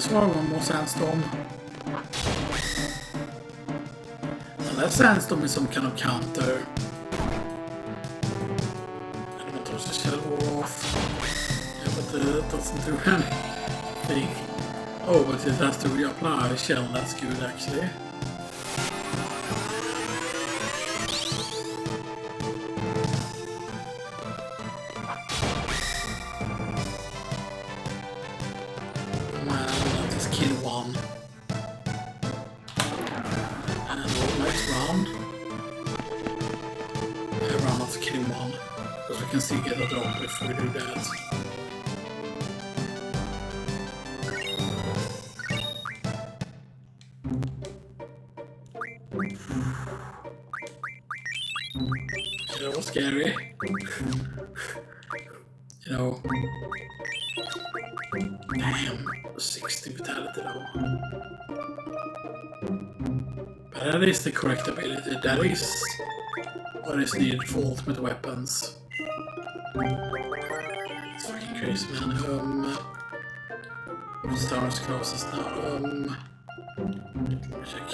just for one more sandstorm. Unless sandstorm is some kind of counter. Elementor's shell wore off. Yeah, but it doesn't do anything. Oh, but it has to reapply shell, that's good actually. See get a drop if we do that. Yeah, that was scary. You know. Damn, 60 vitality though. But that is the correct ability. That is what is needed for ultimate weapons. It's fucking crazy, man. Which tower is closest now? Let me check.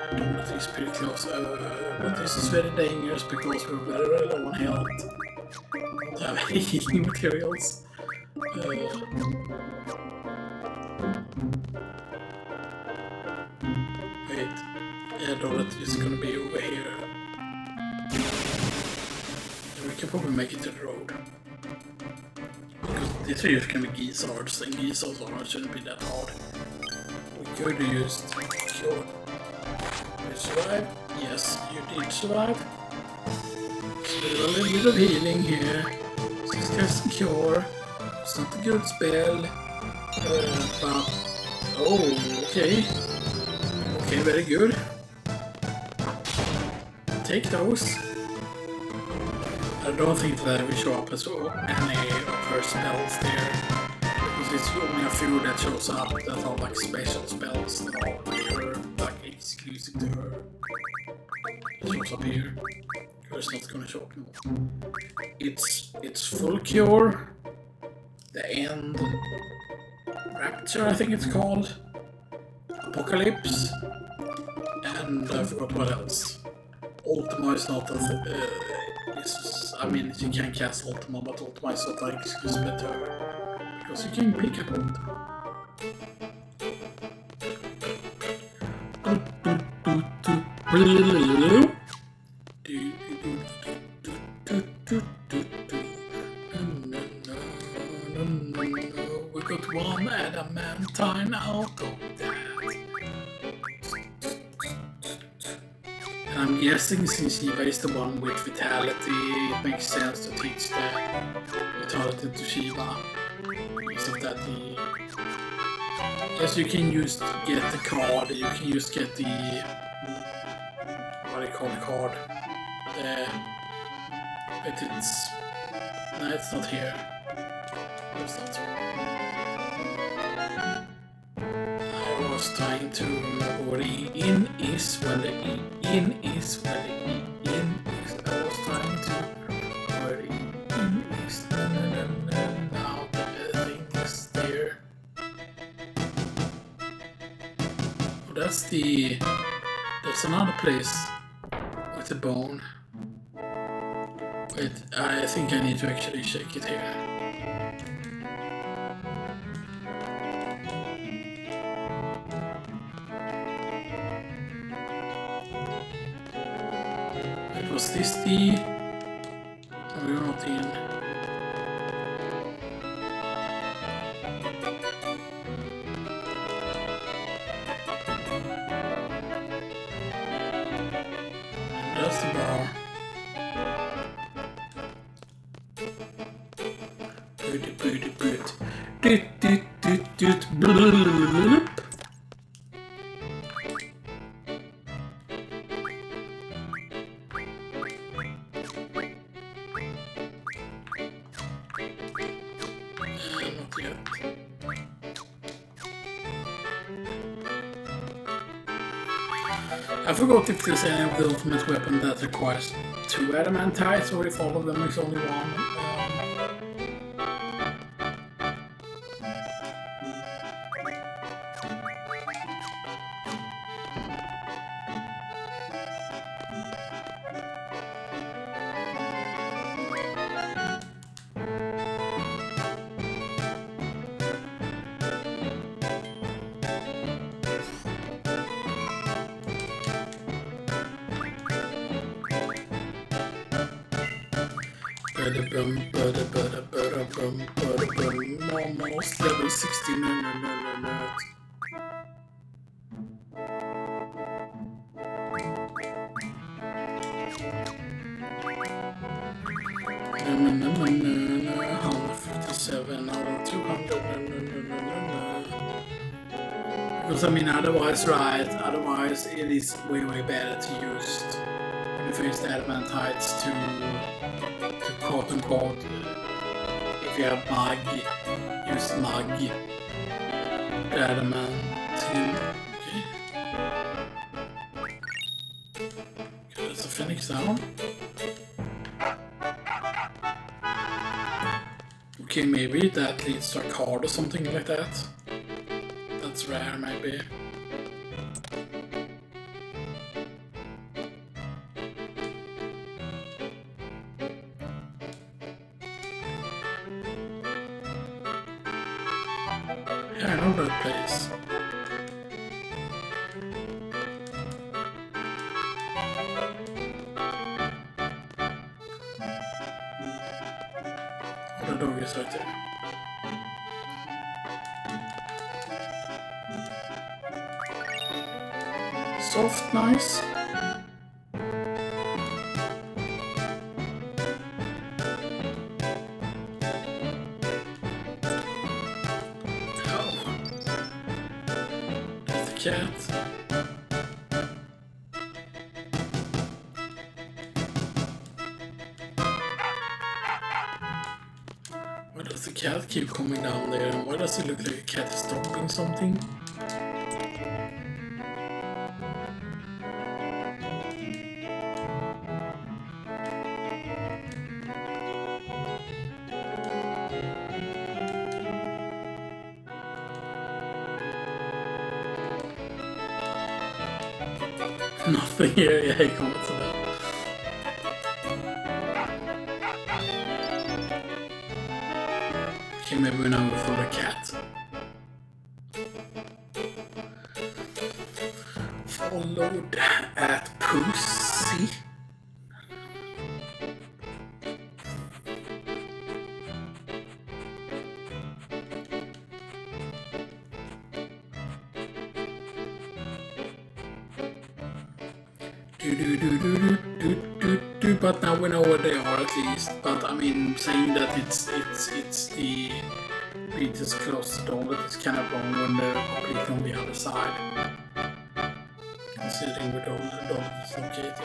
I don't think it's pretty close. But this is very dangerous because we're very, very low on health. We don't have any healing materials. Wait. Yeah, no, that is gonna be over here. We can probably make it to the road. Because these are just gonna be gizzards, and gizzards shouldn't be that hard. We could have used cure. You survived? Yes, you did survive. So a little bit of healing here. Just cast some cure. It's not a good spell. But oh, okay. Okay, very good. Take those. I don't think that we show up as any of her spells there, because it's only a few that shows up that are like special spells that are like exclusive to her. It shows up here. It's not gonna show up now. It's full cure, the end, rapture I think it's called, apocalypse, and I forgot what else. Ultima is not a I mean, you can cast Ultima, but Ultima is not like exclusive to her. Because you can pick up Ultima. We got one adamantine out of that. I'm guessing since Shiva is the one with vitality, it makes sense to teach the vitality to Shiva. Instead of that, yes, you can use get the card. You can just get the what do you call the card? But it's no, it's not here. It's not. I was trying to remember what the in is when the in is when the in is. I was trying to where the in is. Now the thing is there. Oh, that's another place with the bone. Wait, I think I need to actually shake it here. Was this the... Oh, we're not in. That's the bar. Pretty. I forgot if there's any of the ultimate weapon that requires 2 adamantites or if all of them is only 1. Almost level 16. Because I mean, otherwise it is way better to use interface the adamantite to quote unquote if you have mag, use mag adamantine. Okay, that's a phoenix down. Okay, maybe that leads to a card or something like that. That's rare, maybe. Yeah, I know that place. The dog is right there. Soft, nice. Oh. That's the cat. Why does the cat keep coming down there? And why does it look like a cat is stomping something? Nothing here, yeah, he comments on that. Okay, maybe we now go for the cat. Followed at Pussy. But now we know where they are at least. But I mean, saying that it's the Beatles close door, that is kind of wrong when they're completely on the other side. Considering where the door is located.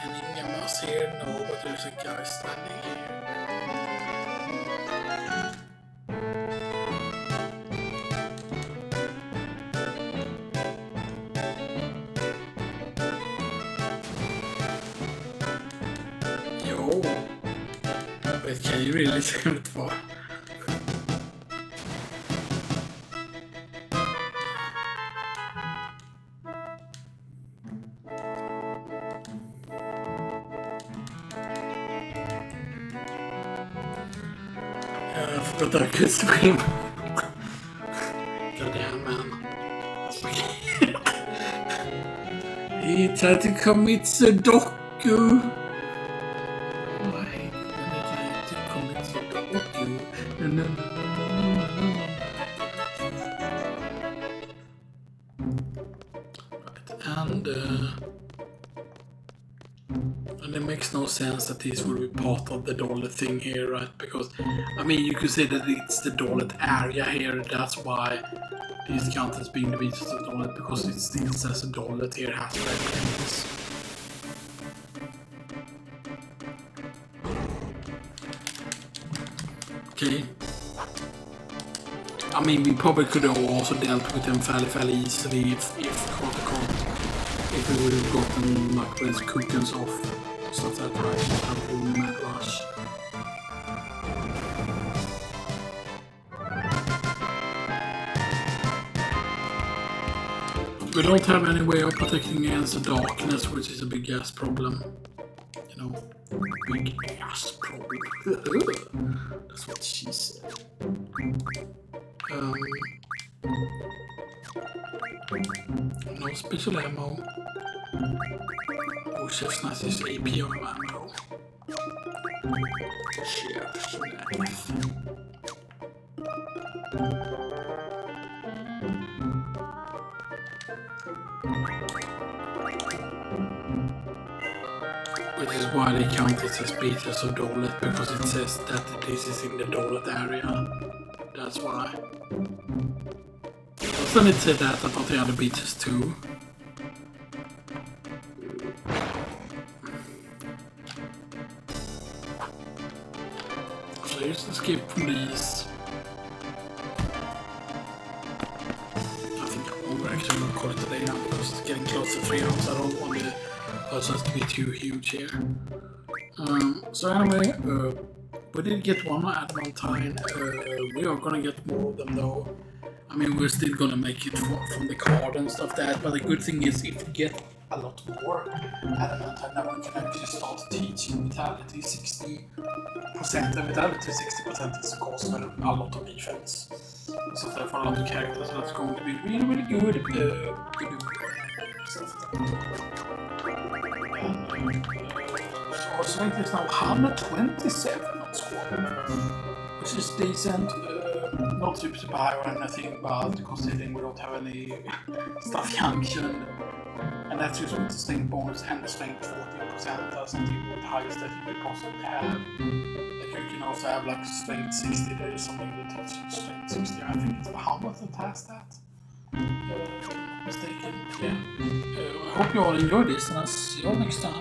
Any mouse here? No, but there's a guy standing here. Wait, can you really see it far? I forgot I could scream. Goddamn, man. He tried to commit Sudoku. And it makes no sense that this will be part of the dollet thing here, right? Because, I mean, you could say that it's the dollet area here, that's why this count as being the beaches of dollet, because it still says a dollet here has red things. Okay. I mean, we probably could have also dealt with them fairly easily if we would have gotten like those cookers off. Stuff that right, have a mad rush. We don't have any way of protecting against the darkness, which is a big ass problem. You know, big ass problem. That's what she said. No special ammo. Chefsnazz is AP on Amro. Chefsnazz. Which is why they count it as betas så dåligt, because it says that this is in the dåligt area. That's why. Doesn't it say that about the other betas too? So just escape police. I think I'm actually going to call it a day now because it's getting close to 3 hours. I don't want the puzzles to be too huge here. So anyway, we did get one add-on time. We are gonna get more of them though. I mean, we're still gonna make it from the card and stuff like that, but the good thing is if we get a lot more add-on time, then we can actually start teaching vitality 60%, and vitality 60% is of course a lot of defense. So therefore a lot of characters, so that's going to be really, really good. Our strength is now 127 on score, which is decent. Not super high or anything, but considering we don't have any stuff junction, and that's just with the strength bonus and the strength 40%, that's not even the highest that you could possibly have. Like you can also have like strength 60, there is something that teaches strength 60, I think it's Bahamas that has that. If I'm not mistaken. Yeah. I hope you all enjoyed this, and I'll see you all next time.